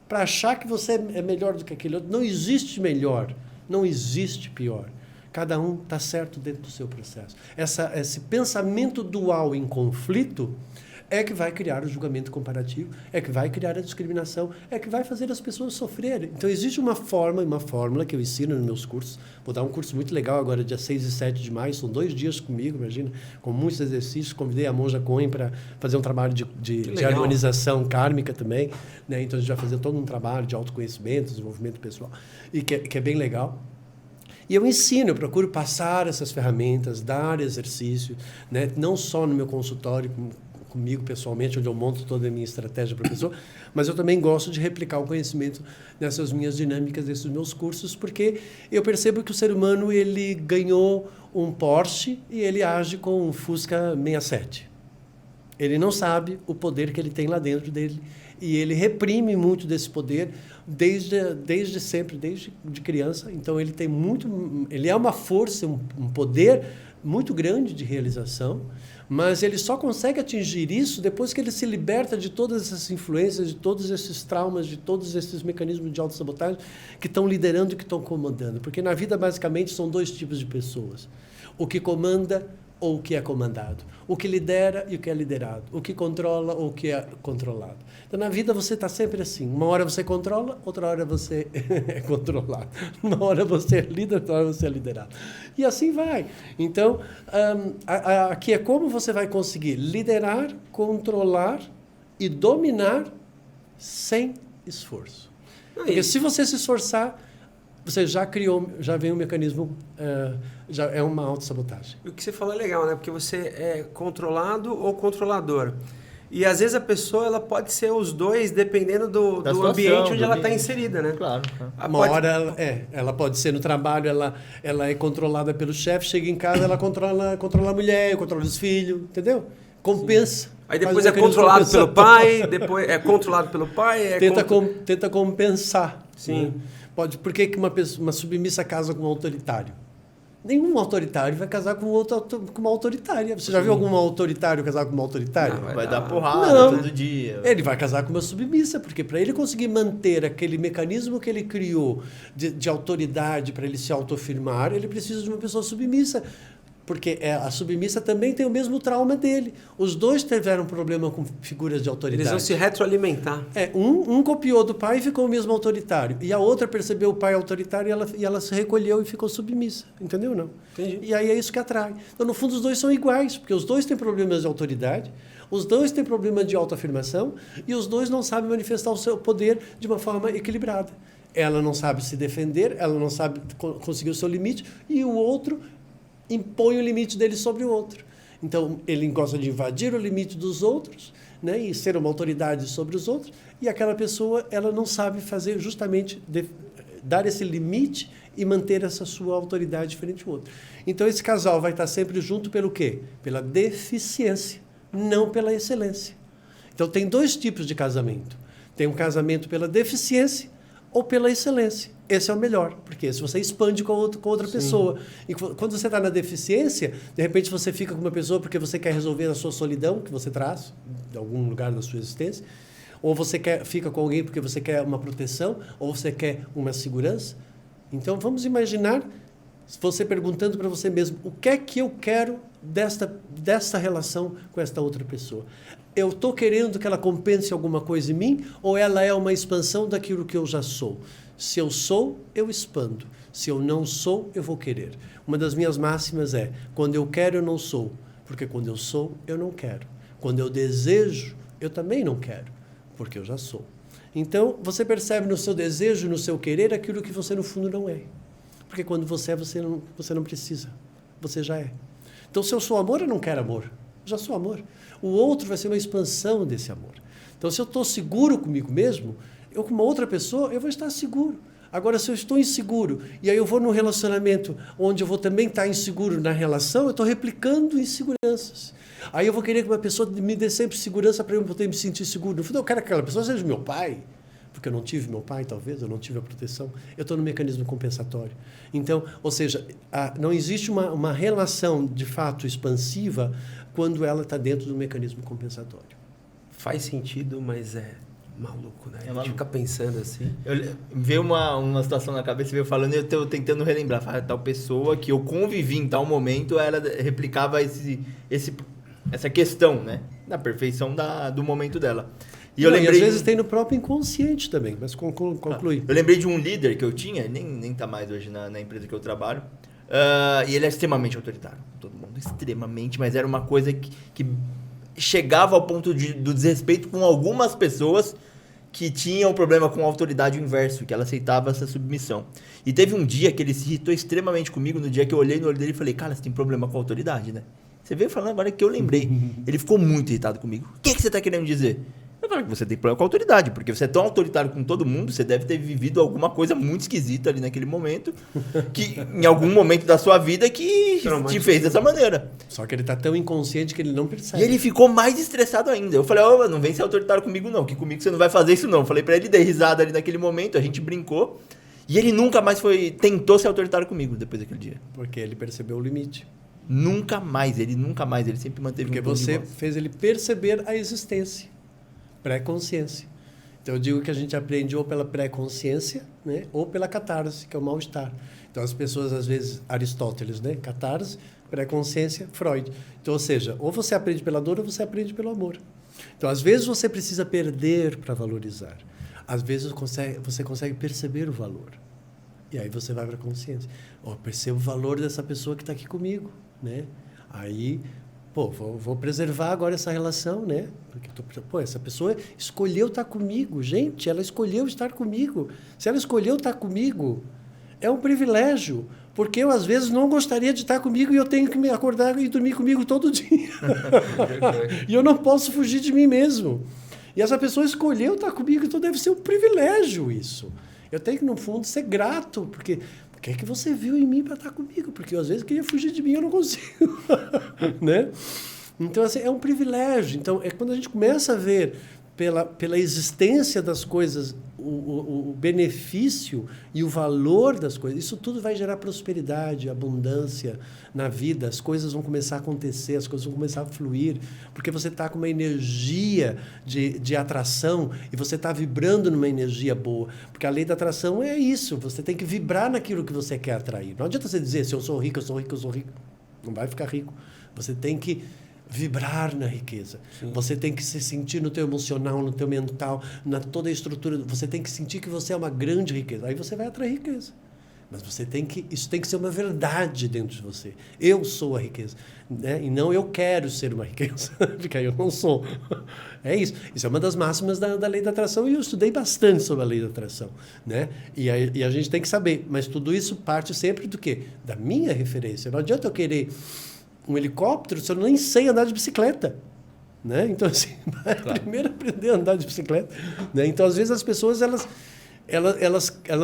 para achar que você é melhor do que aquele outro? Não existe melhor, não existe pior. Cada um está certo dentro do seu processo. Esse pensamento dual em conflito é que vai criar o julgamento comparativo, é que vai criar a discriminação, é que vai fazer as pessoas sofrerem. Então, existe uma fórmula que eu ensino nos meus cursos. Vou dar um curso muito legal agora, dia 6 e 7 de maio, são 2 dias comigo, imagina, com muitos exercícios. Convidei a Monja Coen para fazer um trabalho de harmonização kármica também. Né? Então, a gente vai fazer todo um trabalho de autoconhecimento, desenvolvimento pessoal, e que é bem legal. E eu ensino, eu procuro passar essas ferramentas, dar exercício, né? Não só no meu consultório, comigo pessoalmente, onde eu monto toda a minha estratégia para a pessoa, mas eu também gosto de replicar o conhecimento nessas minhas dinâmicas, nesses meus cursos, porque eu percebo que o ser humano ele ganhou um Porsche e ele age com um Fusca 67. Ele não sabe o poder que ele tem lá dentro dele. E ele reprime muito desse poder desde sempre, desde de criança. Então ele é uma força, um poder muito grande de realização, mas ele só consegue atingir isso depois que ele se liberta de todas essas influências, de todos esses traumas, de todos esses mecanismos de autossabotagem que estão liderando e que estão comandando. Porque na vida, basicamente, são 2 tipos de pessoas. O que comanda ou o que é comandado. O que lidera e o que é liderado. O que controla ou o que é controlado. Então, na vida, você está sempre assim. Uma hora você controla, outra hora você é controlado. Uma hora você é líder, outra hora você é liderado. E assim vai. Então, aqui é como você vai conseguir liderar, controlar e dominar sem esforço. Porque se você se esforçar, você já vem um mecanismo, já é uma autossabotagem. O que você falou é legal, né? Porque você é controlado ou controlador. E às vezes a pessoa ela pode ser os dois, dependendo do ambiente onde ela está inserida, né? Claro. Claro. Ela pode ser no trabalho, ela é controlada pelo chefe, chega em casa, ela controla a mulher, controla os filhos, entendeu? Compensa. Sim. Aí depois é controlado pelo pai, depois é controlado pelo pai. Tenta compensar. Sim. Né? Por que uma submissa casa com um autoritário? Nenhum autoritário vai casar com uma autoritária. Você já viu algum autoritário casar com uma autoritária? Não, vai dar porrada todo dia. Ele vai casar com uma submissa, porque para ele conseguir manter aquele mecanismo que ele criou de autoridade, para ele se autoafirmar, ele precisa de uma pessoa submissa. Porque a submissa também tem o mesmo trauma dele. Os 2 tiveram problema com figuras de autoridade. Eles vão se retroalimentar. Um copiou do pai e ficou o mesmo autoritário. E a outra percebeu o pai autoritário e ela se recolheu e ficou submissa. Entendeu? Não? Entendi. E aí é isso que atrai. Então, no fundo, os 2 são iguais, porque os 2 têm problemas de autoridade, os 2 têm problema de autoafirmação e os 2 não sabem manifestar o seu poder de uma forma equilibrada. Ela não sabe se defender, ela não sabe conseguir o seu limite e o outro impõe o limite dele sobre o outro. Então, ele gosta de invadir o limite dos outros, né, e ser uma autoridade sobre os outros, e aquela pessoa ela não sabe fazer justamente dar esse limite e manter essa sua autoridade frente ao outro. Então, esse casal vai estar sempre junto pelo quê? Pela deficiência, não pela excelência. Então, tem 2 tipos de casamento. Tem um casamento pela deficiência ou pela excelência. Esse é o melhor, porque se você expande com outra pessoa. E quando você está na deficiência, de repente você fica com uma pessoa porque você quer resolver a sua solidão que você traz de algum lugar da sua existência, ou você fica com alguém porque você quer uma proteção, ou você quer uma segurança. Então, vamos imaginar você perguntando para você mesmo, o que é que eu quero desta relação com esta outra pessoa? Eu estou querendo que ela compense alguma coisa em mim, ou ela é uma expansão daquilo que eu já sou? Se eu sou, eu expando. Se eu não sou, eu vou querer. Uma das minhas máximas é, quando eu quero, eu não sou. Porque quando eu sou, eu não quero. Quando eu desejo, eu também não quero. Porque eu já sou. Então, você percebe no seu desejo, no seu querer, aquilo que você, no fundo, não é. Porque quando você é, você não precisa. Você já é. Então, se eu sou amor, eu não quero amor. Eu já sou amor. O outro vai ser uma expansão desse amor. Então, se eu estou seguro comigo mesmo, eu com uma outra pessoa, eu vou estar seguro. Agora, se eu estou inseguro, e aí eu vou num relacionamento onde eu vou também estar inseguro na relação, eu estou replicando inseguranças. Aí eu vou querer que uma pessoa me dê sempre segurança para eu poder me sentir seguro. No fundo, eu quero que aquela pessoa seja meu pai, porque eu não tive meu pai, talvez, eu não tive a proteção. Eu estou no mecanismo compensatório. Então, ou seja, não existe uma relação, de fato, expansiva quando ela está dentro do mecanismo compensatório. Faz sentido, mas é maluco, né? A gente fica pensando assim. Veio uma situação na cabeça, veio falando, e eu estou tentando relembrar. Tal pessoa que eu convivi em tal momento, ela replicava essa questão, né? Da perfeição do momento dela. E eu lembrei, às vezes tem no próprio inconsciente também, mas conclui. Eu lembrei de um líder que eu tinha, nem tá mais hoje na empresa que eu trabalho, e ele é extremamente autoritário. Todo mundo extremamente, mas era uma coisa que chegava ao ponto do desrespeito com algumas pessoas que tinham problema com a autoridade inverso, que ela aceitava essa submissão. E teve um dia que ele se irritou extremamente comigo, no dia que eu olhei no olho dele e falei, cara, você tem problema com a autoridade, né? Você veio falando agora que eu lembrei. Ele ficou muito irritado comigo. O que você tá querendo dizer? Eu falei, você tem problema com a autoridade, porque você é tão autoritário com todo mundo, você deve ter vivido alguma coisa muito esquisita ali naquele momento, que em algum momento da sua vida que te fez dessa maneira. Só que ele tá tão inconsciente que ele não percebe. E ele ficou mais estressado ainda. Eu falei, não vem ser autoritário comigo não, que comigo você não vai fazer isso não. Falei pra ele, dei risada ali naquele momento, a gente brincou, e ele nunca mais tentou ser autoritário comigo depois daquele dia. Porque ele percebeu o limite. Nunca mais, ele sempre manteve Porque um tom de você voz. fez ele perceber a existência, pré-consciência. Então eu digo que a gente aprende ou pela pré-consciência, né, ou pela catarse, que é o mal-estar. Então as pessoas, às vezes, Aristóteles, né, catarse, pré-consciência, Freud. Então, ou seja, ou você aprende pela dor ou você aprende pelo amor. Então, às vezes você precisa perder para valorizar. Às vezes você consegue perceber o valor. E aí você vai para a consciência. Percebo o valor dessa pessoa que está aqui comigo, né? Aí, vou preservar agora essa relação, né? Porque essa pessoa escolheu estar comigo. Gente, ela escolheu estar comigo. Se ela escolheu estar comigo, é um privilégio. Porque eu, às vezes, não gostaria de estar comigo e eu tenho que me acordar e dormir comigo todo dia. E eu não posso fugir de mim mesmo. E essa pessoa escolheu estar comigo, então deve ser um privilégio isso. Eu tenho que, no fundo, ser grato, porque o que é que você viu em mim para estar comigo? Porque eu, às vezes, queria fugir de mim e eu não consigo. Né? Então, assim, é um privilégio. Então, é quando a gente começa a ver pela existência das coisas o benefício e o valor das coisas, isso tudo vai gerar prosperidade, abundância na vida, as coisas vão começar a acontecer, as coisas vão começar a fluir, porque você está com uma energia de atração e você está vibrando numa energia boa, porque a lei da atração é isso, você tem que vibrar naquilo que você quer atrair. Não adianta você dizer, se eu sou rico, eu sou rico, eu sou rico. Não vai ficar rico. Você tem que vibrar na riqueza. Sim. Você tem que se sentir no teu emocional, no teu mental, na toda a estrutura. Você tem que sentir que você é uma grande riqueza. Aí você vai atrair riqueza. Mas isso tem que ser uma verdade dentro de você. Eu sou a riqueza. Né? E não eu quero ser uma riqueza. Porque aí eu não sou. É isso. Isso é uma das máximas da lei da atração e eu estudei bastante sobre a lei da atração. Né? E a gente tem que saber. Mas tudo isso parte sempre do quê? Da minha referência. Não adianta eu querer um helicóptero se eu nem sei andar de bicicleta. Né? Então, assim, primeiro aprender a andar de bicicleta. Né? Então, às vezes, as pessoas elas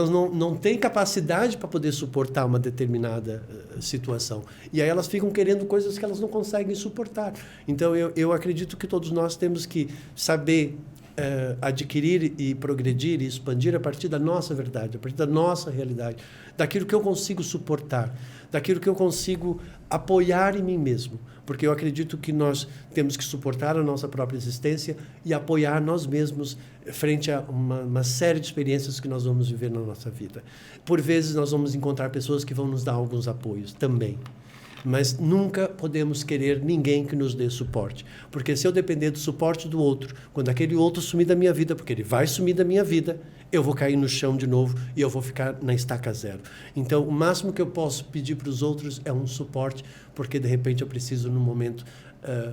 não têm capacidade para poder suportar uma determinada situação. E aí elas ficam querendo coisas que elas não conseguem suportar. Então, eu acredito que todos nós temos que saber adquirir e progredir e expandir a partir da nossa verdade, a partir da nossa realidade, daquilo que eu consigo suportar, daquilo que eu consigo apoiar em mim mesmo. Porque eu acredito que nós temos que suportar a nossa própria existência e apoiar nós mesmos frente a uma série de experiências que nós vamos viver na nossa vida. Por vezes, nós vamos encontrar pessoas que vão nos dar alguns apoios também. Mas nunca podemos querer ninguém que nos dê suporte. Porque se eu depender do suporte do outro, quando aquele outro sumir da minha vida, porque ele vai sumir da minha vida, eu vou cair no chão de novo e eu vou ficar na estaca zero. Então, o máximo que eu posso pedir para os outros é um suporte, porque de repente eu preciso num momento,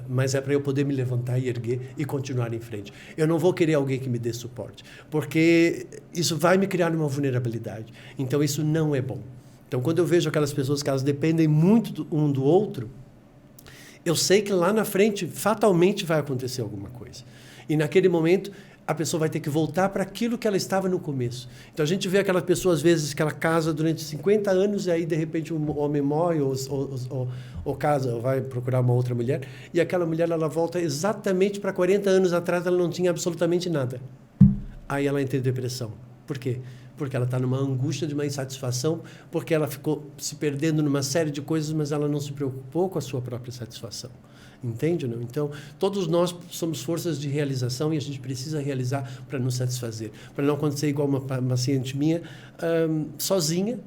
mas é para eu poder me levantar e erguer e continuar em frente. Eu não vou querer alguém que me dê suporte, porque isso vai me criar uma vulnerabilidade. Então, isso não é bom. Então, quando eu vejo aquelas pessoas que elas dependem muito um do outro, eu sei que lá na frente, fatalmente, vai acontecer alguma coisa. E naquele momento, a pessoa vai ter que voltar para aquilo que ela estava no começo. Então, a gente vê aquela pessoa, às vezes, que ela casa durante 50 anos e aí, de repente, um homem morre ou casa, ou vai procurar uma outra mulher, e aquela mulher, ela volta exatamente para 40 anos atrás, ela não tinha absolutamente nada. Aí ela entra em depressão. Por quê? Porque ela está numa angústia de uma insatisfação, porque ela ficou se perdendo numa série de coisas, mas ela não se preocupou com a sua própria satisfação. Entende? Não? Então, todos nós somos forças de realização e a gente precisa realizar para nos satisfazer. Para não acontecer igual uma paciente minha, sozinha.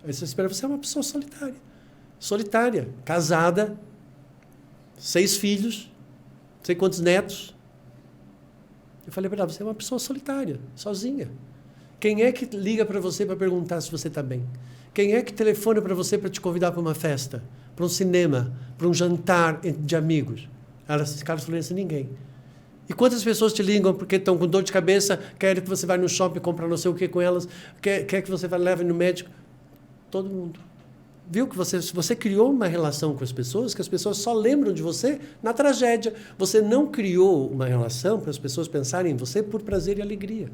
Aí você espera, você é uma pessoa solitária. Solitária, casada, 6 filhos, não sei quantos netos. Eu falei para ela, você é uma pessoa solitária, sozinha. Quem é que liga para você para perguntar se você está bem? Quem é que telefona para você para te convidar para uma festa, para um cinema, para um jantar de amigos? Esse cara falou assim, ninguém. E quantas pessoas te ligam porque estão com dor de cabeça, querem que você vá no shopping comprar não sei o que com elas, quer que você leve no médico? Todo mundo. viu que você criou uma relação com as pessoas que as pessoas só lembram de você na tragédia. Você não criou uma relação para as pessoas pensarem em você por prazer e alegria.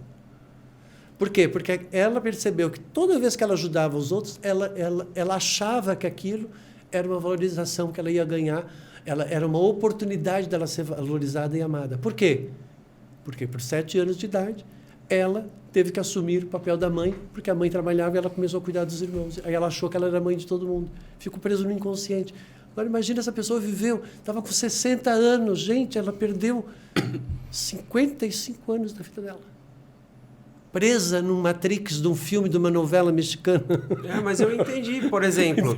Por quê? Porque ela percebeu que toda vez que ela ajudava os outros, ela achava que aquilo era uma valorização que ela ia ganhar, era uma oportunidade dela ser valorizada e amada. Por quê? Porque por 7 anos de idade, ela teve que assumir o papel da mãe, porque a mãe trabalhava e ela começou a cuidar dos irmãos. Aí ela achou que ela era mãe de todo mundo. Ficou preso no inconsciente. Agora imagina, essa pessoa viveu, estava com 60 anos, gente, ela perdeu 55 anos da vida dela. Presa num Matrix, de um filme, de uma novela mexicana. Mas eu entendi, por exemplo.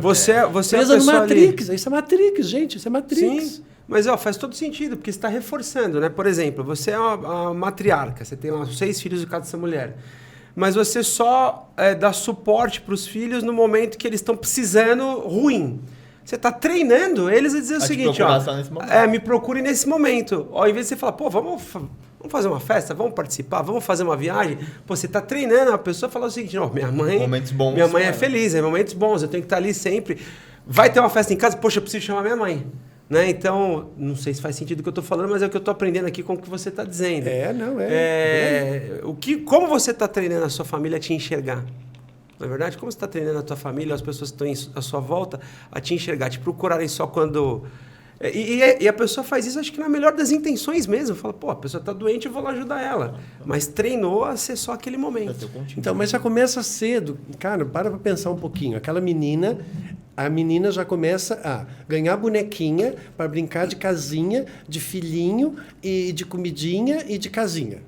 Você presa é no Matrix. Isso é Matrix, gente. Isso é Matrix. Sim, mas faz todo sentido, porque você está reforçando, né? Por exemplo, você é uma matriarca, você tem lá 6 filhos de cada essa mulher. Mas você só dá suporte para os filhos no momento que eles estão precisando ruim. Você está treinando eles a dizer o seguinte, me procure nesse momento. Ao invés de você falar, pô, vamos fazer uma festa, vamos participar, vamos fazer uma viagem. Pô, você está treinando a pessoa a falar o seguinte, não, minha mãe é feliz, é momentos bons, eu tenho que estar ali sempre. Vai ter uma festa em casa, poxa, eu preciso chamar minha mãe. Né? Então, não sei se faz sentido o que eu estou falando, mas é o que eu estou aprendendo aqui com o que você está dizendo. Como você está treinando a sua família a te enxergar? Na verdade, como você está treinando a tua família, as pessoas que estão à sua volta, a te enxergar, te procurarem só quando... E a pessoa faz isso, acho que na melhor das intenções mesmo. Fala, pô, a pessoa está doente, eu vou lá ajudar ela. Mas treinou a ser só aquele momento. Então, mas já começa cedo. Cara, para pensar um pouquinho. Aquela menina... A menina já começa a ganhar bonequinha para brincar de casinha, de filhinho, e de comidinha e de casinha.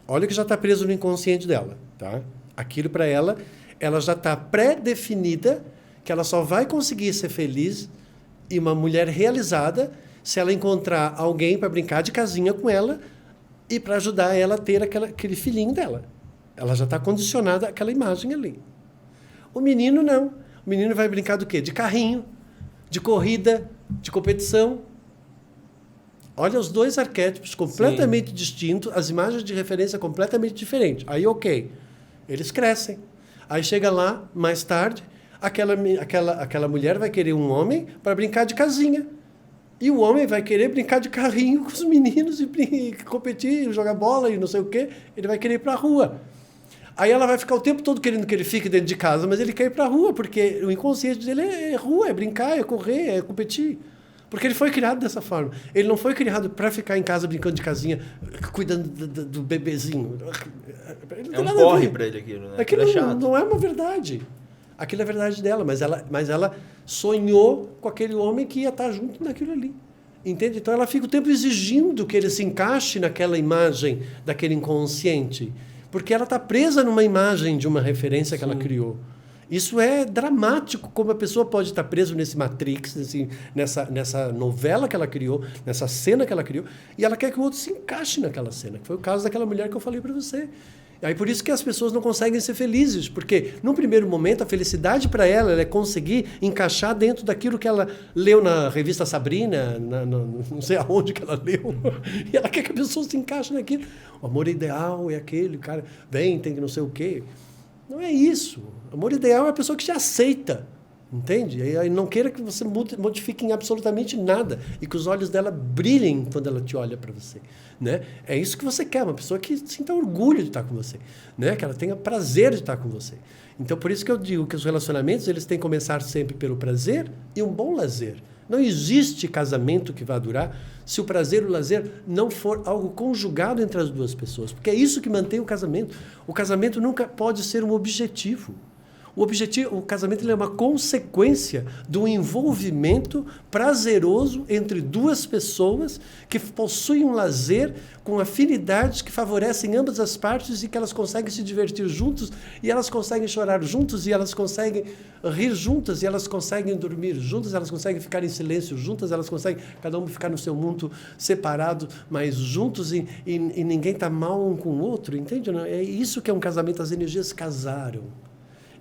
Olha que já está preso no inconsciente dela. Tá? Aquilo para ela já está pré-definida que ela só vai conseguir ser feliz e uma mulher realizada se ela encontrar alguém para brincar de casinha com ela e para ajudar ela a ter aquele filhinho dela. Ela já está condicionada àquela imagem ali. O menino não. O menino vai brincar do quê? De carrinho, de corrida, de competição. Olha os 2 arquétipos completamente distintos, as imagens de referência completamente diferentes. Aí, ok, eles crescem. Aí chega lá, mais tarde, aquela mulher vai querer um homem para brincar de casinha. E o homem vai querer brincar de carrinho com os meninos e competir, jogar bola e não sei o quê. Ele vai querer ir para a rua. Aí ela vai ficar o tempo todo querendo que ele fique dentro de casa, mas ele quer ir para a rua, porque o inconsciente dele é rua, é brincar, é correr, é competir. Porque ele foi criado dessa forma. Ele não foi criado para ficar em casa brincando de casinha, cuidando do bebezinho. É um porre para ele aquilo, né? Aquilo não é uma verdade. Aquilo é a verdade dela, mas ela sonhou com aquele homem que ia estar junto naquilo ali. Entende? Então ela fica o tempo exigindo que ele se encaixe naquela imagem daquele inconsciente. Porque ela está presa numa imagem de uma referência que ela criou. Isso é dramático, como a pessoa pode estar presa nesse Matrix, nessa novela que ela criou, nessa cena que ela criou, e ela quer que o outro se encaixe naquela cena, que foi o caso daquela mulher que eu falei para você. Aí por isso que as pessoas não conseguem ser felizes, porque num primeiro momento a felicidade para ela é conseguir encaixar dentro daquilo que ela leu na revista Sabrina, não sei aonde que ela leu, e ela quer que a pessoa se encaixe naquilo. O amor ideal é aquele, o cara vem, tem que não sei o quê. Não é isso. O amor ideal é a pessoa que te aceita. Entende? E aí não queira que você modifique em absolutamente nada e que os olhos dela brilhem quando ela te olha para você, né? É isso que você quer, uma pessoa que sinta orgulho de estar com você, né? Que ela tenha prazer de estar com você. Então, por isso que eu digo que os relacionamentos eles têm que começar sempre pelo prazer e um bom lazer. Não existe casamento que vá durar se o prazer e o lazer não for algo conjugado entre as duas pessoas, porque é isso que mantém o casamento. O casamento nunca pode ser um objetivo. O casamento ele é uma consequência do envolvimento prazeroso entre duas pessoas que possuem um lazer com afinidades que favorecem ambas as partes e que elas conseguem se divertir juntos e elas conseguem chorar juntos e elas conseguem rir juntas e elas conseguem dormir juntas, elas conseguem ficar em silêncio juntas, elas conseguem cada um ficar no seu mundo separado, mas juntos e ninguém está mal um com o outro, entende? É isso que é um casamento, as energias casaram.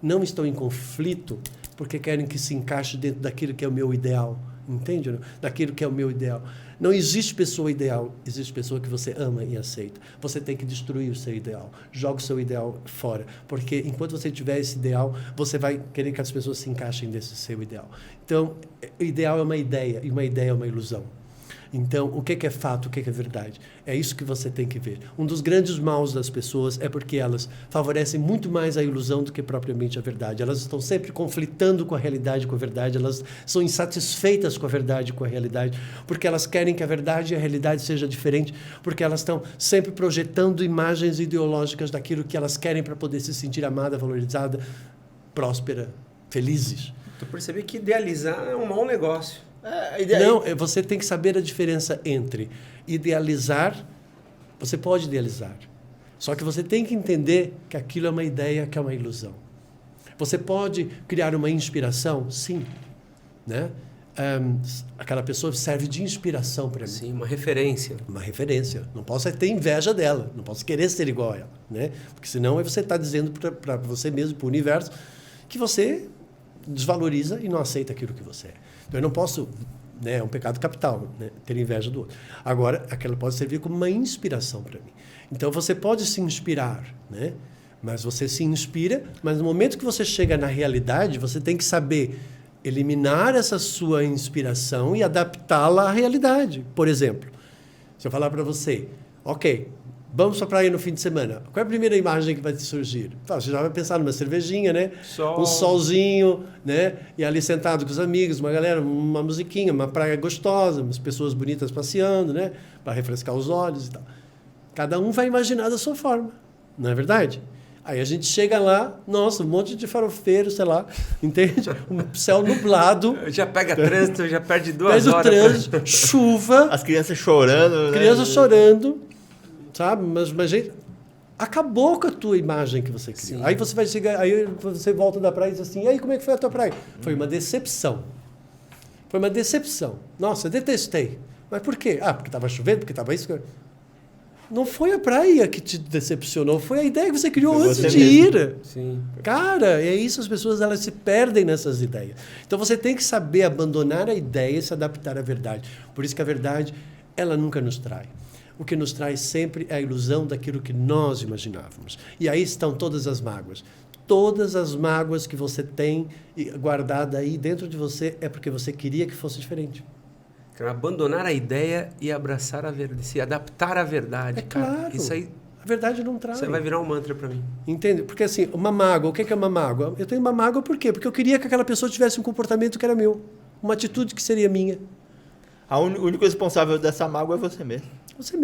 Não estão em conflito porque querem que se encaixe dentro daquilo que é o meu ideal. entende? Daquilo que é o meu ideal. Não existe pessoa ideal, existe pessoa que você ama e aceita. Você tem que destruir o seu ideal. Joga o seu ideal fora. Porque enquanto você tiver esse ideal, você vai querer que as pessoas se encaixem nesse seu ideal. Então, o ideal é uma ideia, e uma ideia é uma ilusão. Então, o que é fato, o que é verdade? É isso que você tem que ver. Um dos grandes maus das pessoas é porque elas favorecem muito mais a ilusão do que propriamente a verdade. Elas estão sempre conflitando com a realidade, com a verdade. Elas são insatisfeitas com a verdade, com a realidade, porque elas querem que a verdade e a realidade seja diferente, porque elas estão sempre projetando imagens ideológicas daquilo que elas querem para poder se sentir amada, valorizada, próspera, felizes. Tu percebi que idealizar é um mau negócio. Não, você tem que saber a diferença entre idealizar, você pode idealizar, só que você tem que entender que aquilo é uma ideia, que é uma ilusão. Você pode criar uma inspiração? Sim. Né? Aquela pessoa serve de inspiração para mim. Sim, uma referência. Uma referência. Não posso ter inveja dela, não posso querer ser igual a ela. Né? Porque senão você está dizendo para você mesmo, para o universo, que você desvaloriza e não aceita aquilo que você é. Então, eu não posso, né, é um pecado capital, né, ter inveja do outro. Agora, aquela pode servir como uma inspiração para mim. Então, você pode se inspirar, né, mas você se inspira, mas no momento que você chega na realidade, você tem que saber eliminar essa sua inspiração e adaptá-la à realidade. Por exemplo, se eu falar para você, ok, vamos para a praia no fim de semana. Qual é a primeira imagem que vai te surgir? Você já vai pensar numa cervejinha, né? Um solzinho, né? E ali sentado com os amigos, uma galera, uma musiquinha, uma praia gostosa, umas pessoas bonitas passeando, né? Para refrescar os olhos e tal. Cada um vai imaginar da sua forma, não é verdade? Aí a gente chega lá, nossa, um monte de farofeiro, sei lá, entende? Um céu nublado. Já pega trânsito, já perde 2 horas. Perde o trânsito, chuva. As crianças chorando. Crianças chorando. Sabe? Mas gente, acabou com a tua imagem que você criou. Sim. Aí você vai chegar, aí você volta da praia e diz assim, e aí, como é que foi a tua praia? Foi uma decepção. Foi uma decepção. Nossa, detestei. Mas por quê? Ah, porque estava chovendo, porque estava isso. Não foi a praia que te decepcionou, foi a ideia que você criou antes de ir. Sim. Cara, é isso, as pessoas elas se perdem nessas ideias. Então você tem que saber abandonar a ideia e se adaptar à verdade. Por isso que a verdade, ela nunca nos trai. O que nos traz sempre é a ilusão daquilo que nós imaginávamos. E aí estão todas as mágoas. Todas as mágoas que você tem guardada aí dentro de você é porque você queria que fosse diferente. Abandonar a ideia e abraçar a verdade, se adaptar à verdade. É claro. Cara, isso aí, a verdade não traz. Você vai virar um mantra para mim. Entende? Porque assim, uma mágoa, o que é uma mágoa? Eu tenho uma mágoa por quê? Porque eu queria que aquela pessoa tivesse um comportamento que era meu. Uma atitude que seria minha. O único responsável dessa mágoa é você mesmo.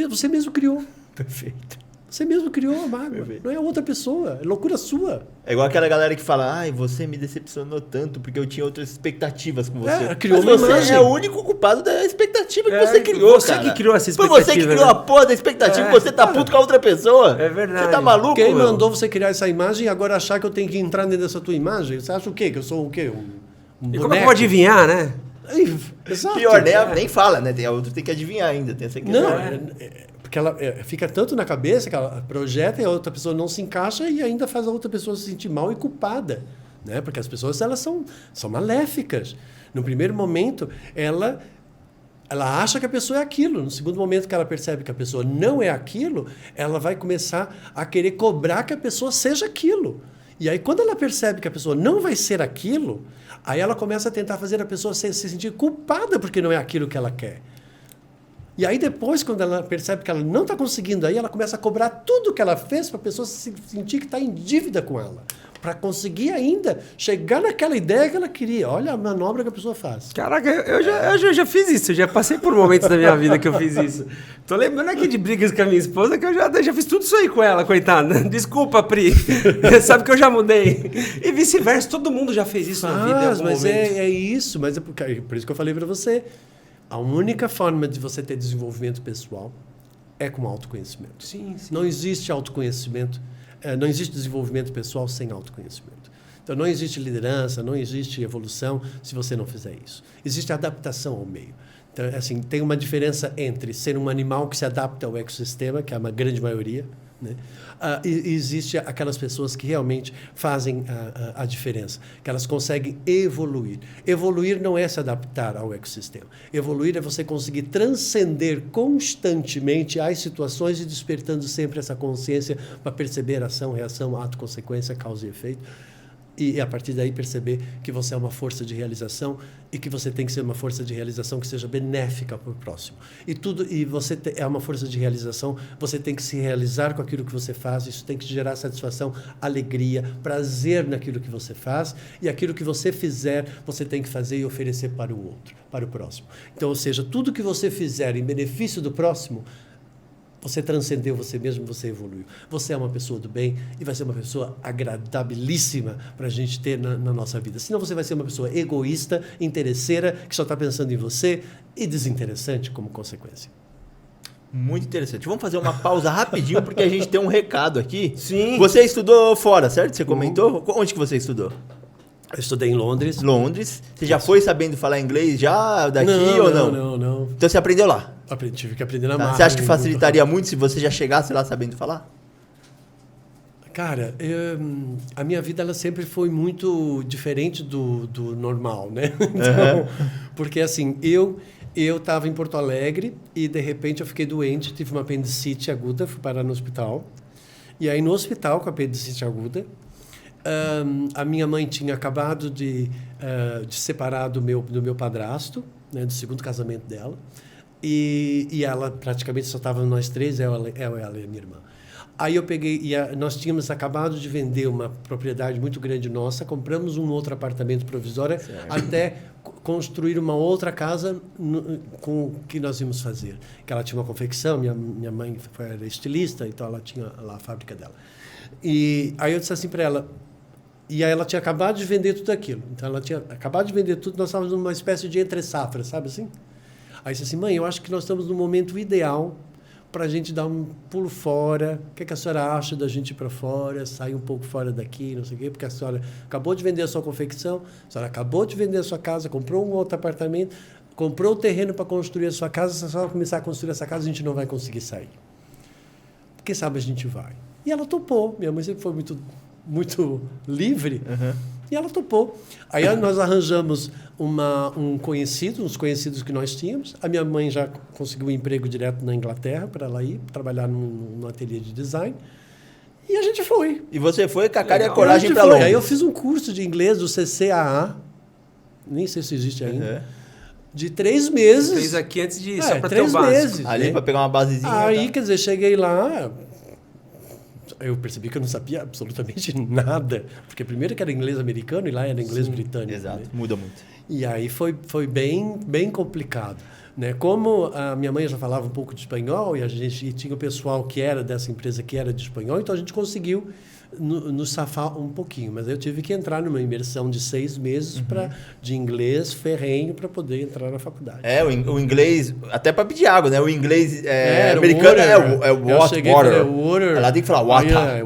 Você mesmo criou. Perfeito. Você mesmo criou a mágoa. Perfeito. Não é outra pessoa. É loucura sua. É igual aquela galera que fala, ai, você me decepcionou tanto porque eu tinha outras expectativas com você. Criou mas uma você imagem. é o único culpado da expectativa que você criou, você cara. que criou essa expectativa. Foi você que criou a porra da expectativa que você tá puto com a outra pessoa. É verdade. Você tá maluco, Quem meu? mandou você criar essa imagem e agora achar que eu tenho que entrar dentro dessa tua imagem? Você acha o quê? Que eu sou o quê? E como é que eu vou adivinhar, né? Exato. Pior, né? Nem fala, né? Tem a outra tem que adivinhar ainda. Tem essa questão. Não, porque ela fica tanto na cabeça que ela projeta e a outra pessoa não se encaixa e ainda faz a outra pessoa se sentir mal e culpada. Né? Porque as pessoas elas são maléficas. No primeiro momento, ela acha que a pessoa é aquilo. No segundo momento que ela percebe que a pessoa não é aquilo, ela vai começar a querer cobrar que a pessoa seja aquilo. E aí, quando ela percebe que a pessoa não vai ser aquilo, aí ela começa a tentar fazer a pessoa se sentir culpada porque não é aquilo que ela quer. E aí depois, quando ela percebe que ela não está conseguindo, aí ela começa a cobrar tudo que ela fez para a pessoa se sentir que está em dívida com ela. Para conseguir ainda chegar naquela ideia que ela queria. Olha a manobra que a pessoa faz. Caraca, eu já fiz isso. Eu já passei por momentos da minha vida que eu fiz isso. Tô lembrando aqui de brigas com a minha esposa que eu já fiz tudo isso aí com ela, coitada. Desculpa, Pri. Sabe que eu já mudei. E vice-versa, todo mundo já fez isso na vida em algum mas momento. é isso. Mas é por isso que eu falei para você. A única forma de você ter desenvolvimento pessoal é com autoconhecimento. Sim. Não existe autoconhecimento, não existe desenvolvimento pessoal sem autoconhecimento. Então, não existe liderança, não existe evolução se você não fizer isso. Existe adaptação ao meio. Então, assim, tem uma diferença entre ser um animal que se adapta ao ecossistema, que é uma grande maioria, né? E existe aquelas pessoas que realmente fazem a diferença, que elas conseguem evoluir. Evoluir não é se adaptar ao ecossistema. Evoluir é você conseguir transcender constantemente as situações e despertando sempre essa consciência para perceber ação, reação, ato, consequência, causa e efeito. E a partir daí perceber que você é uma força de realização e que você tem que ser uma força de realização que seja benéfica para o próximo. E você é uma força de realização, você tem que se realizar com aquilo que você faz, isso tem que te gerar satisfação, alegria, prazer naquilo que você faz, e aquilo que você fizer, você tem que fazer e oferecer para o outro, para o próximo. Então, ou seja, tudo que você fizer em benefício do próximo, você transcendeu você mesmo, você evoluiu. Você é uma pessoa do bem e vai ser uma pessoa agradabilíssima para a gente ter na nossa vida. Senão você vai ser uma pessoa egoísta, interesseira, que só está pensando em você e desinteressante como consequência. Muito interessante. Vamos fazer uma pausa rapidinho porque a gente tem um recado aqui. Sim. Você estudou fora, certo? Você comentou? Onde que você estudou? Eu estudei em Londres. Londres. Você já foi sabendo falar inglês já daqui ou não? Não. Então você aprendeu lá? Tive que aprender na marra. Você acha que facilitaria muito se você já chegasse lá sabendo falar? Cara, a minha vida ela sempre foi muito diferente do normal, né? Então, porque assim, eu estava em Porto Alegre e de repente eu fiquei doente, tive uma apendicite aguda, fui parar no hospital. E aí no hospital com a apendicite aguda, a minha mãe tinha acabado de separar do meu padrasto, né, do segundo casamento dela. E ela praticamente só estava nós três, ela e a minha irmã. Aí eu peguei, nós tínhamos acabado de vender uma propriedade muito grande nossa, compramos um outro apartamento provisório, até construir uma outra casa com o que nós íamos fazer. Que ela tinha uma confecção, minha mãe era estilista, então ela tinha lá a fábrica dela. E aí eu disse assim para ela, e aí ela tinha acabado de vender tudo aquilo. Então ela tinha acabado de vender tudo, nós estávamos numa espécie de entre-safra, sabe assim? Aí eu disse assim, mãe, eu acho que nós estamos no momento ideal para a gente dar um pulo fora. O que a senhora acha da gente ir para fora, sair um pouco fora daqui, não sei o quê, porque a senhora acabou de vender a sua confecção, a senhora acabou de vender a sua casa, comprou um outro apartamento, comprou o terreno para construir a sua casa, se a senhora começar a construir essa casa, a gente não vai conseguir sair. Quem sabe a gente vai. E ela topou. Minha mãe sempre foi muito livre. E ela topou. Aí nós arranjamos uns conhecidos que nós tínhamos. A minha mãe já conseguiu um emprego direto na Inglaterra para ela ir trabalhar num ateliê de design. E a gente foi. E você foi com a cara e a coragem para Londres. Aí eu fiz um curso de inglês do CCAA, nem sei se existe ainda, de 3 meses. Fez aqui antes de só para ter o 3 básico. meses. Ali para pegar uma basezinha. Aí, quer dizer, cheguei lá... Eu percebi que eu não sabia absolutamente nada, porque primeiro que era inglês americano e lá era inglês britânico. Exato, né? muda muito. E aí foi bem complicado. Né? Como a minha mãe já falava um pouco de espanhol e tinha o pessoal que era dessa empresa que era de espanhol, então a gente conseguiu nos safar um pouquinho. Mas eu tive que entrar numa imersão de 6 meses de inglês ferrenho para poder entrar na faculdade. O inglês, até para pedir água, né? O inglês americano water. Water. Ela tem que falar water.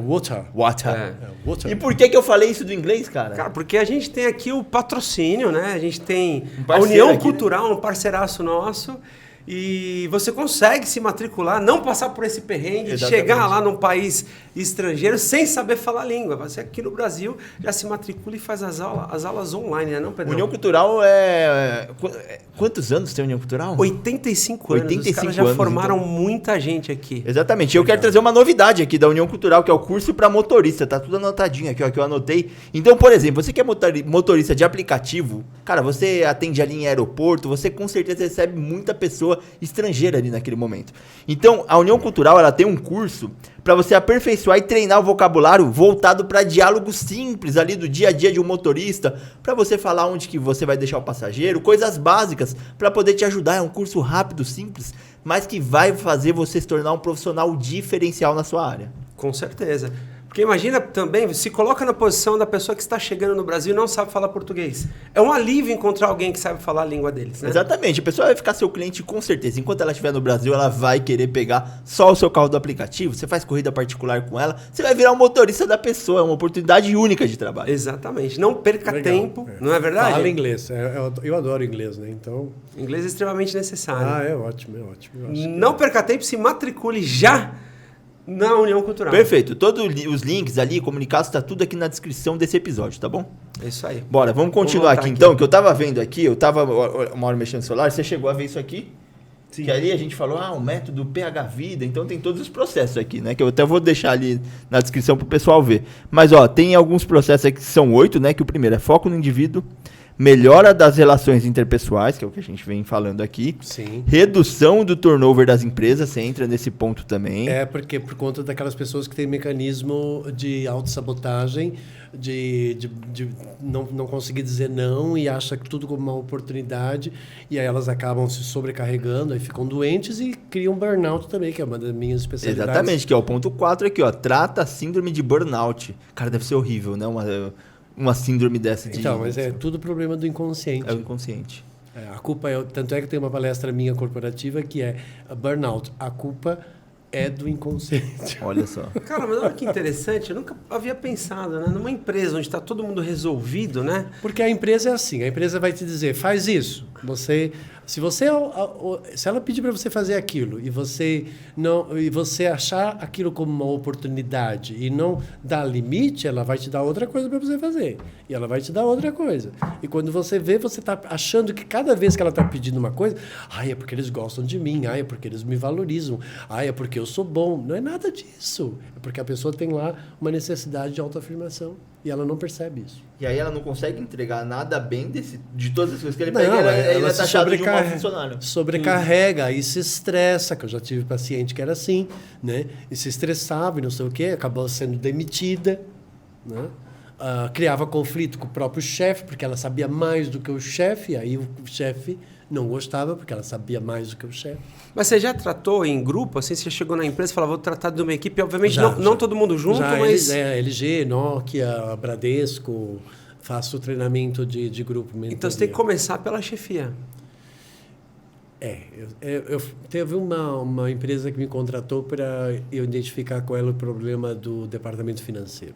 Water. E por que eu falei isso do inglês, cara? Cara, porque a gente tem aqui o patrocínio, né? A gente tem a parceiro União aqui, Cultural, um parceiraço nosso. E você consegue se matricular, não passar por esse perrengue, Exatamente. chegar lá num país estrangeiro sem saber falar a língua. Você aqui no Brasil já se matricula e faz as aulas online, né, não, Pedro? União Cultural é... Quantos anos tem a União Cultural? 85 anos. 85 Os caras já anos, formaram então. muita gente aqui. Exatamente. Eu quero trazer uma novidade aqui da União Cultural, que é o curso para motorista. Tá tudo anotadinho aqui, ó, que eu anotei. Então, por exemplo, você que é motorista de aplicativo, cara, você atende ali em aeroporto, você com certeza recebe muita pessoa estrangeira ali naquele momento. Então, a União Cultural, ela tem um curso para você aperfeiçoar e treinar o vocabulário voltado para diálogos simples ali do dia a dia de um motorista, para você falar onde que você vai deixar o passageiro, coisas básicas para poder te ajudar. É um curso rápido, simples, mas que vai fazer você se tornar um profissional diferencial na sua área. Com certeza. Porque imagina também, se coloca na posição da pessoa que está chegando no Brasil e não sabe falar português. É um alívio encontrar alguém que sabe falar a língua deles, né? Exatamente. A pessoa vai ficar seu cliente com certeza. Enquanto ela estiver no Brasil, ela vai querer pegar só o seu carro do aplicativo. Você faz corrida particular com ela, você vai virar um motorista da pessoa. É uma oportunidade única de trabalho. Exatamente. Não perca tempo, não é verdade? Fala inglês. Eu adoro inglês, né? Então... Inglês é extremamente necessário. É ótimo. Não perca tempo, se matricule já Na União Cultural. Perfeito. Todos os links ali, comunicados, tá tudo aqui na descrição desse episódio, tá bom? É isso aí. Bora, vamos continuar aqui então, que eu tava vendo aqui, eu tava uma hora mexendo no celular, você chegou a ver isso aqui? Sim. Que ali a gente falou, o método PH Vida, então tem todos os processos aqui, né? Que eu até vou deixar ali na descrição pro pessoal ver. Mas, tem alguns processos aqui que são 8, né? Que o primeiro é foco no indivíduo, melhora das relações interpessoais, que é o que a gente vem falando aqui. Sim. Redução do turnover das empresas, você entra nesse ponto também. Porque por conta daquelas pessoas que têm mecanismo de autossabotagem, de não conseguir dizer não e acha que tudo como uma oportunidade, e aí elas acabam se sobrecarregando, aí ficam doentes e criam burnout também, que é uma das minhas especialidades. Exatamente, que é o ponto 4 aqui, trata a síndrome de burnout. Cara, deve ser horrível, né? Uma síndrome dessa. Então, mas é tudo problema do inconsciente. É o inconsciente. A culpa tanto é que tem uma palestra minha corporativa que é burnout. A culpa é do inconsciente. Olha só. Cara, mas olha que interessante, eu nunca havia pensado, né? Numa empresa onde está todo mundo resolvido, né? Porque a empresa é assim, a empresa vai te dizer, faz isso. Se ela pedir para você fazer aquilo e você achar aquilo como uma oportunidade e não dar limite, ela vai te dar outra coisa para você fazer. E ela vai te dar outra coisa. E quando você vê, você está achando que cada vez que ela está pedindo uma coisa, é porque eles gostam de mim, é porque eles me valorizam, é porque eu sou bom. Não é nada disso. É porque a pessoa tem lá uma necessidade de autoafirmação e ela não percebe isso. E aí ela não consegue entregar nada bem de todas as coisas que ele Não, pega, ela é se taxada de um mau funcionário. sobrecarrega e se estressa, que eu já tive paciente que era assim, né? E se estressava e não sei o quê, acabou sendo demitida, né? Criava conflito com o próprio chefe, porque ela sabia mais do que o chefe, e aí o chefe não gostava, porque ela sabia mais do que o chefe. Mas você já tratou em grupo, assim, você chegou na empresa e falou, vou tratar de uma equipe, obviamente Já. não todo mundo junto, mas... LG, Nokia, Bradesco, faço treinamento de grupo. Então você tem que começar pela chefia. Teve uma empresa que me contratou para eu identificar qual era o problema do departamento financeiro.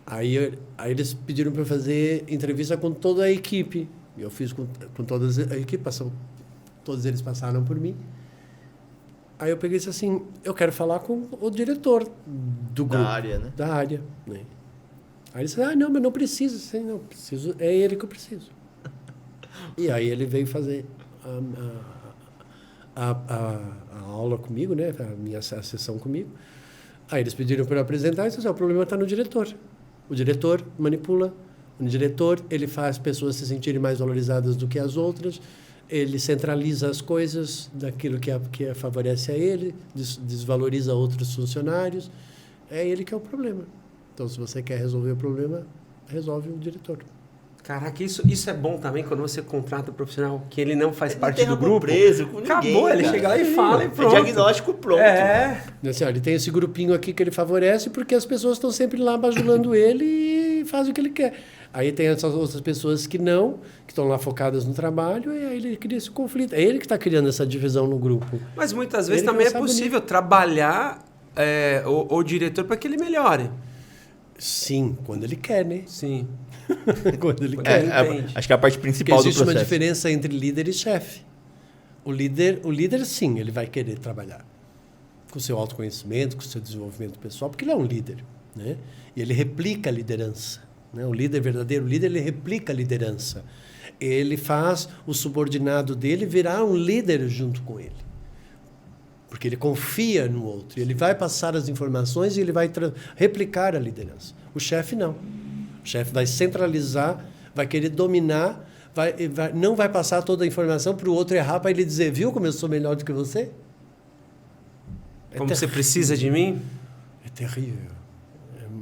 Aí eles pediram para eu fazer entrevista com toda a equipe. Eu fiz com toda a equipe, todos eles passaram por mim. Aí eu peguei e disse assim, eu quero falar com o diretor do grupo. Da área, né? Da área. Né? Aí ele disse, não, mas não precisa. Disse, não, preciso, é ele que eu preciso. E aí ele veio fazer a aula comigo, né? A sessão comigo. Aí eles pediram para eu apresentar e disse, o problema está no diretor. O diretor manipula. O diretor, ele faz pessoas se sentirem mais valorizadas do que as outras. Ele centraliza as coisas daquilo que favorece a ele, desvaloriza outros funcionários. É ele que é o problema. Então, se você quer resolver o problema, resolve o diretor. Caraca, isso é bom também quando você contrata um profissional que ele não faz parte do grupo. Preso com ninguém, acabou, ele chega lá e fala e pronto. É diagnóstico pronto. Assim, ele tem esse grupinho aqui que ele favorece porque as pessoas estão sempre lá bajulando ele e fazem o que ele quer. Aí tem essas outras pessoas que estão lá focadas no trabalho, e aí ele cria esse conflito. É ele que está criando essa divisão no grupo. Mas muitas vezes também é possível trabalhar o diretor para que ele melhore. Sim, quando ele quer, né? Sim. Quando ele quer. Acho que é a parte principal do processo. Existe uma diferença entre líder e chefe. O líder, sim, ele vai querer trabalhar com o seu autoconhecimento, com o seu desenvolvimento pessoal, porque ele é um líder, né? E ele replica a liderança. Né? O líder verdadeiro, ele replica a liderança. Ele faz o subordinado dele virar um líder junto com ele. Porque ele confia no outro. Ele vai passar as informações e ele vai replicar a liderança. O chefe não. O chefe vai centralizar, vai querer dominar, não vai passar toda a informação para o outro errar, para ele dizer, viu como eu sou melhor do que você? Como você precisa de mim? É terrível.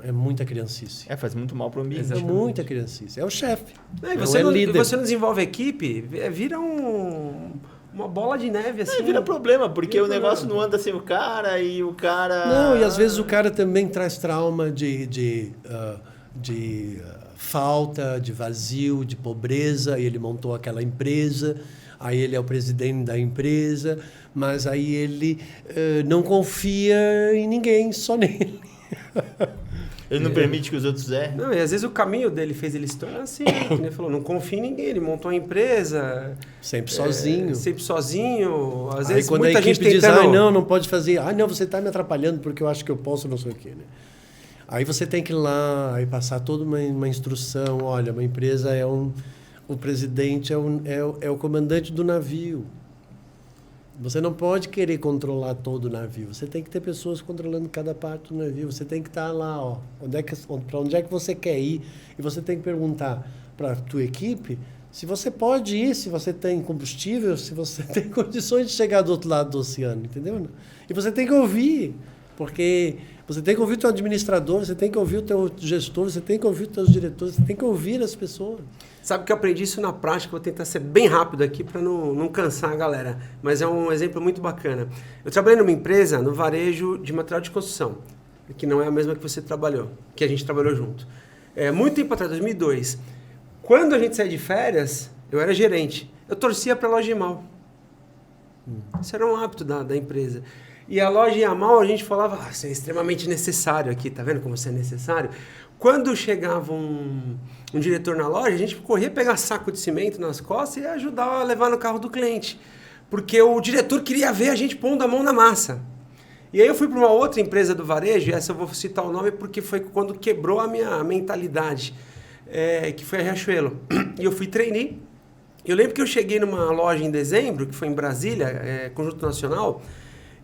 É muita criancice. Faz muito mal para o ambiente. É muita criancice. É o chefe. Você não desenvolve equipe, vira uma bola de neve assim. Vira problema, porque o negócio não anda sem o cara e o cara... Não, e às vezes o cara também traz trauma de falta, de vazio, de pobreza, e ele montou aquela empresa, aí ele é o presidente da empresa, mas aí ele não confia em ninguém, só nele. Ele não permite que os outros errem. Não, e às vezes o caminho dele fez ele se tornar assim, que nem falou, não confia em ninguém, ele montou uma empresa... Sempre sozinho. Sempre sozinho, às Aí vezes quando muita a gente equipe diz, tentando... não pode fazer. Não, você está me atrapalhando porque eu acho que eu posso, não sei o quê, né? Aí você tem que ir lá, aí passar toda uma instrução. Olha, uma empresa o presidente é o comandante do navio. Você não pode querer controlar todo o navio. Você tem que ter pessoas controlando cada parte do navio. Você tem que estar lá, ó, para onde é que você quer ir. E você tem que perguntar para a tua equipe se você pode ir, se você tem combustível, se você tem condições de chegar do outro lado do oceano, entendeu? E você tem que ouvir, porque você tem que ouvir o teu administrador, você tem que ouvir o teu gestor, você tem que ouvir os teus diretores, você tem que ouvir as pessoas. Sabe que eu aprendi isso na prática, vou tentar ser bem rápido aqui para não cansar a galera, mas é um exemplo muito bacana. Eu trabalhei numa empresa no varejo de material de construção, que não é a mesma que você trabalhou, que a gente trabalhou junto. Muito tempo atrás, 2002, quando a gente saía de férias, eu era gerente, eu torcia para a loja ir mal. Isso era um hábito da empresa. E a loja ia mal, a gente falava, isso é extremamente necessário aqui, tá vendo como isso é necessário? Quando chegava um diretor na loja, a gente corria pegar saco de cimento nas costas e ajudar a levar no carro do cliente. Porque o diretor queria ver a gente pondo a mão na massa. E aí eu fui para uma outra empresa do varejo, e essa eu vou citar o nome porque foi quando quebrou a minha mentalidade, que foi a Riachuelo. E eu fui trainee. Eu lembro que eu cheguei numa loja em dezembro, que foi em Brasília, Conjunto Nacional,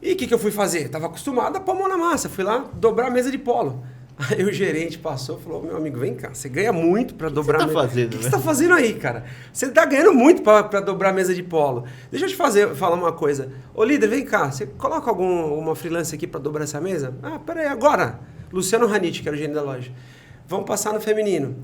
e o que eu fui fazer? Estava acostumado a pôr a mão na massa, fui lá dobrar a mesa de polo. Aí o gerente passou e falou, meu amigo, vem cá, você ganha muito para dobrar a mesa. O que você está fazendo aí, cara? Você está ganhando muito para dobrar a mesa de polo. Deixa eu te falar uma coisa. Ô líder, vem cá, você coloca uma freelance aqui para dobrar essa mesa? Peraí, agora. Luciano Ranit, que era o gerente da loja. Vamos passar no feminino.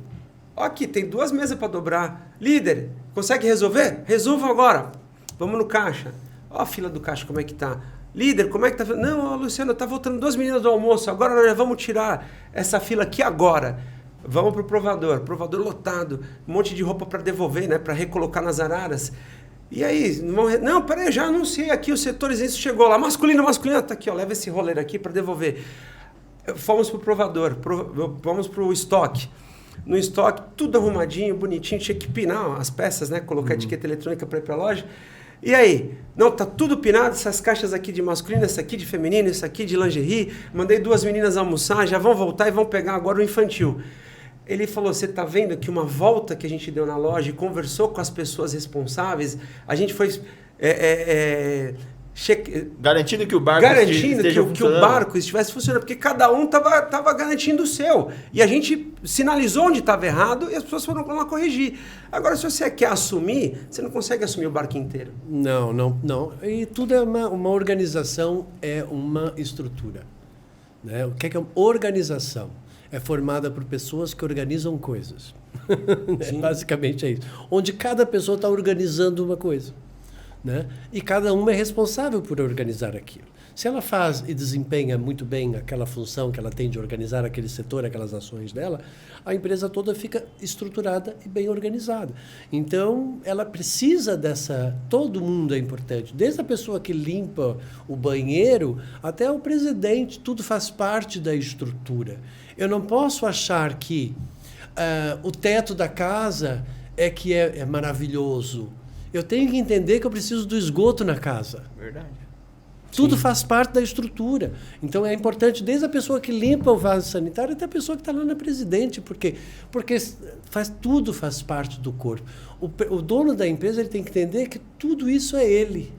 Ó, aqui, tem 2 mesas para dobrar. Líder, consegue resolver? Resolva agora. Vamos no caixa. Ó a fila do caixa, como é que tá? Líder, como é que tá? Não, Luciano, tá voltando 2 meninas do almoço. Agora nós já vamos tirar essa fila aqui agora. Vamos pro provador lotado, um monte de roupa para devolver, né, para recolocar nas araras. E aí, não, peraí, já anunciei aqui os setores, isso chegou lá, masculino, tá aqui, ó, leva esse roleiro aqui para devolver. Fomos pro provador, vamos pro estoque. No estoque, tudo arrumadinho, bonitinho, tinha que pinar as peças, né, colocar etiqueta eletrônica para ir para a loja. E aí? Não, tá tudo pinado, essas caixas aqui de masculino, essa aqui de feminino, essa aqui de lingerie. Mandei 2 meninas almoçar, já vão voltar e vão pegar agora o infantil. Ele falou, você tá vendo que uma volta que a gente deu na loja e conversou com as pessoas responsáveis, a gente foi... Garantindo que o barco que o barco estivesse funcionando, porque cada um estava garantindo o seu. E a gente sinalizou onde estava errado e as pessoas foram lá corrigir. Agora, se você quer assumir, você não consegue assumir o barco inteiro. Não. E tudo é uma organização, é uma estrutura. Né? O que é organização? É formada por pessoas que organizam coisas. Basicamente é isso. Onde cada pessoa está organizando uma coisa. Né? E cada uma é responsável por organizar aquilo. Se ela faz e desempenha muito bem aquela função que ela tem de organizar aquele setor, aquelas ações dela, a empresa toda fica estruturada e bem organizada. Então, ela precisa todo mundo é importante, desde a pessoa que limpa o banheiro até o presidente, tudo faz parte da estrutura. Eu não posso achar que o teto da casa é maravilhoso. Eu tenho que entender que eu preciso do esgoto na casa. Verdade. Tudo faz parte da estrutura. Então, é importante, desde a pessoa que limpa o vaso sanitário até a pessoa que está lá na presidente, porque tudo faz parte do corpo. O dono da empresa ele tem que entender que tudo isso é ele.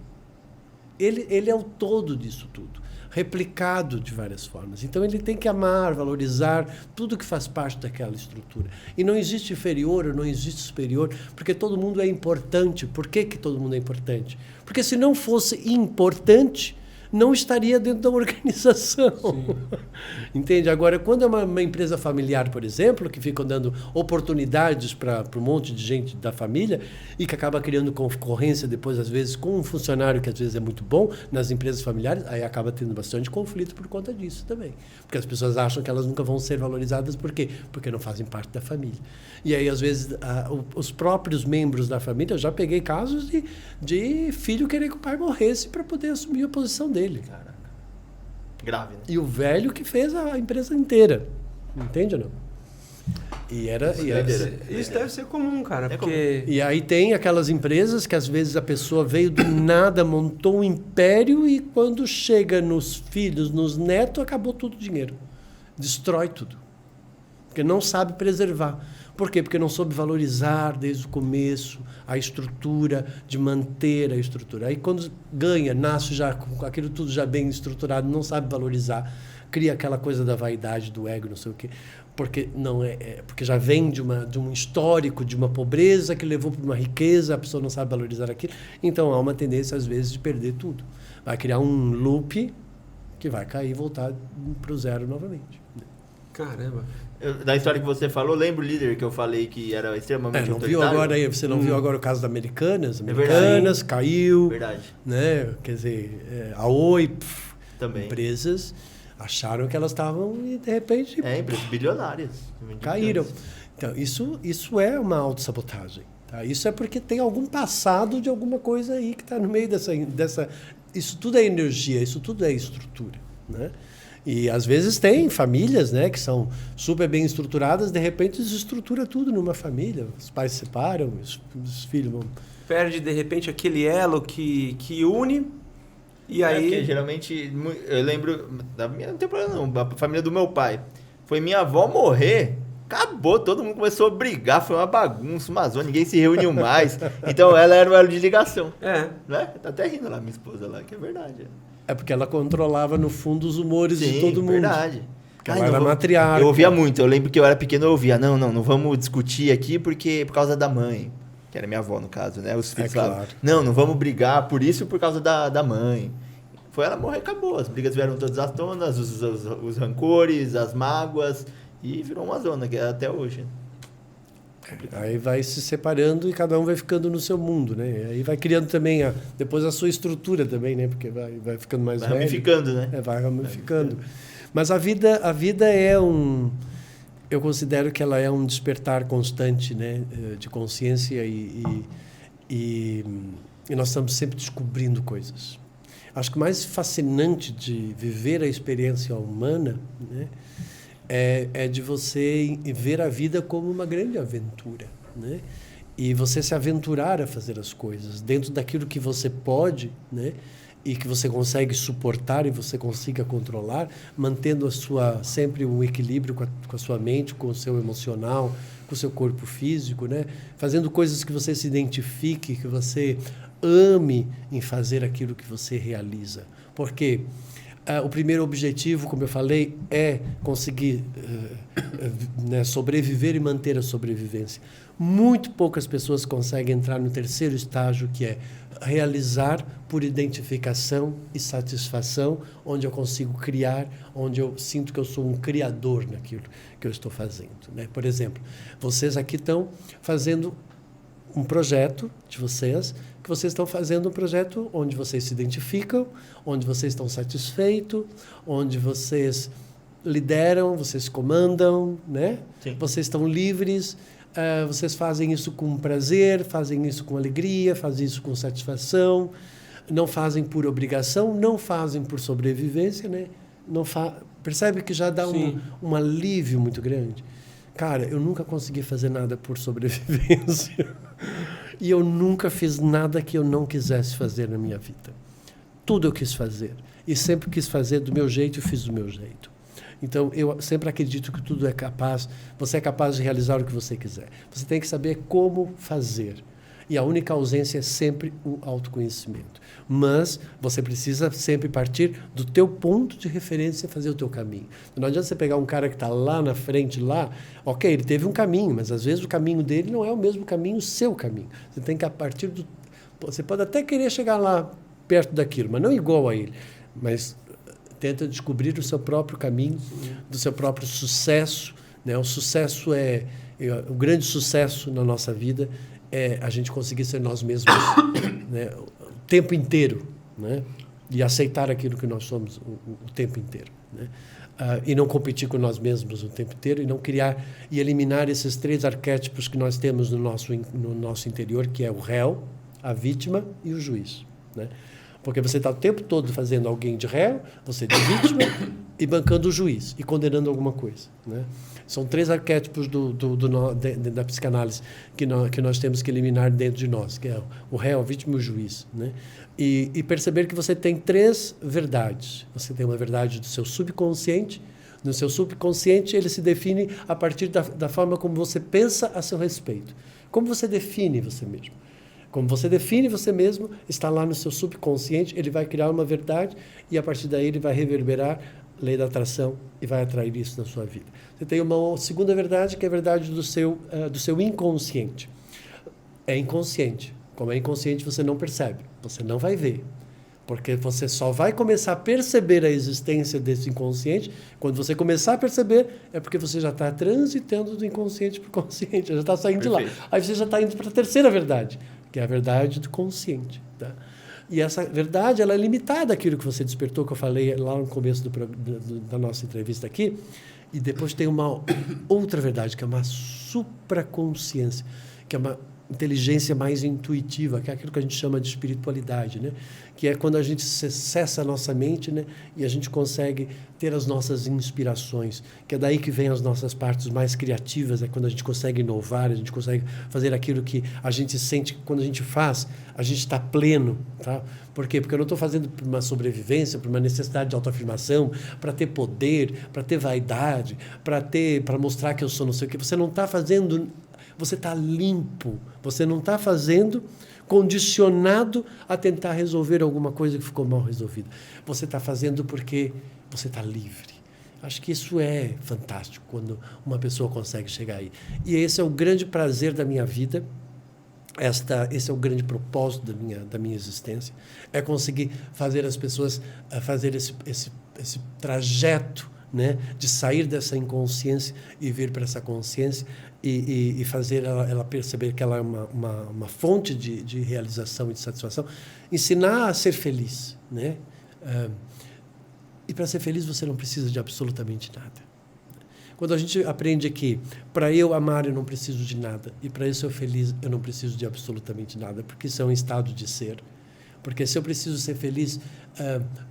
Ele é o todo disso tudo, replicado de várias formas. Então, ele tem que amar, valorizar tudo que faz parte daquela estrutura. E não existe inferior ou não existe superior, porque todo mundo é importante. Por que todo mundo é importante? Porque se não fosse importante, não estaria dentro da organização. Entende? Agora, quando é uma empresa familiar, por exemplo, que ficam dando oportunidades para um monte de gente da família e que acaba criando concorrência depois, às vezes, com um funcionário que às vezes é muito bom nas empresas familiares, aí acaba tendo bastante conflito por conta disso também. Porque as pessoas acham que elas nunca vão ser valorizadas. Por quê? Porque não fazem parte da família. E aí, às vezes, os próprios membros da família, eu já peguei casos de filho querer que o pai morresse para poder assumir a posição dele. Caraca. Grave, né? E o velho que fez a empresa inteira. Entende ou não? Isso deve ser comum, cara, porque... E aí tem aquelas empresas que às vezes a pessoa veio do nada, montou um império e quando chega nos filhos, nos netos, acabou todo o dinheiro. Destrói tudo. Porque não sabe preservar. Por quê? Porque não soube valorizar desde o começo a estrutura, de manter a estrutura. Aí quando ganha, nasce já com aquilo tudo já bem estruturado, não sabe valorizar, cria aquela coisa da vaidade, do ego, não sei o quê. Porque não porque já vem de um histórico, de uma pobreza que levou para uma riqueza, a pessoa não sabe valorizar aquilo. Então há uma tendência, às vezes, de perder tudo. Vai criar um loop que vai cair e voltar para o zero novamente. Caramba. Da história que você falou, lembro o líder que eu falei que era extremamente não viu agora aí, você não viu agora o caso da Americanas? Verdade. Caiu. Verdade. Né? Quer dizer, a Oi, também. Empresas acharam que elas estavam e de repente empresas bilionárias caíram. Então isso é uma autossabotagem, tá? Isso é porque tem algum passado de alguma coisa aí que está no meio dessa isso tudo é energia, isso tudo é estrutura, né? E às vezes tem famílias, né, que são super bem estruturadas, de repente desestrutura tudo numa família, os pais se separam, os filhos vão... Perde de repente aquele elo que une. E aí... Porque geralmente, eu lembro, da minha, não tem problema não, a família do meu pai, foi minha avó morrer, acabou, todo mundo começou a brigar, foi uma bagunça, uma zona, ninguém se reuniu mais, então ela era o elo de ligação. Né? Tá até rindo lá, minha esposa lá, que é verdade. É porque ela controlava, no fundo, os humores de todo mundo. Verdade. Porque ela era matriarca. Eu ouvia muito, eu lembro que eu era pequeno, eu ouvia, não vamos discutir aqui porque por causa da mãe, que era minha avó no caso, né? Os filhos falavam, não vamos brigar por isso por causa da mãe. Foi ela morrer, acabou. As brigas vieram todas à tona, os rancores, as mágoas, e virou uma zona, que é até hoje. Aí vai se separando e cada um vai ficando no seu mundo, né? Aí vai criando também depois a sua estrutura também, né? Porque vai ficando mais velho. Vai ramificando, né? Vai ramificando. Mas a vida é eu considero que ela é um despertar constante, né? De consciência e nós estamos sempre descobrindo coisas. Acho que o mais fascinante de viver a experiência humana, né? É de você ver a vida como uma grande aventura, né? E você se aventurar a fazer as coisas dentro daquilo que você pode, né? E que você consegue suportar e você consiga controlar, mantendo sempre um equilíbrio com a sua mente, com o seu emocional, com o seu corpo físico, né? Fazendo coisas que você se identifique, que você ame em fazer aquilo que você realiza. Porque o primeiro objetivo, como eu falei, é conseguir né, sobreviver e manter a sobrevivência. Muito poucas pessoas conseguem entrar no terceiro estágio, que é realizar por identificação e satisfação, onde eu consigo criar, onde eu sinto que eu sou um criador naquilo que eu estou fazendo, né? Por exemplo, vocês aqui estão fazendo um projeto de vocês, que vocês estão fazendo um projeto onde vocês se identificam, onde vocês estão satisfeitos, onde vocês lideram, vocês comandam, né? Sim. Vocês estão livres, vocês fazem isso com prazer, fazem isso com alegria, fazem isso com satisfação, não fazem por obrigação, não fazem por sobrevivência, né? Percebe que já dá um alívio muito grande? Cara, eu nunca consegui fazer nada por sobrevivência. E eu nunca fiz nada que eu não quisesse fazer na minha vida. Tudo eu quis fazer. E sempre quis fazer do meu jeito e fiz do meu jeito. Então, eu sempre acredito que tudo é capaz. Você é capaz de realizar o que você quiser. Você tem que saber como fazer. E a única ausência é sempre o autoconhecimento. Mas você precisa sempre partir do teu ponto de referência e fazer o teu caminho. Não adianta você pegar um cara que está lá na frente, ok, ele teve um caminho, mas às vezes o caminho dele não é o mesmo caminho, o seu caminho. Você tem que, a partir do... Você pode até querer chegar lá perto daquilo, mas não igual a ele. Mas tenta descobrir o seu próprio caminho, do seu próprio sucesso, né? O sucesso o grande sucesso na nossa vida é a gente conseguir ser nós mesmos, né, o tempo inteiro, né, e aceitar aquilo que nós somos o tempo inteiro, né, e não competir com nós mesmos o tempo inteiro e não criar e eliminar esses 3 arquétipos que nós temos no nosso interior, que é o réu, a vítima e o juiz, né? Porque você está o tempo todo fazendo alguém de réu, você de vítima, e bancando o juiz, e condenando alguma coisa. Né? São 3 arquétipos da psicanálise que nós temos que eliminar dentro de nós, que é o réu, a vítima e o juiz. Né? E perceber que você tem 3 verdades. Você tem uma verdade do seu subconsciente. No seu subconsciente, ele se define a partir da forma como você pensa a seu respeito. Como você define você mesmo. Como você define você mesmo, está lá no seu subconsciente, ele vai criar uma verdade e, a partir daí, ele vai reverberar a lei da atração e vai atrair isso na sua vida. Você tem uma segunda verdade, que é a verdade do seu inconsciente. É inconsciente. Como é inconsciente, você não percebe, você não vai ver. Porque você só vai começar a perceber a existência desse inconsciente. Quando você começar a perceber, é porque você já está transitando do inconsciente para o consciente, já está saindo de lá. Aí você já está indo para a terceira verdade, que é a verdade do consciente. Tá? E essa verdade, ela é limitada àquilo que você despertou, que eu falei lá no começo da nossa entrevista aqui. E depois tem uma outra verdade, que é uma supraconsciência, que é uma inteligência mais intuitiva, que é aquilo que a gente chama de espiritualidade, né? Que é quando a gente cessa a nossa mente, né? E a gente consegue ter as nossas inspirações, que é daí que vem as nossas partes mais criativas, é quando a gente consegue inovar, a gente consegue fazer aquilo que a gente sente que quando a gente faz, a gente está pleno, tá? Por quê? Porque eu não estou fazendo por uma sobrevivência, por uma necessidade de autoafirmação, para ter poder, para ter vaidade, para mostrar que eu sou não sei o quê. Você não está fazendo... Você está limpo, você não está fazendo condicionado a tentar resolver alguma coisa que ficou mal resolvida. Você está fazendo porque você está livre. Acho que isso é fantástico, quando uma pessoa consegue chegar aí. E esse é o grande prazer da minha vida, esse é o grande propósito da minha existência, é conseguir fazer as pessoas fazer esse trajeto, né, de sair dessa inconsciência e vir para essa consciência e fazer ela perceber que ela é uma fonte de realização e de satisfação. Ensinar a ser feliz. Né? E para ser feliz você não precisa de absolutamente nada. Quando a gente aprende que para eu amar eu não preciso de nada e para eu ser feliz eu não preciso de absolutamente nada, porque isso é um estado de ser. Porque se eu preciso ser feliz,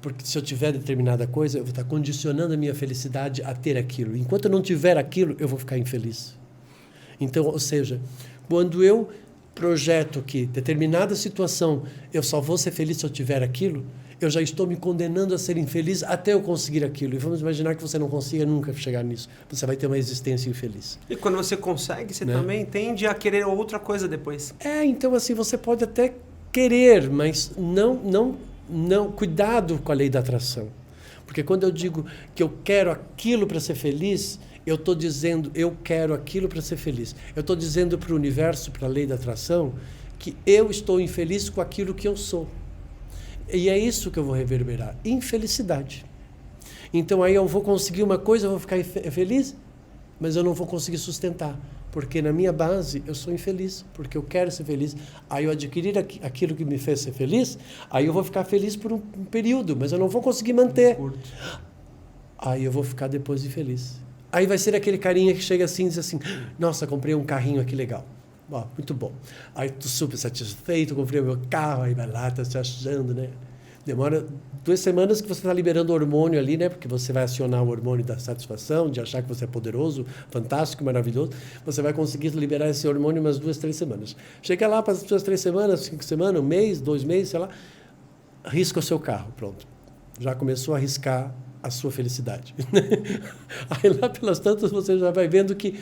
porque se eu tiver determinada coisa, eu vou estar condicionando a minha felicidade a ter aquilo. Enquanto eu não tiver aquilo, eu vou ficar infeliz. Então, ou seja, quando eu projeto que determinada situação eu só vou ser feliz se eu tiver aquilo, eu já estou me condenando a ser infeliz até eu conseguir aquilo. E vamos imaginar que você não consiga nunca chegar nisso. Você vai ter uma existência infeliz. E quando você consegue, você também tende a querer outra coisa depois. Então assim, você pode até querer, mas não, cuidado com a lei da atração. Porque quando eu digo que eu quero aquilo para ser feliz, eu estou dizendo, eu quero aquilo para ser feliz. Eu estou dizendo para o universo, para a lei da atração, que eu estou infeliz com aquilo que eu sou. E é isso que eu vou reverberar, infelicidade. Então aí eu vou conseguir uma coisa, eu vou ficar feliz, mas eu não vou conseguir sustentar. Porque na minha base eu sou infeliz, porque eu quero ser feliz. Aí eu adquirir aquilo que me fez ser feliz, aí eu vou ficar feliz por um período, mas eu não vou conseguir manter. Aí eu vou ficar depois infeliz. Aí vai ser aquele carinha que chega assim e diz assim, nossa, comprei um carrinho aqui legal. Muito bom. Aí tô super satisfeito, comprei o meu carro, aí vai lá, tá se achando, né? Demora 2 semanas que você está liberando hormônio ali, né? Porque você vai acionar o hormônio da satisfação, de achar que você é poderoso, fantástico, maravilhoso. Você vai conseguir liberar esse hormônio umas 2, 3 semanas. Chega lá para as 2, 3 semanas, 5 semanas, 1 mês, 2 meses, sei lá, risca o seu carro, pronto. Já começou a riscar a sua felicidade. Aí lá pelas tantas você já vai vendo que...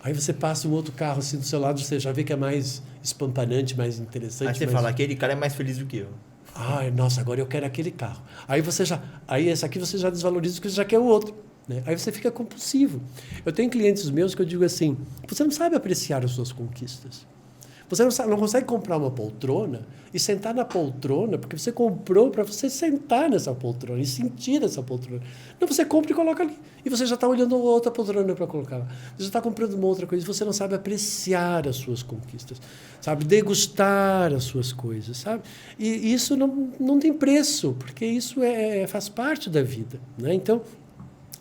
Aí você passa um outro carro assim do seu lado, você já vê que é mais espampanante, mais interessante. Aí você fala, aquele cara é mais feliz do que eu. Nossa, agora eu quero aquele carro. Aí esse aqui você já desvaloriza porque você já quer o outro. Né? Aí você fica compulsivo. Eu tenho clientes meus que eu digo assim, você não sabe apreciar as suas conquistas. Você não consegue comprar uma poltrona e sentar na poltrona, porque você comprou para você sentar nessa poltrona e sentir essa poltrona. Não, você compra e coloca ali. E você já está olhando outra poltrona para colocar lá. Você já está comprando uma outra coisa. Você não sabe apreciar as suas conquistas. Sabe? Degustar as suas coisas. Sabe? E isso não tem preço, porque isso faz parte da vida. Né? Então,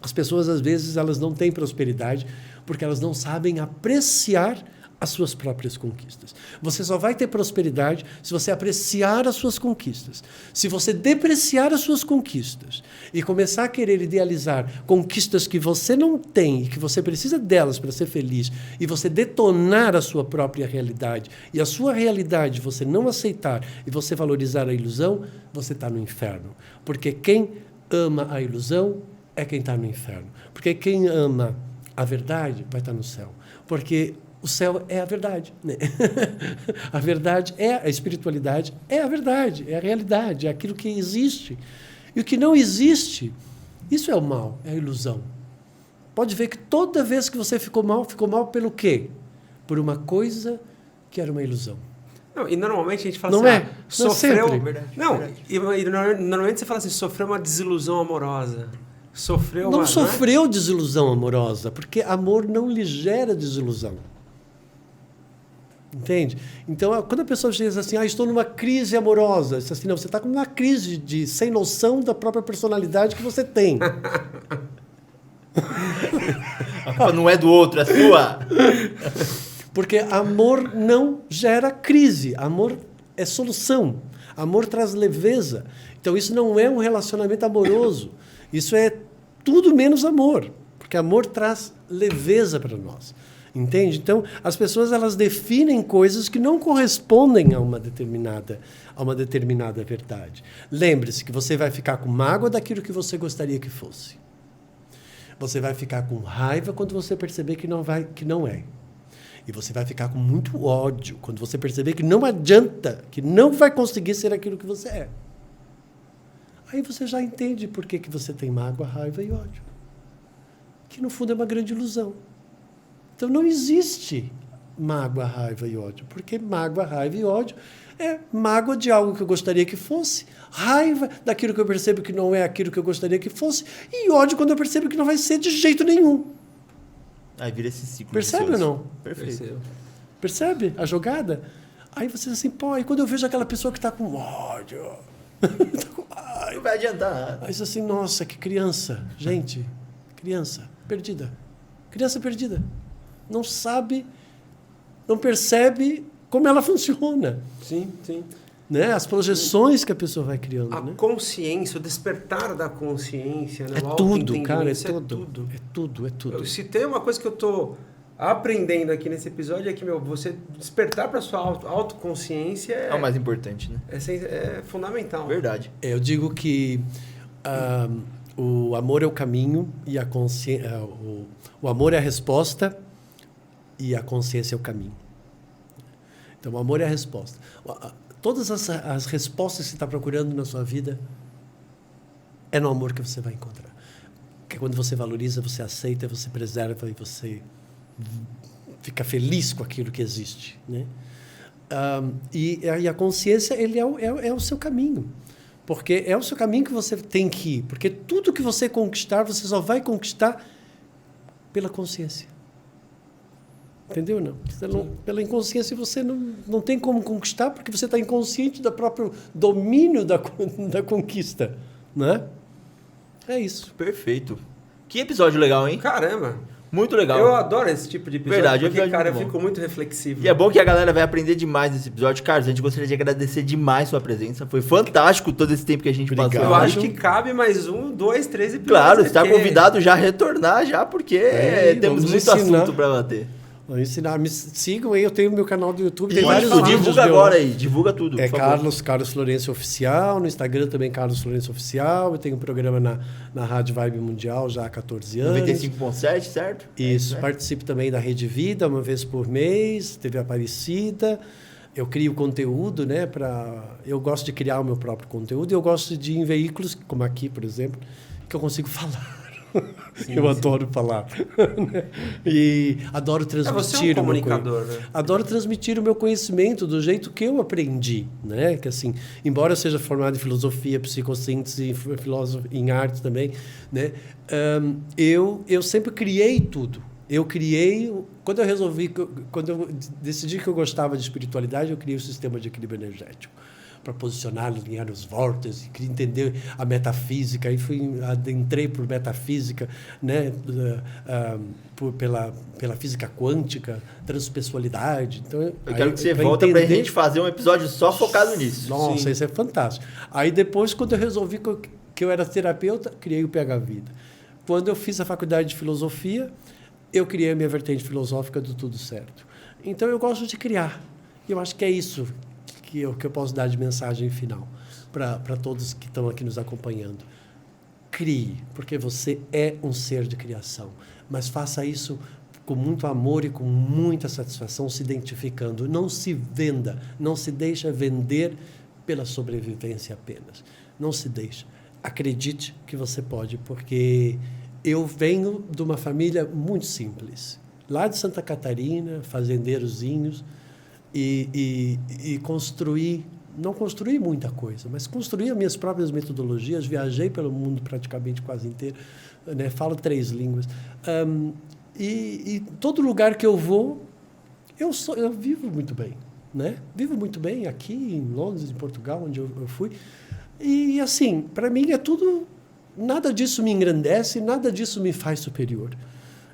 as pessoas, às vezes, elas não têm prosperidade porque elas não sabem apreciar as suas próprias conquistas. Você só vai ter prosperidade se você apreciar as suas conquistas. Se você depreciar as suas conquistas e começar a querer idealizar conquistas que você não tem e que você precisa delas para ser feliz, e você detonar a sua própria realidade, e a sua realidade você não aceitar e você valorizar a ilusão, você está no inferno. Porque quem ama a ilusão é quem está no inferno. Porque quem ama a verdade vai estar no céu. Porque o céu é a verdade, né? A verdade é a espiritualidade, é a verdade, é a realidade, é aquilo que existe. E o que não existe, isso é o mal, é a ilusão. Pode ver que toda vez que você ficou mal pelo quê? Por uma coisa que era uma ilusão. Não, e normalmente a gente fala Não assim, é? sofreu... Não é sempre. Verdade, não, verdade. e normalmente você fala assim, sofreu uma desilusão amorosa. Sofreu Não uma... sofreu desilusão amorosa, porque amor não lhe gera desilusão. Entende? Então, quando a pessoa diz assim, estou numa crise amorosa, diz assim, não, você está com uma crise de sem noção da própria personalidade que você tem. A culpa não é do outro, é sua. Porque amor não gera crise, amor é solução, amor traz leveza. Então, isso não é um relacionamento amoroso, isso é tudo menos amor, porque amor traz leveza para nós. Entende? Então, as pessoas elas definem coisas que não correspondem a uma determinada verdade. Lembre-se que você vai ficar com mágoa daquilo que você gostaria que fosse. Você vai ficar com raiva quando você perceber que não é. E você vai ficar com muito ódio quando você perceber que não adianta, que não vai conseguir ser aquilo que você é. Aí você já entende por que você tem mágoa, raiva e ódio. Que no fundo é uma grande ilusão. Então, não existe mágoa, raiva e ódio, porque mágoa, raiva e ódio é mágoa de algo que eu gostaria que fosse, raiva daquilo que eu percebo que não é aquilo que eu gostaria que fosse, e ódio quando eu percebo que não vai ser de jeito nenhum. Aí vira esse ciclo. Percebe ou não? Perfeito. Percebe a jogada? Aí você diz assim, e quando eu vejo aquela pessoa que está com ódio, Não vai adiantar nada. aí diz assim, nossa, que criança. Gente, criança perdida. Criança perdida. Não sabe, não percebe como ela funciona. Sim, sim. Né? As projeções que a pessoa vai criando. A né? consciência, o despertar da consciência, né? É O tudo, cara, é autoentendimento, tudo. É tudo, é tudo. Se tem uma coisa que eu estou aprendendo aqui nesse episódio é que, você despertar para sua autoconsciência É o mais importante, né? é fundamental. Verdade. Eu digo que o amor é o caminho e a consciência, o amor é a resposta e a consciência é o caminho. Então, o amor é a resposta. Todas as respostas que você está procurando na sua vida é no amor que você vai encontrar. Porque quando você valoriza, você aceita, você preserva e você fica feliz com aquilo que existe. Né? E a consciência ele é o seu caminho. Porque é o seu caminho que você tem que ir. Porque tudo que você conquistar, você só vai conquistar pela consciência. Entendeu? Não? Pela inconsciência você não tem como conquistar porque você está inconsciente do próprio domínio da conquista. Né? É isso. Perfeito. Que episódio legal, hein? Caramba! Muito legal. Eu adoro esse tipo de episódio. Verdade, porque, cara, eu muito bom. fico muito reflexivo. E é bom que a galera vai aprender demais nesse episódio. Carlos, a gente gostaria de agradecer demais sua presença. Foi fantástico todo esse tempo que a gente Obrigado. passou. Eu acho que cabe mais 1, 2, 3 episódios. Claro, está porque- convidado já a retornar já, porque temos vamos muito ensinar. assunto pra bater. Vou ensinar. Me sigam aí, eu tenho meu canal do YouTube. Tem Isso, vários vídeos. divulga meu. agora aí, divulga tudo, É por favor. Carlos Florencio Oficial, no Instagram também Carlos Florencio Oficial. Eu tenho um programa na Rádio Vibe Mundial já há 14 anos. 95.7, certo? Isso, É, participo também da Rede Vida, uma vez por mês, TV Aparecida. Eu crio conteúdo, né? Eu gosto de criar o meu próprio conteúdo e eu gosto de ir em veículos, como aqui, por exemplo, que eu consigo falar. Eu adoro falar. E adoro transmitir você é um o meu comunicador, né? Adoro transmitir o meu conhecimento do jeito que eu aprendi, né? Que assim, embora eu seja formado em filosofia, psicossíntese, filósofo em arte também, né? Eu sempre criei tudo. Eu criei, quando eu decidi que eu gostava de espiritualidade, eu criei o sistema de equilíbrio energético. para posicionar, alinhar os vórtices, queria entender a metafísica, aí adentrei por metafísica, né, pela física quântica, transpessoalidade. Então, eu quero que você volte para a gente fazer um episódio só focado nisso. Nossa, Sim. isso é fantástico. Aí depois, quando eu resolvi que eu era terapeuta, criei o PH Vida. Quando eu fiz a faculdade de filosofia, eu criei a minha vertente filosófica do Tudo Certo. Então, eu gosto de criar. E eu acho que é isso que eu posso dar de mensagem final para todos que estão aqui nos acompanhando. Crie, porque você é um ser de criação. Mas faça isso com muito amor e com muita satisfação, se identificando. Não se venda, não se deixa vender pela sobrevivência apenas. Não se deixa. Acredite que você pode, porque eu venho de uma família muito simples. Lá de Santa Catarina, fazendeirozinhos, e não construí muita coisa, mas construí as minhas próprias metodologias, viajei pelo mundo praticamente quase inteiro, né? Falo 3 línguas. E todo lugar que eu vou, eu vivo muito bem, né? Vivo muito bem aqui em Londres, em Portugal, onde eu fui. E, assim, para mim é tudo... Nada disso me engrandece, nada disso me faz superior.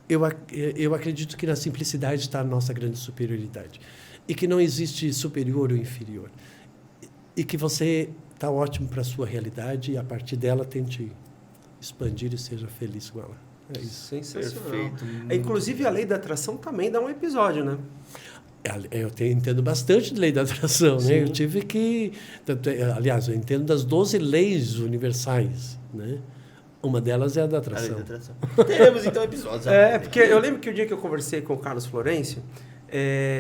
Eu acredito que na simplicidade está a nossa grande superioridade. E que não existe superior ou inferior. E que você está ótimo para a sua realidade e, a partir dela, tente expandir e seja feliz com ela. É isso. Sensacional. Perfeito. Inclusive, a lei da atração também dá um episódio, né? Eu entendo bastante de lei da atração, né? Eu tive que... Aliás, eu entendo das 12 leis universais, né? Uma delas é a da atração. A lei da atração. Teremos, então, episódios. Porque eu lembro que o dia que eu conversei com o Carlos Florencio,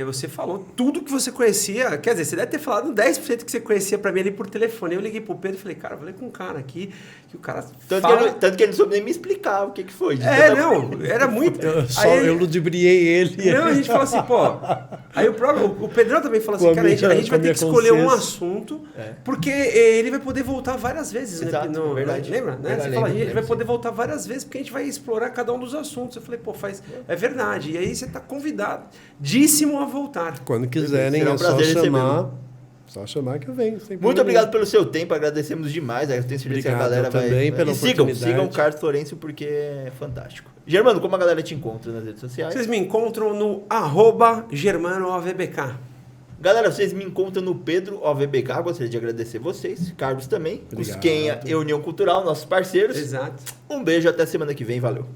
você falou tudo que você conhecia. Quer dizer, você deve ter falado 10% que você conhecia para mim ali por telefone. Eu liguei pro Pedro e falei, cara, eu falei com um cara aqui, que o cara tanto que ele não soube nem me explicar o que foi. Era muito... Eu ludibriei ele. Não, a gente falou assim, pô... Aí o Pedrão também falou assim, cara, a gente vai ter que escolher um assunto, porque ele vai poder voltar várias vezes. Exato, né? verdade. Lembra? Né? Você fala, a gente vai poder voltar várias vezes, porque a gente vai explorar cada um dos assuntos. Eu falei, pô, é verdade. E aí você está convidadíssimo a voltar. Quando quiserem, será um prazer só chamar que eu venho. Muito obrigado pelo seu tempo, agradecemos demais. Eu tenho certeza que a galera também pela oportunidade. Sigam o Carlos Florencio, porque é fantástico. Germano, como a galera te encontra nas redes sociais? Vocês me encontram no @GermanoOVBK. Galera, vocês me encontram no Pedro OVBK. Gostaria de agradecer vocês, Carlos também, Obrigado. Cusquenha e União Cultural, nossos parceiros. Exato. Um beijo, até semana que vem, valeu.